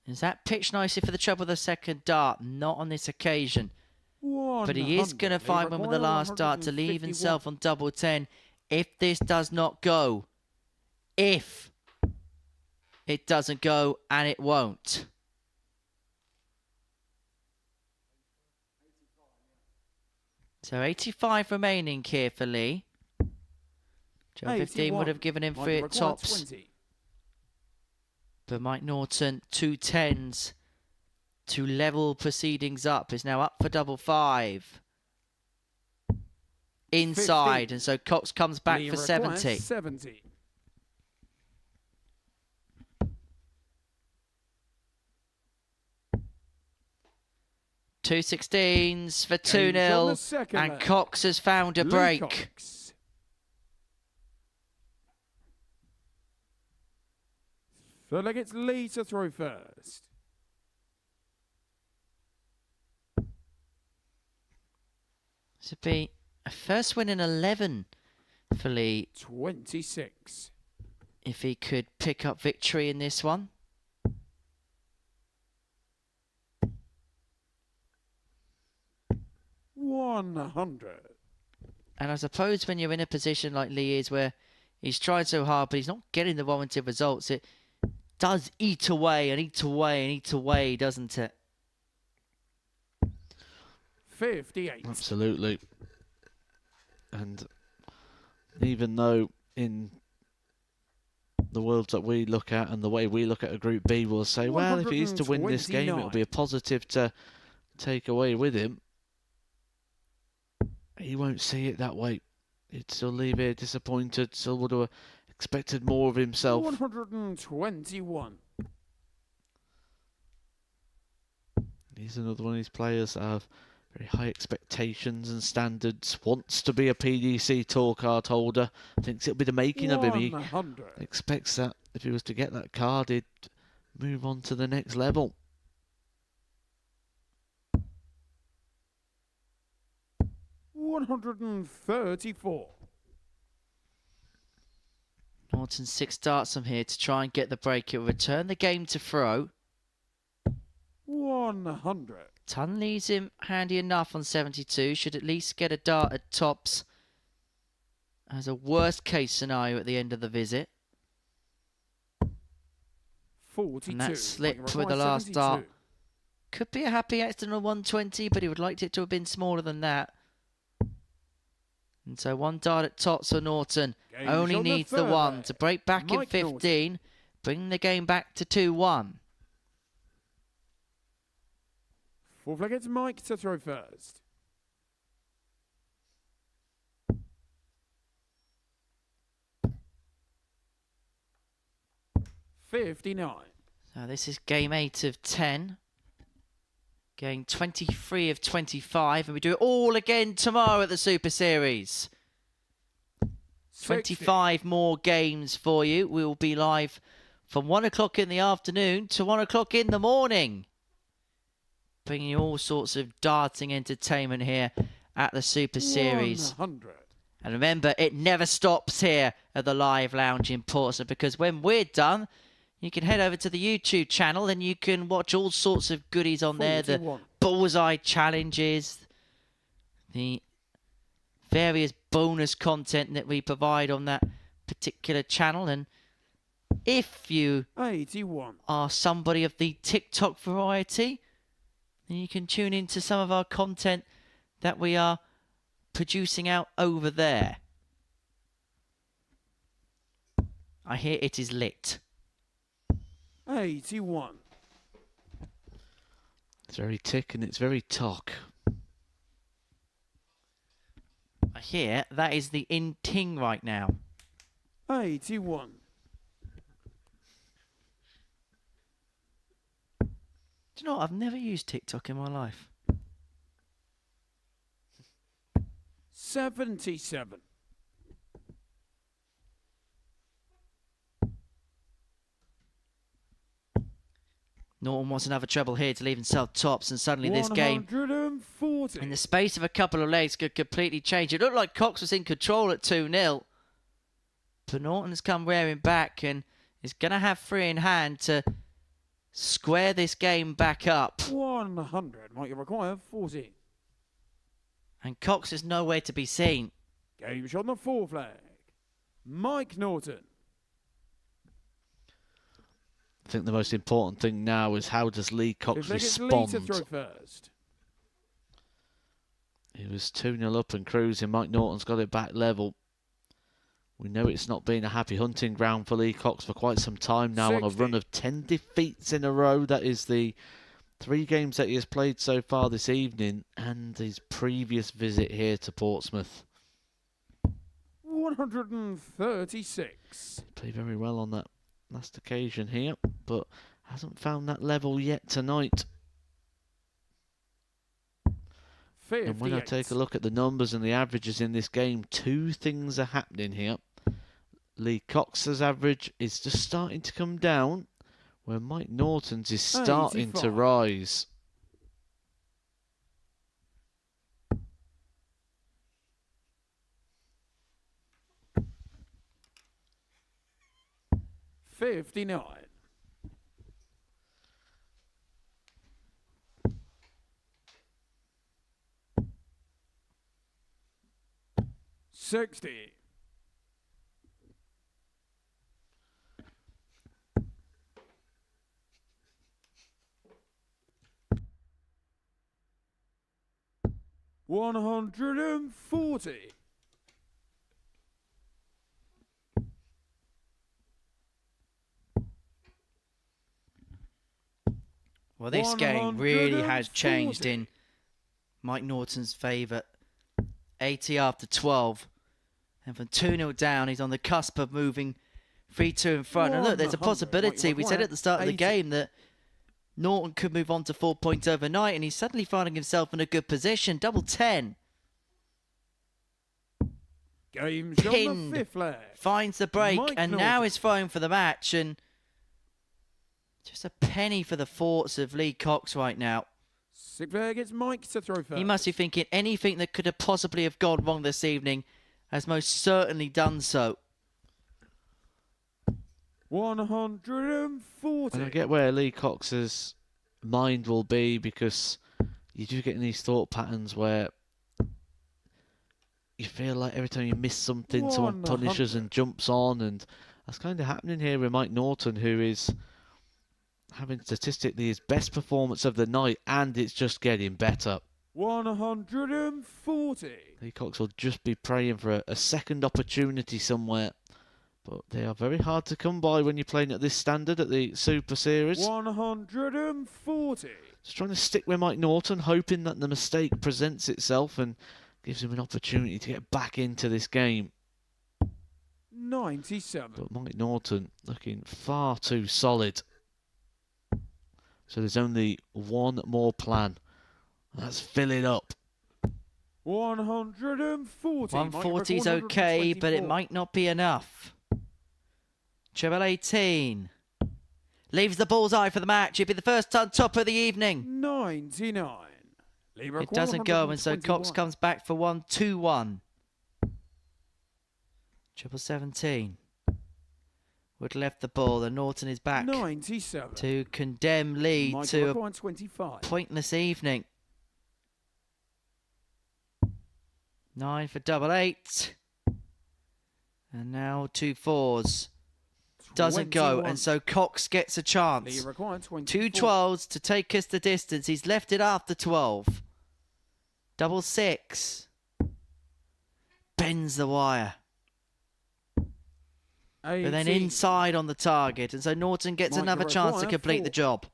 Is that pitched nicely for the trouble of the second dart? Not on this occasion. But he is going to 100. find one with the McGuire, last dart to leave 151. himself on double 10 if this does not go. If it doesn't go, and it won't. So 85 remaining here for Lee. Joe 15 would have given him Mike 3 at McGuire, tops. 20. But Mike Norton, 2 10s to level proceedings up. Is now up for double five. Inside, 50. and so Cox comes back Lee for requires 70. 70. Two 16s for Game's on 2-0, the second and leg. Cox has found a Lee break. Cox. Third leg, it's Lee to throw first. This would be a first win in 11 for Lee 26. if he could pick up victory in this one. $100. And I suppose when you're in a position like Lee is, where he's tried so hard but he's not getting the warranted results, it does eat away and eat away and eat away, doesn't it? 58. Absolutely. And even though in the worlds that we look at and the way we look at a Group B, we'll say, well, if he is to win this game, it'll be a positive to take away with him. He won't see it that way. He'd still leave here disappointed, still would have expected more of himself. 121. He's another one of these players that have very high expectations and standards, wants to be a PDC tour card holder, thinks it'll be the making of him. He 100. expects that if he was to get that card, he'd move on to the next level. $134. Norton 6 starts from here to try and get the break. It will return the game to throw. 100. Ton leaves him handy enough on 72. Should at least get a dart at tops as a worst case scenario at the end of the visit. 42. And that slip Requires with the last 72. dart could be a happy accident on 120, but he would like it to have been smaller than that. And so one dart at tops for Norton. Game's Only on the needs the third one leg. to break back in Mike 15, bring the game back to 2-1. Fourth leg, it's Mike to throw first. $59. So this is game 8 of 10. Going 23 of 25, and we do it all again tomorrow at the Super Series. 25 more games for you. We will be live from 1 o'clock in the afternoon to 1 o'clock in the morning. Bringing you all sorts of darting entertainment here at the Super Series. 100. And remember, it never stops here at the Live Lounge in Portsmouth, because when we're done, you can head over to the YouTube channel and you can watch all sorts of goodies on there. The 41. bullseye challenges, the various bonus content that we provide on that particular channel. And if you 81. are somebody of the TikTok variety, then you can tune into some of our content that we are producing out over there. I hear it is lit. 81. It's very tick and it's very tock. I hear that is the in ting right now. 81. Do you know what? I've never used TikTok in my life. 77. Norton wants another treble here to leave himself tops, and suddenly this game, 140. in the space of a couple of legs, could completely change. It looked like Cox was in control at 2-0. But Norton's come rearing back and is going to have 3 in hand to square this game back up. 100. Might you require 40. And Cox is nowhere to be seen. Game shot on the fourth leg. Mike Norton. I think the most important thing now is how does Lee Cox Fifth leg, it's Lee respond? to throw first. He was 2-0 up and cruising. Mike Norton's got it back level. We know it's not been a happy hunting ground for Lee Cox for quite some time now, on a 60. run of 10 defeats in a row. That is the 3 games that he has played so far this evening and his previous visit here to Portsmouth. 136. Played very well on that last occasion here, but hasn't found that level yet tonight. 58. And when I take a look at the numbers and the averages in this game, 2 things are happening here. Lee Cox's average is just starting to come down, where Mike Norton's is starting 85. to rise. $59. 60. 140. Well, this game really has changed in Mike Norton's favour. 80 after 12. And from 2-0 down, he's on the cusp of moving 3-2 in front. And look, there's a possibility. We said at the start of the game that Norton could move on to 4 points overnight, and he's suddenly finding himself in a good position. Double 10. Game's on the Pinned. 5th leg. Finds the break, Mike and Norton. now is throwing for the match. And just a penny for the thoughts of Lee Cox right now. 6th leg, it's Mike to throw first. He must be thinking anything that could have possibly have gone wrong this evening has most certainly done so. 140. And I get where Lee Cox's mind will be, because you do get in these thought patterns where you feel like every time you miss something, someone punishes and jumps on, and that's kind of happening here with Mike Norton, who is having statistically his best performance of the night, and it's just getting better. 140. Lee Cox will just be praying for a second opportunity somewhere, but they are very hard to come by when you're playing at this standard at the Super Series. 140. Just trying to stick with Mike Norton, hoping that the mistake presents itself and gives him an opportunity to get back into this game. 97. But Mike Norton looking far too solid. So there's only one more plan. That's fill it up. 140. 140 is okay, but it might not be enough. Treble 18. Leaves the bullseye for the match. It'd be the first on top of the evening. 99. It doesn't go, and so Cox comes back for 1-2-1. Triple 17. Wood left the ball, and Norton is back 97. to condemn Lee to a 25. pointless evening. 9 for double 8. And now 2 4s. Doesn't go, 21. and so Cox gets a chance. Lee required 24. 2 12s to take us the distance. He's left it after 12. Double 6. Bends the wire. But then 18. inside on the target. And so Norton gets Mike another chance to required complete 4. the job.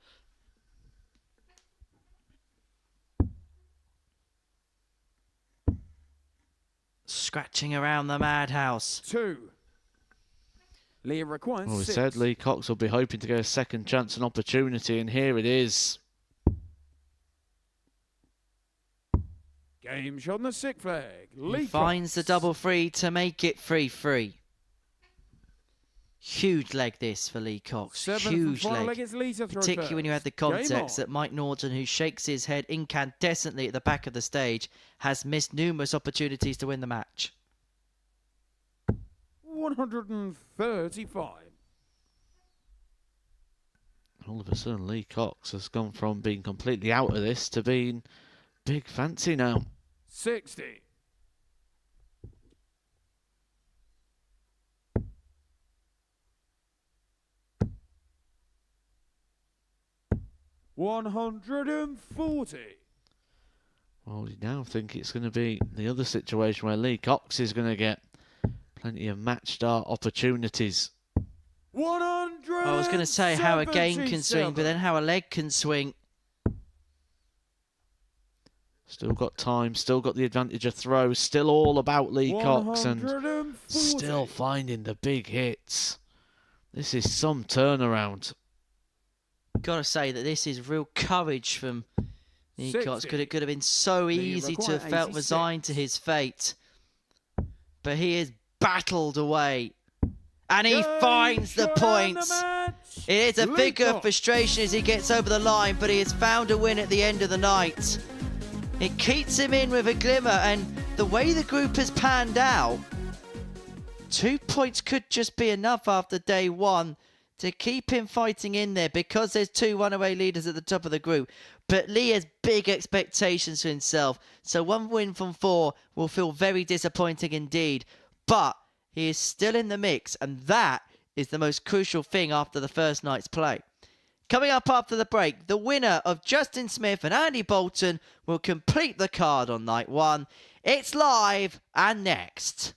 Scratching around the madhouse. 2. Lee required Well, we 6. said Lee Cox will be hoping to get a second chance and opportunity, and here it is. Game shot on the 6th flag. He Lee finds the Cox. double free to make it 3-3. Huge leg this for Lee Cox. 7th and Huge final leg. leg is Lee to throw Particularly when you have the first. Game context on. that Mike Norton, who shakes his head incandescently at the back of the stage, has missed numerous opportunities to win the match. 135. All of a sudden, Lee Cox has gone from being completely out of this to being big fancy now. 60. 140. Well, you now think it's going to be the other situation where Lee Cox is going to get plenty of match start opportunities. 100. I was going to say how a game can swing, but then how a leg can swing. Still got time, still got the advantage of throw, still all about Lee Cox and 140. still finding the big hits. This is some turnaround. Gotta say that this is real courage from Lee Cox, 60. because it could have been so easy to have felt 86. resigned to his fate. But he is battled away. And he finds the points. It is a figure of frustration as he gets over the line, but he has found a win at the end of the night. It keeps him in with a glimmer, and the way the group has panned out, 2 points could just be enough after day one to keep him fighting in there, because there's 2 runaway leaders at the top of the group. But Lee has big expectations for himself, so 1 win from 4 will feel very disappointing indeed. But he is still in the mix, and that is the most crucial thing after the first night's play. Coming up after the break, the winner of Justin Smith and Andy Bolton will complete the card on night 1. It's live and next.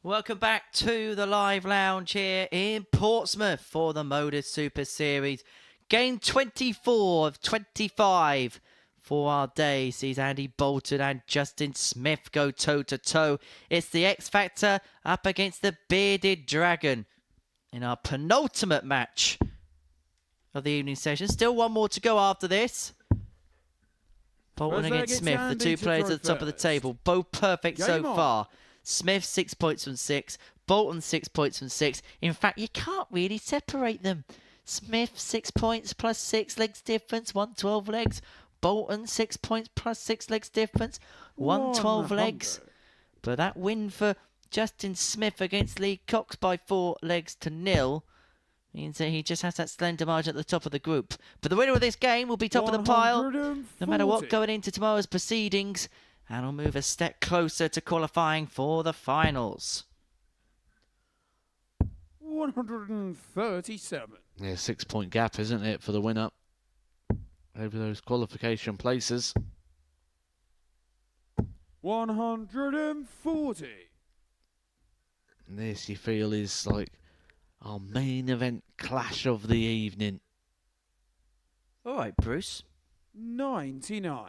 Welcome back to the live lounge here in Portsmouth for the MODUS Super Series. Game 24 of 25 for our day sees Andy Bolton and Justin Smith go toe-to-toe. It's the X Factor up against the Bearded Dragon in our penultimate match of the evening session. Still 1 more to go after this. Bolton against Smith, the 2 players at the top of the table. Both perfect so far. Smith 6 points from 6. Bolton 6 points from 6. In fact, you can't really separate them. Smith 6 points plus 6 legs difference, 112 legs. Bolton 6 points plus 6 legs difference, 112 legs. But that win for Justin Smith against Lee Cox by 4 legs to 0 means that he just has that slender margin at the top of the group. But the winner of this game will be top of the pile, no matter what, going into tomorrow's proceedings. And will move a step closer to qualifying for the finals. 137. Yeah, 6-point gap, isn't it, for the winner over those qualification places. 140. This you feel is like our main event clash of the evening. All right, Bruce. 99.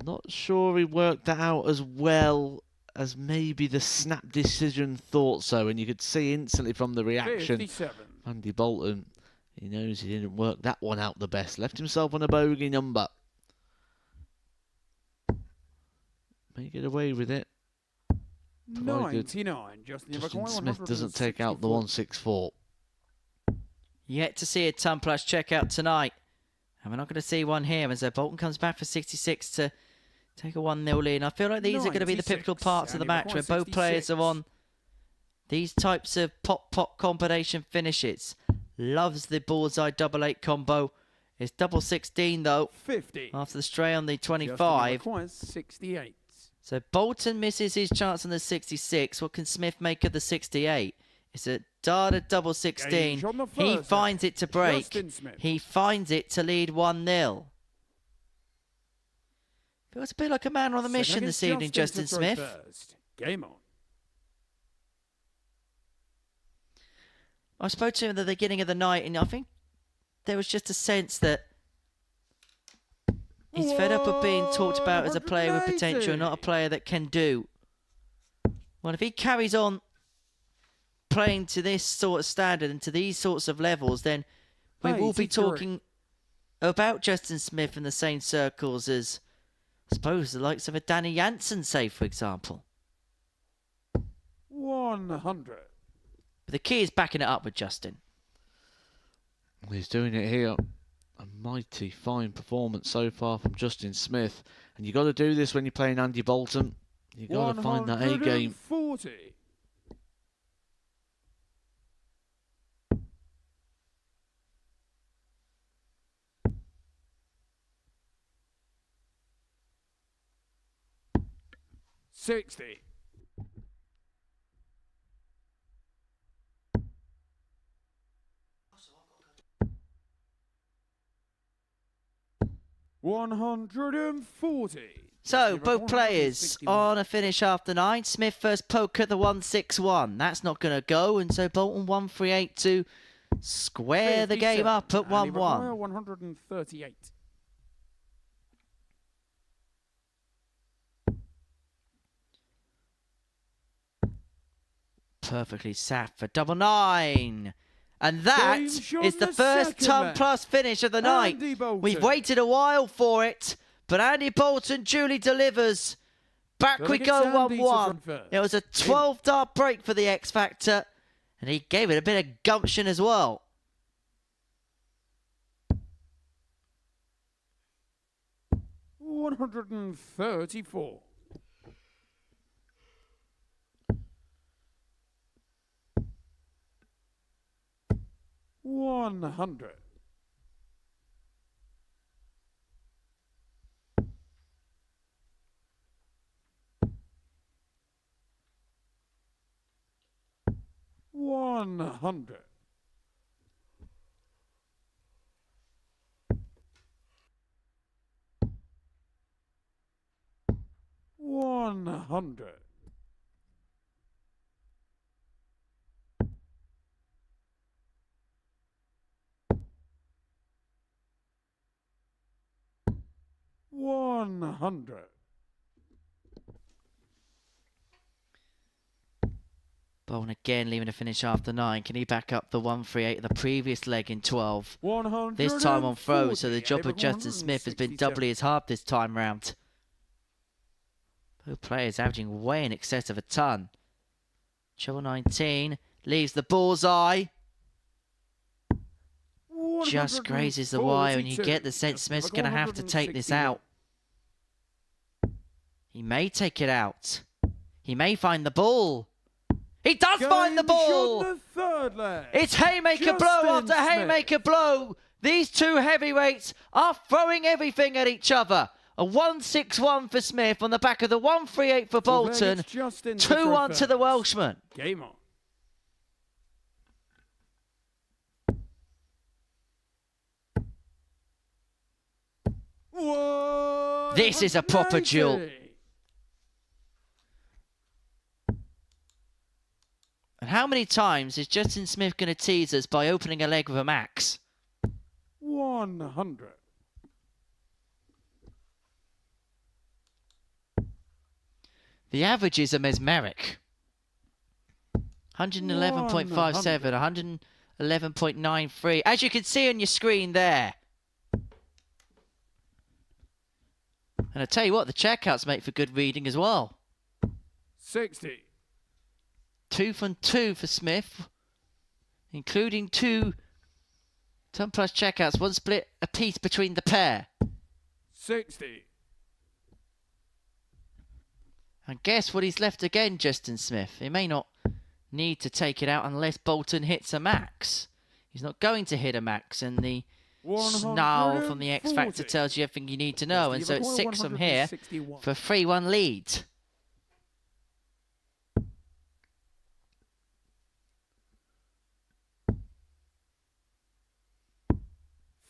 Not sure he worked that out as well as maybe the snap decision thought so, and you could see instantly from the reaction 57. Andy Bolton, he knows he didn't work that one out the best. Left himself on a bogey number. May get away with it. Provided 99. Justin Justin Yavacoy, Smith doesn't take out the 164. Yet to see a ton plus checkout tonight. And we're not going to see one here as Bolton comes back for 66 to take a 1-0 lead. I feel like these are going to be the 96, pivotal parts of the Andy match McCoy, where both players 66. are on these types of pop combination finishes. Loves the bullseye double 8 combo. It's double 16 though 50. after the stray on the Justin 25. Yavacoy, 68. So Bolton misses his chance on the 66. What can Smith make of the 68? It's a data double 16. Gage on the He first finds it to break. Justin Smith. He finds it to lead 1-0. Feels a bit like a man on the mission Second this against evening, Justin Justin to throw Smith. first. Game on. I spoke to him at the beginning of the night, and I think there was just a sense that he's fed up of being talked about as a player with potential, not a player that can do. Well, if he carries on playing to this sort of standard and to these sorts of levels, then we will be 83. talking about Justin Smith in the same circles as, I suppose, the likes of a Danny Jansen, say, for example. 100. But the key is backing it up with Justin. He's doing it here. A mighty fine performance so far from Justin Smith. And you got to do this when you're playing Andy Bolton. You got to find that A game. 140. $60. $140. So, both players on a finish after 9. Smith first poke at the 161. That's not going to go, and so Bolton 138 to square the game up at 1-1. 138. Perfectly sat for double 9. And that James is the Sean, first second ton man. plus finish of the night. Andy Bolton. We've waited a while for it, but Andy Bolton duly delivers. Back Well, we it go gets Andy to 1-1. front first. It was a 12-dart break for the X Factor, and he gave it a bit of gumption as well. $134. $100. $100. $100. $100. Bolton again leaving a finish after 9. Can he back up the 138 of the previous leg in 12? This time on throw, so the job of Justin Smith has been doubly as hard this time round. Both players averaging way in excess of a ton. Treble 19 leaves the bullseye. Just grazes the wire, and you get the sense Smith's going to have to take this out. He may take it out. He may find the ball. He does find the ball! It's haymaker blow after haymaker blow. These two heavyweights are throwing everything at each other. A 161 for Smith on the back of the 138 for Bolton. 2-1 to the Welshman. Game on. This is a proper duel. And how many times is Justin Smith going to tease us by opening a leg with a max? 100. The averages are mesmeric. 111.57, 111.93. As you can see on your screen there. And I tell you what, the checkouts make for good reading as well. 60. 2 from 2 for Smith, including 2 ton plus checkouts, 1 split apiece between the pair. 60. And guess what he's left again, Justin Smith? He may not need to take it out unless Bolton hits a max. He's not going to hit a max, and the snarl from the X Factor tells you everything you need to know. And so it's 6 from here for 3-1 lead.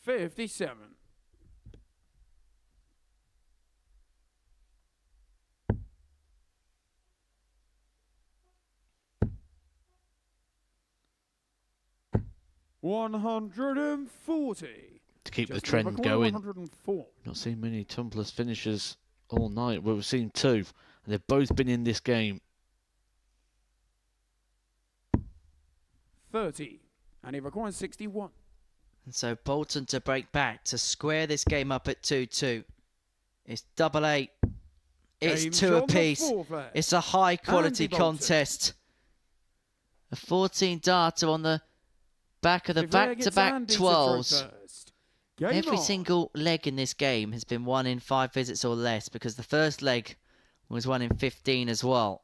$57. $140. To keep the Just trend over going. 104. Not seen many tumblers finishers all night. Well, we've seen 2, and they've both been in this game. 30. And he requires 61. And so Bolton to break back to square this game up at 2-2. It's 8-8. It's Game's 2 on the apiece. forfeit. It's a high quality Andy Bolton. contest. A 14 darter on the back of the Rivera gets back-to-back Andy to throw 12s. first. Game Every on. single leg in this game has been won in 5 visits or less, because the first leg was won in 15 as well.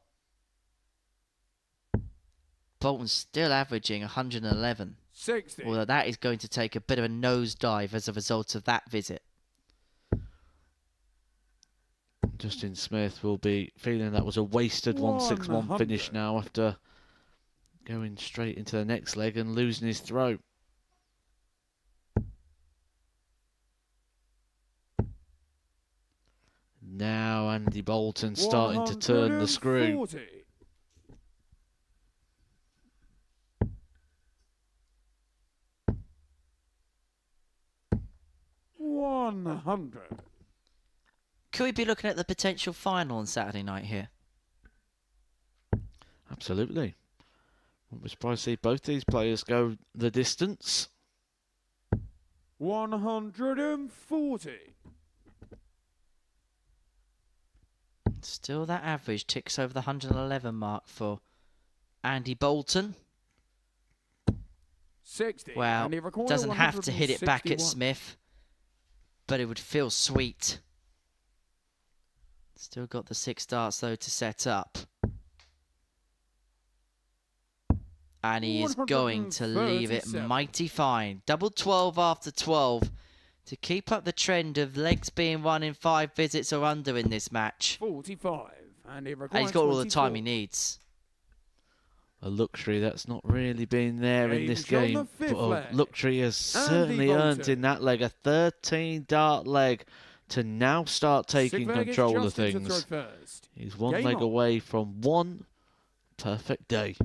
Bolton's still averaging 111. 60. Although that is going to take a bit of a nosedive as a result of that visit. Justin Smith will be feeling that was a wasted 161 finish 100. now after going straight into the next leg and losing his throw. Now Andy Bolton starting to turn the screw. 140. $100. Could we be looking at the potential final on Saturday night here? Absolutely. Won't be surprised to see both these players go the distance. 140. Still that average ticks over the 111 mark for Andy Bolton. 60. Well, And he requires doesn't have to hit it back at 161. Smith, but it would feel sweet. Still got the 6 darts though to set up. And he is going to leave it 137. mighty fine. Double 12 after 12 to keep up the trend of legs being won in 5 visits or under in this match. 45. And he requires And he's got all the time he 24. needs. A luxury that's not really been there in this Game's on game. the fifth But a leg. luxury has Andy certainly earned Bolton. in that leg. A 13 dart leg to now start taking Sigler gets control of Justin to things. throw first. He's one Game leg on. away from one perfect day.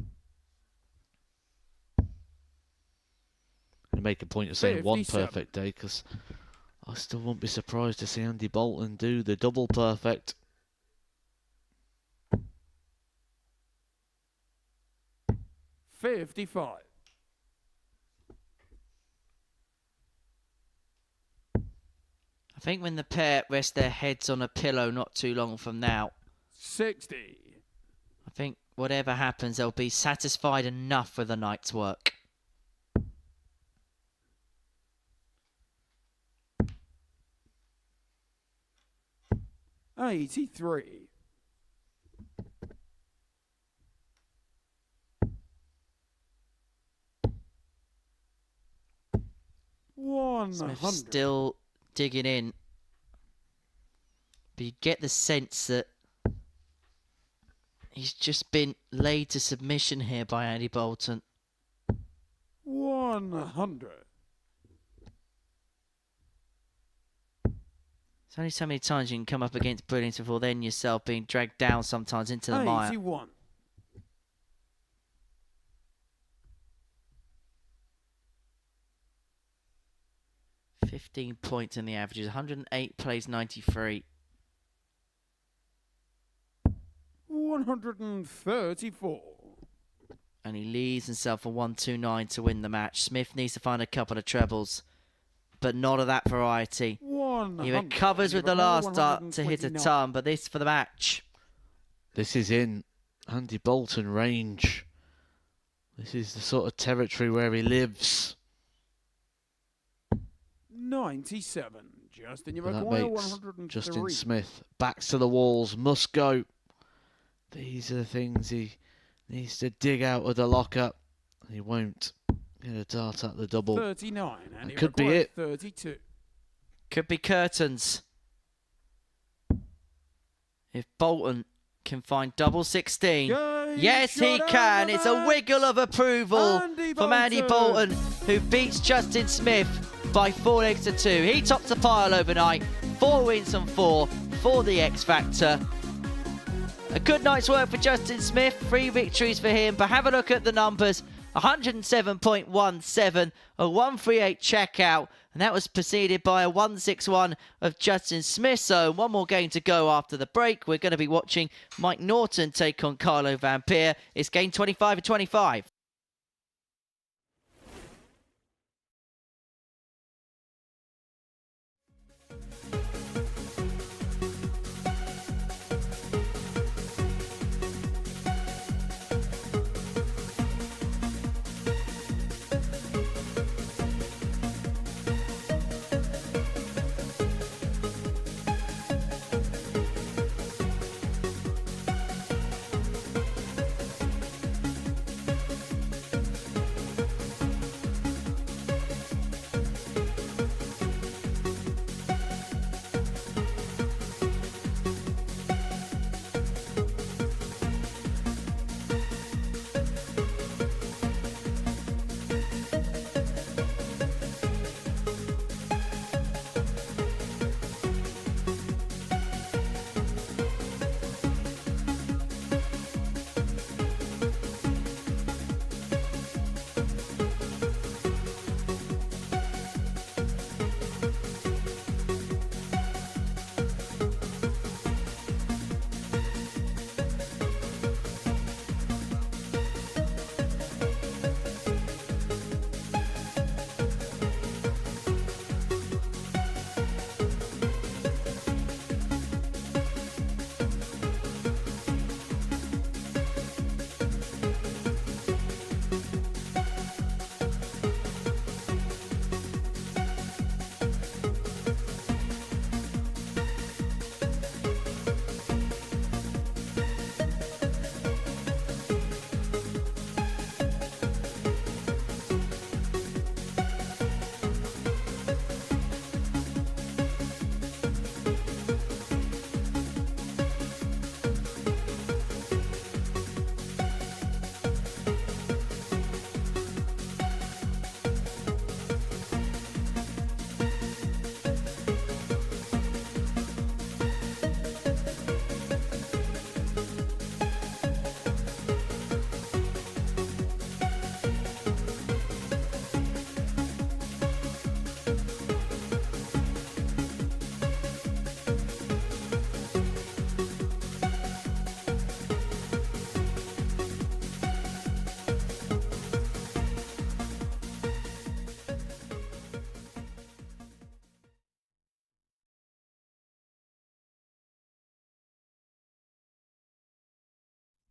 I'm going to make a point of saying one 57. perfect day because I still won't be surprised to see Andy Bolton do the double perfect. $55. I think when the pair rest their heads on a pillow not too long from now, 60. I think whatever happens, they'll be satisfied enough with the night's work. $83. Smith 100. still digging in. But you get the sense that he's just been laid to submission here by Andy Bolton. 100. There's only so many times you can come up against brilliance before then yourself being dragged down sometimes into the mire. 81. 15 points in the averages. 108 plays 93. 134. And he leaves himself a 129 to win the match. Smith needs to find a couple of trebles, but not of that variety. He recovers with the last dart to hit a ton, but this for the match. This is in Andy Bolton range. This is the sort of territory where he lives. 97. Justin, you And that require makes 103. Justin Smith backs to the walls, must go. These are the things he needs to dig out of the locker. He won't get a dart at the double. 39. And That could be it. 32. Could be curtains. If Bolton can find double 16. Yes, he can. It's a wiggle of approval from Andy Bolton, who beats Justin Smith by 4 legs to 2. He tops the pile overnight. 4 wins from 4 for the X Factor. A good night's work for Justin Smith. 3 victories for him. But have a look at the numbers. 107.17, a 138 checkout, and that was preceded by a 161 of Justin Smith. So one more game to go after the break. We're going to be watching Mike Norton take on Carlo Vampire. It's game 25-25.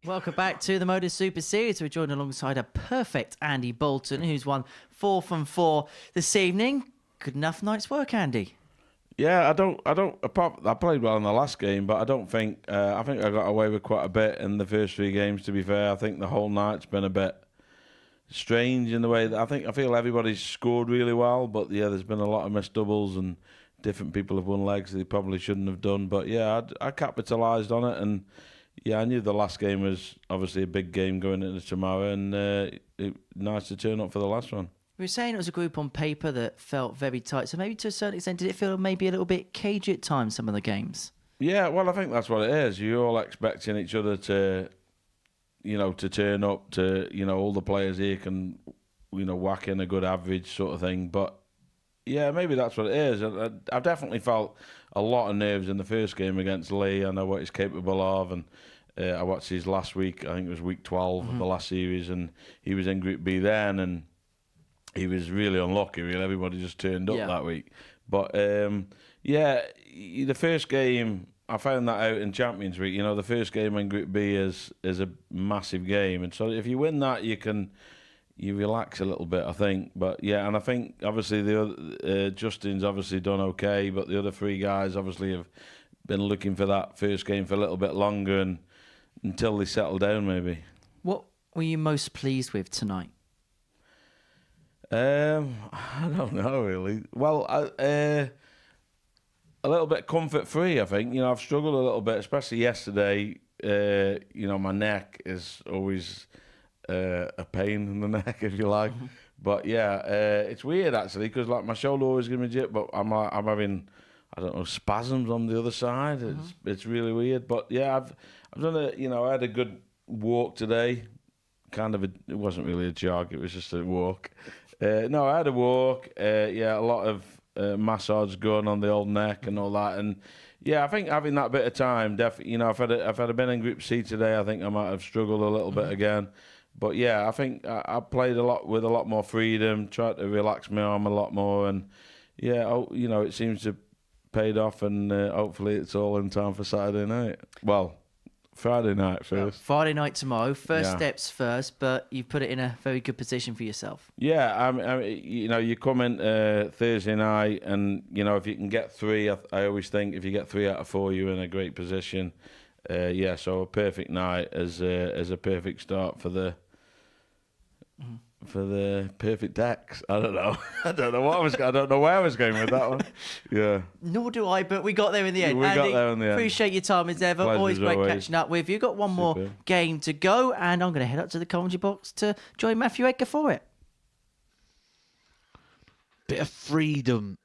Welcome back to the MODUS Super Series. We're joined alongside a perfect Andy Bolton, who's won 4 from 4 this evening. Good enough night's work, Andy. Yeah, I played well in the last game, but I don't think, I think I got away with quite a bit in the first 3 games, to be fair. I think the whole night's been a bit strange in the way that I feel everybody's scored really well, but yeah, there's been a lot of missed doubles and different people have won legs they probably shouldn't have done. But yeah, I capitalised on it, and yeah, I knew the last game was obviously a big game going into tomorrow, and nice to turn up for the last one. We were saying it was a group on paper that felt very tight, so maybe to a certain extent, did it feel maybe a little bit cagey at times, some of the games? Yeah, well, I think that's what it is. You're all expecting each other to, to turn up, to, all the players here can, whack in a good average sort of thing. But Yeah, maybe that's what it is. I've definitely felt a lot of nerves in the first game against Lee. I know what he's capable of, and I watched his last week. I think it was week 12 of the last series, and he was in Group B then, and he was really unlucky. Really, everybody just turned up that week. But yeah, the first game, I found that out in Champions Week. You know, the first game in Group B is a massive game, and so if you win that, you relax a little bit, I think. But yeah, and I think obviously the other, Justin's obviously done okay, but the other three guys obviously have been looking for that first game for a little bit longer, and until they settle down, maybe. What were you most pleased with tonight? I don't know really. Well, a little bit comfort free, I think. You know, I've struggled a little bit, especially yesterday. You know, my neck is always a pain in the neck, if you like. But yeah, it's weird actually, because like my shoulder always gives me jip, but I'm having, I don't know, spasms on the other side. It's really weird. But yeah, I've done I had a good walk today. Kind of it wasn't really a jog, it was just a walk. No, I had a walk. Yeah, a lot of massage going on the old neck and all that. And yeah, I think having that bit of time, definitely. You know, if I'd been in Group C today, I think I might have struggled a little bit again. But yeah, I think I played a lot with a lot more freedom, tried to relax my arm a lot more, and yeah, you know, it seems to paid off, and hopefully it's all in time for Saturday night. Well, Friday night first. Friday night tomorrow. First steps first, but you've put it in a very good position for yourself. Yeah, I mean, you know, you come in Thursday night, and you know, if you can get three, I always think if you get 3 out of 4, you're in a great position. Yeah, so a perfect night as a perfect start for the perfect decks. I don't know. I don't know where I was going with that one. Yeah. Nor do I, but we got there in the end. We Andy, got there in the end. Appreciate your time as ever. Pleasure Always as great always. catching up with you. Got one more game to go, and I'm going to head up to the commentary box to join Matthew Edgar for it. Bit of freedom,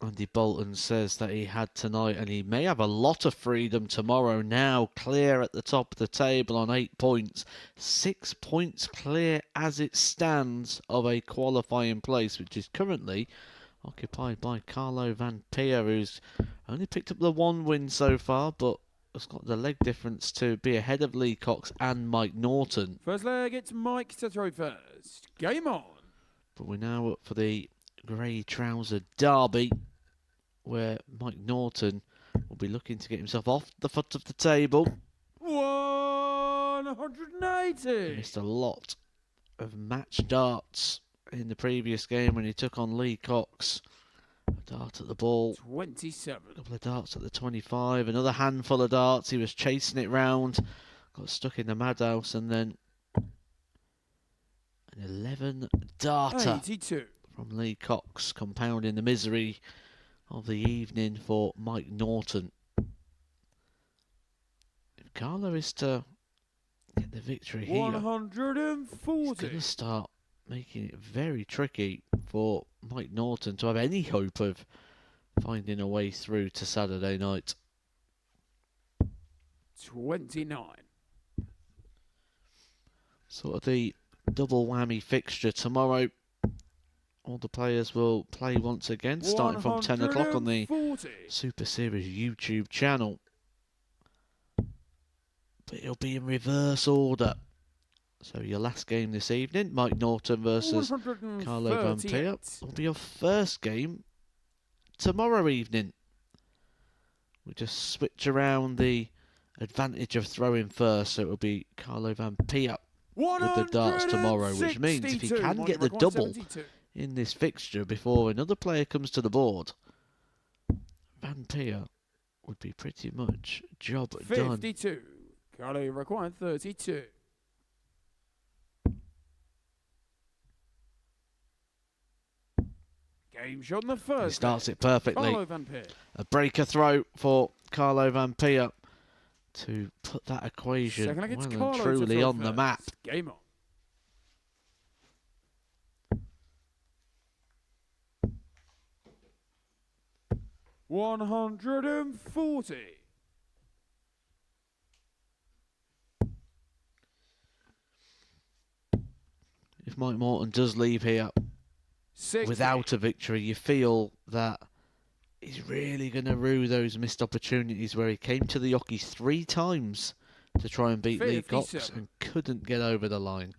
Andy Bolton says that he had tonight, and he may have a lot of freedom tomorrow. Now clear at the top of the table on 8 points, 6 points clear as it stands of a qualifying place, which is currently occupied by Carlo Van Pier, who's only picked up the 1 win so far, but has got the leg difference to be ahead of Lee Cox and Mike Norton. First leg, it's Mike to throw first. Game on. But we're now up for the grey trouser derby, where Mike Norton will be looking to get himself off the foot of the table. 180. He missed a lot of match darts in the previous game when he took on Lee Cox. A dart at the ball. 27. A couple of darts at the 25. Another handful of darts. He was chasing it round. Got stuck in the madhouse, and then an 11 darter 82. from Lee Cox, compounding the misery of the evening for Mike Norton. If Carlo is to get the victory here, 140. he's going to start making it very tricky for Mike Norton to have any hope of finding a way through to Saturday night. 29. Sort of the double whammy fixture tomorrow. All the players will play once again, starting from 10 o'clock on the 140. Super Series YouTube channel. But it'll be in reverse order. So your last game this evening, Mike Norton versus Carlo Van Pier, will be your first game tomorrow evening. We just switch around the advantage of throwing first, so it will be Carlo Van Pier with the darts tomorrow, which means if he can get the double in this fixture before another player comes to the board, Van Pier would be pretty much job done. 52. Carlo required 32. Game shot in the first. He starts it perfectly. Carlo Van Pier. A breaker throw for Carlo Van Pier to put that equation Second leg, it's well and Carlo to truly throw on the first. map. Game on. $140. If Mike Morton does leave here, without a victory, you feel that he's really going to rue those missed opportunities where he came to the Jockeys 3 times to try and beat Lee Cox 57. and couldn't get over the line.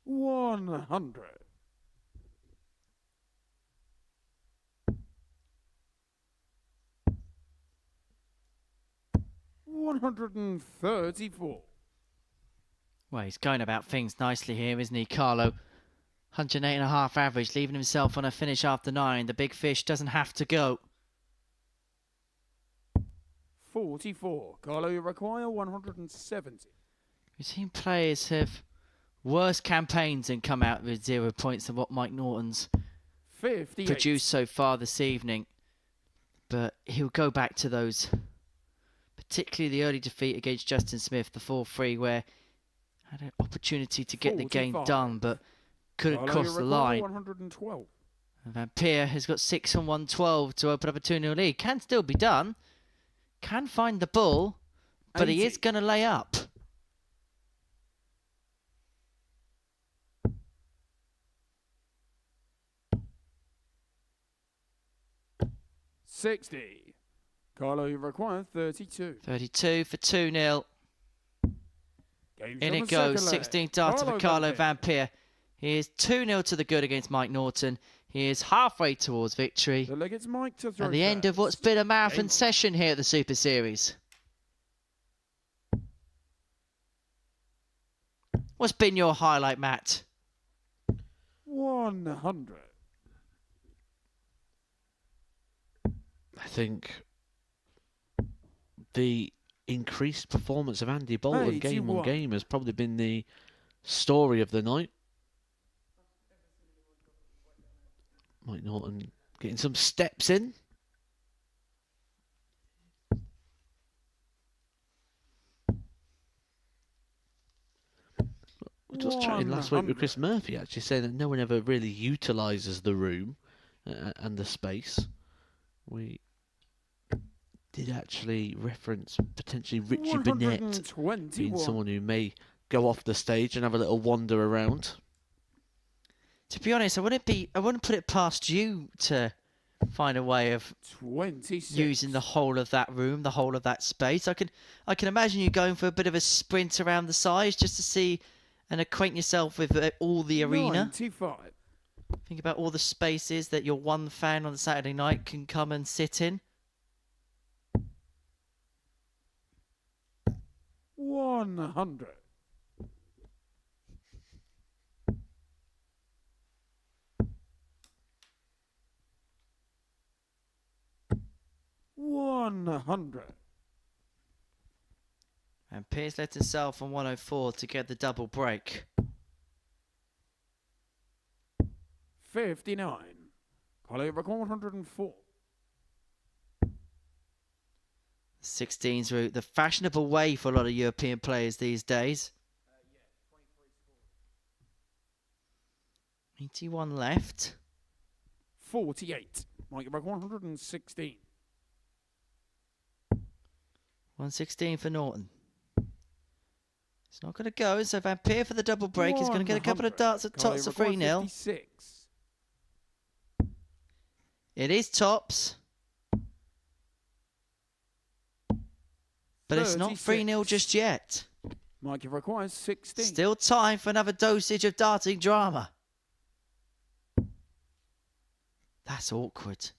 $100. 134. Well, he's going about things nicely here, isn't he, Carlo? 108.5 average, leaving himself on a finish after 9. The big fish doesn't have to go. 44. Carlo, you require 170. We've seen players have worse campaigns and come out with 0 points than what Mike Norton's 58. produced so far this evening. But he'll go back to those, particularly the early defeat against Justin Smith, the 4-3, where had an opportunity to get the game 45. done, but couldn't Carlo, cross you the require line. 112. Van Peer has got 6 on 112 to open up a 2-0 lead. Can still be done. Can find the ball, but he 80. is going to lay up. $60. Carlo, you require 32. 32 for 2-0. Game's In on it the goes. second leg. 16th data for Carlo Van Peer. He is 2-0 to the good against Mike Norton. He is halfway towards victory. The leg gets Mike to throw At the end of what's first. been a marathon Game. session here at the Super Series. What's been your highlight, Matt? 100. I think the increased performance of Andy Bolton game on 81. game has probably been the story of the night. Mike Norton getting some steps in. We just chatting last week with Chris Murphy, actually saying that no one ever really utilises the room and the space. We did actually reference potentially Richie Burnett being 121. someone who may go off the stage and have a little wander around. To be honest, I wouldn't put it past you to find a way of 26. using the whole of that room, the whole of that space. I can imagine you going for a bit of a sprint around the sides just to see and acquaint yourself with all the arena. 95. Think about all the spaces that your one fan on the Saturday night can come and sit in. 100. $100. And Pierce let himself on 104 to get the double break. 59. Carlo, you require 104. 16's route, the fashionable way for a lot of European players these days. 81 left. 48. Mike, you require 116. 116 for Norton. It's not going to go, so Van Peer for the double break. He's going to get a couple of 100. darts at Carlo, Tots you of 3-0. require 56. It is tops. But it's not 3-0 just yet. Mike, you require 16. Still time for another dosage of darting drama. That's awkward.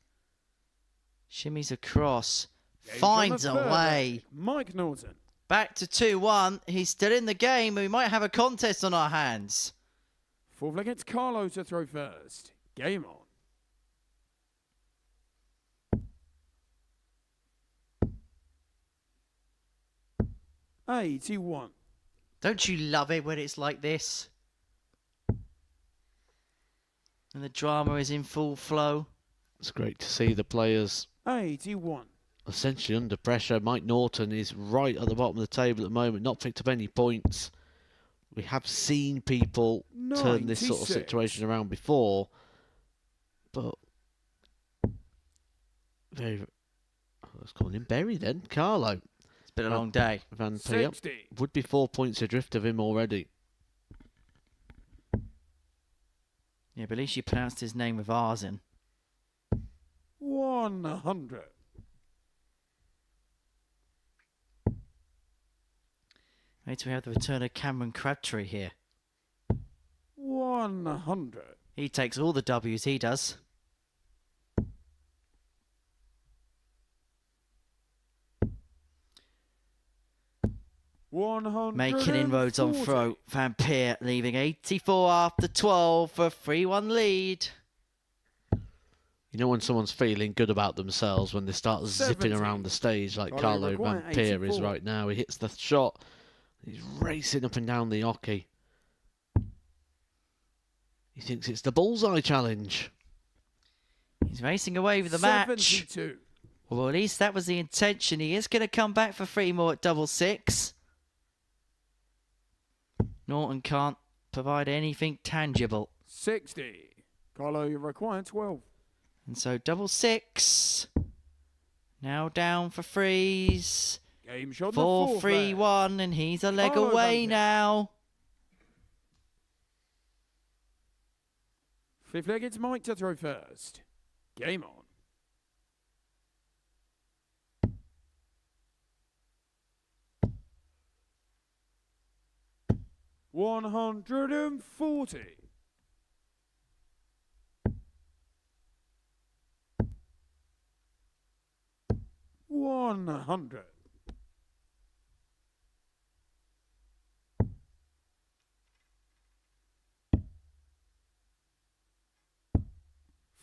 Shimmies across. Game's on Finds the a third way. leg. Mike Norton. Back to 2-1. He's still in the game. We might have a contest on our hands. Fourth leg, it's Carlo to throw first. Game on. $81. Don't you love it when it's like this? And the drama is in full flow. It's great to see the players 81. essentially under pressure. Mike Norton is right at the bottom of the table at the moment, not picked up any points. We have seen people turn this sort of 96. situation around before, but let's call him Berry then. Carlo. been a long day. Van Peer 60. would be 4 points adrift of him already. Yeah, but at least you pronounced his name with R's in. 100. Wait till we have the return of Cameron Crabtree here. 100. He takes all the W's, he does. Making inroads on throat. Van Peer leaving 84 after 12 for a 3-1 lead. You know when someone's feeling good about themselves when they start 70. zipping around the stage like Carlo Carlo Van Maguire, Peer is 84. right now. He hits the shot. He's racing up and down the hockey. He thinks it's the bullseye challenge. He's racing away with the match. 72. Well, at least that was the intention. He is going to come back for 3 more at double six. Norton can't provide anything tangible. 60. Carlo, you require 12. And so double six. Now down for threes. Game shot 4-3-1, and he's a leg Carlo away Van Peer. now. Fifth leg, it's Mike to throw first. Game on. 140. 100.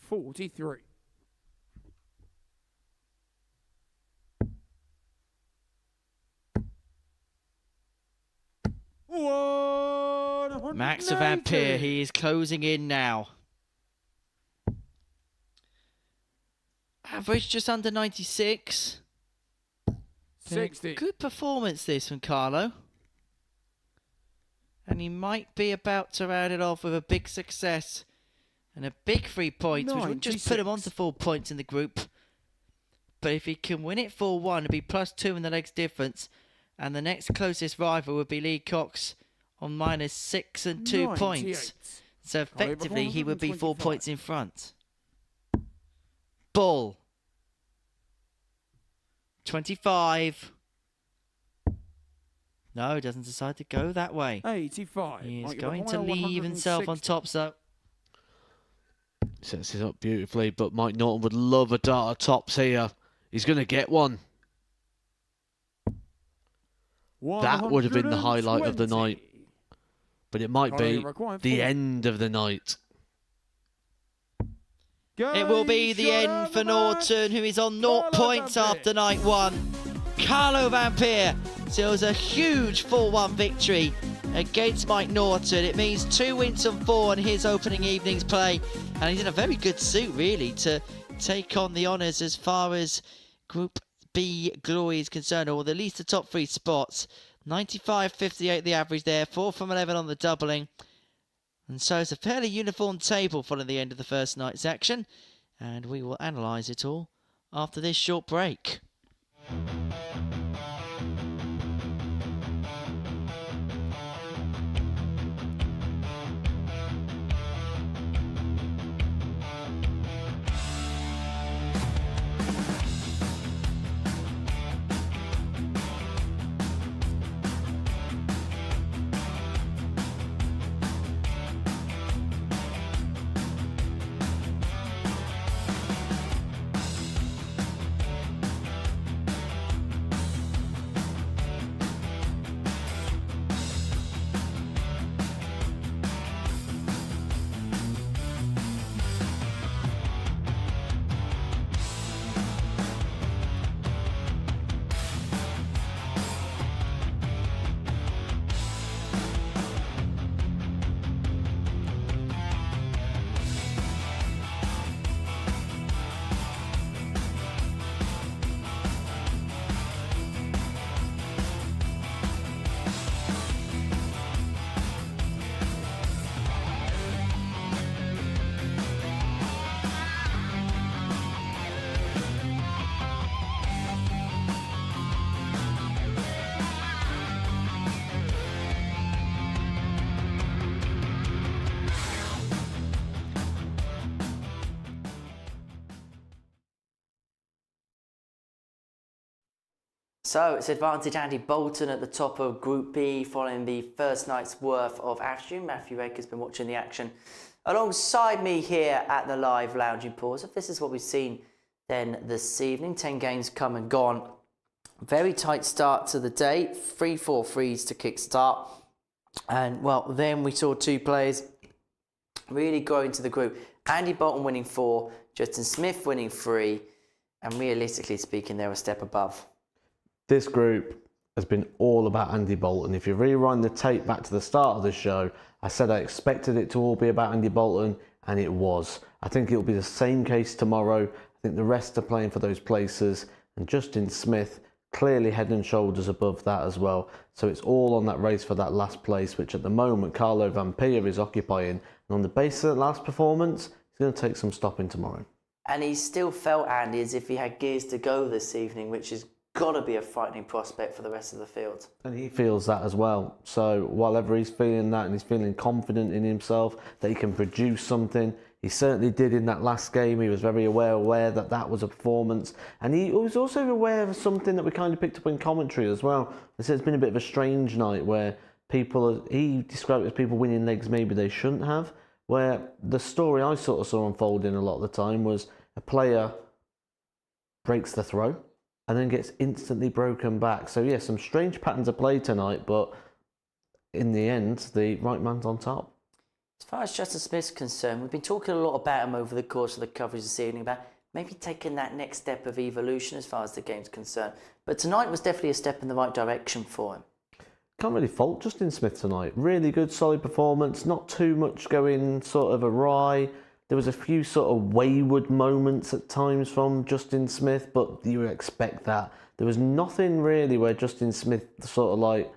43. 190. Max Van Peer, he is closing in now. Average just under 96. Been a 60. good performance this from Carlo. And he might be about to round it off with a big success and a big 3 points, which would just put him on to 4 points in the group. But if he can win it 4-1, it'd be +2 in the legs difference. And the next closest rival would be Lee Cox on -6 and 2 points. So effectively, he would be 4 points in front. Bull. 25. No, doesn't decide to go that way. 85. He is Mike going to Maguire, leave himself on 160. top, so Sets it up beautifully, but Mike Norton would love a dart of tops here. He's going to get one. That would have been the highlight of the 120. night. But it might Carlo, be you require the 4. end of the night. it will be the end for Norton, who is on 0 points after night 1. Carlo Van Peer seals a huge 4-1 victory against Mike Norton. It means 2 wins and 4 in his opening evening's play. And he's in a very good suit, really, to take on the honours as far as Group B glory is concerned, or at least the top 3 spots. 95-58 the average there, 4 from 11 on the doubling. And so it's a fairly uniform table following the end of the first night's action. And we will analyse it all after this short break. So it's advantage Andy Bolton at the top of Group B following the first night's worth of action. Matthew Raker's been watching the action alongside me here at the live lounging pause. If this is what we've seen then this evening, 10 games come and gone. Very tight start to the day, 3-4 frees to kick start. And well, then we saw two players really grow into the group. Andy Bolton winning 4, Justin Smith winning 3, and realistically speaking, they're a step above. This group has been all about Andy Bolton. If you rewind the tape back to the start of the show, I said I expected it to all be about Andy Bolton, and it was. I think it'll be the same case tomorrow. I think the rest are playing for those places, and Justin Smith clearly head and shoulders above that as well. So it's all on that race for that last place, which at the moment Carlo Vampire is occupying. And on the basis of that last performance, he's going to take some stopping tomorrow. And he still felt, Andy, as if he had gears to go this evening, which has got to be a frightening prospect for the rest of the field. And he feels that as well. So whatever he's feeling that, and he's feeling confident in himself that he can produce something, he certainly did in that last game. He was very aware that that was a performance. And he was also aware of something that we kind of picked up in commentary as well. He said it's been a bit of a strange night where he described it as people winning legs maybe they shouldn't have, where the story I sort of saw unfolding a lot of the time was a player breaks the throw and then gets instantly broken back. So yeah, some strange patterns of play tonight, but in the end, the right man's on top. As far as Justin Smith's concerned, we've been talking a lot about him over the course of the coverage this evening, about maybe taking that next step of evolution as far as the game's concerned. But tonight was definitely a step in the right direction for him. Can't really fault Justin Smith tonight. Really good, solid performance. Not too much going sort of awry. There was a few sort of wayward moments at times from Justin Smith, but you would expect that. There was nothing really where Justin Smith sort of like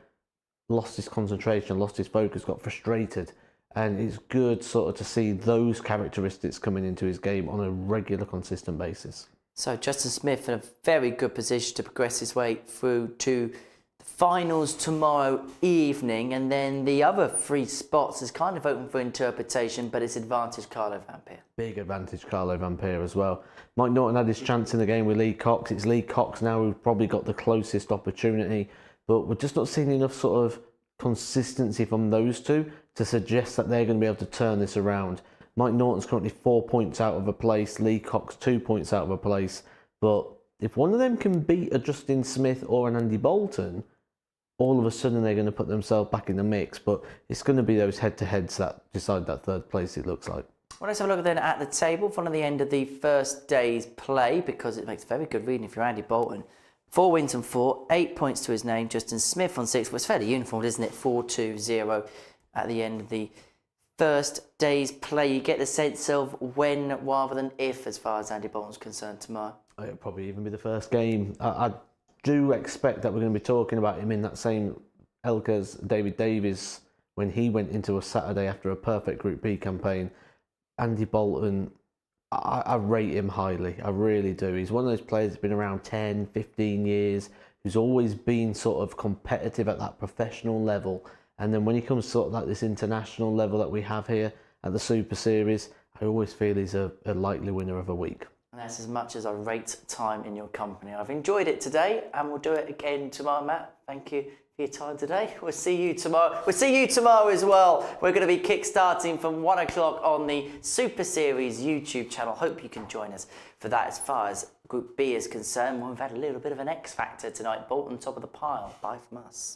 lost his concentration, lost his focus, got frustrated. And it's good sort of to see those characteristics coming into his game on a regular, consistent basis. So Justin Smith in a very good position to progress his way through to the finals tomorrow evening. And then the other 3 spots is kind of open for interpretation, but it's advantage Carlo Vampire. Big advantage Carlo Vampire as well. Mike Norton had his chance in the game with Lee Cox. It's Lee Cox now who's probably got the closest opportunity, but we're just not seeing enough sort of consistency from those two to suggest that they're going to be able to turn this around. Mike Norton's currently 4 points out of a place, Lee Cox 2 points out of a place, but if one of them can beat a Justin Smith or an Andy Bolton, all of a sudden they're going to put themselves back in the mix, but it's going to be those head-to-heads that decide that third place, it looks like. Well, let's have a look then at the table following the end of the first day's play, because it makes very good reading if you're Andy Bolton. 4 wins and 4, 8 points to his name. Justin Smith on 6. Well, it's fairly uniform, isn't it? 4-2-0 at the end of the first day's play. You get the sense of when rather than if as far as Andy Bolton's concerned tomorrow. It'll probably even be the first game. I do expect that we're going to be talking about him in that same ilk as David Davies when he went into a Saturday after a perfect Group B campaign. Andy Bolton, I rate him highly. I really do. He's one of those players that's been around 10, 15 years, who's always been sort of competitive at that professional level. And then when he comes sort of like this international level that we have here at the Super Series, I always feel he's a likely winner of a week. And that's as much as I rate time in your company. I've enjoyed it today, and we'll do it again tomorrow, Matt. Thank you for your time today. We'll see you tomorrow. We'll see you tomorrow as well. We're going to be kick-starting from 1 o'clock on the Super Series YouTube channel. Hope you can join us for that. As far as Group B is concerned, we've had a little bit of an X factor tonight. Bolton top of the pile. Bye from us.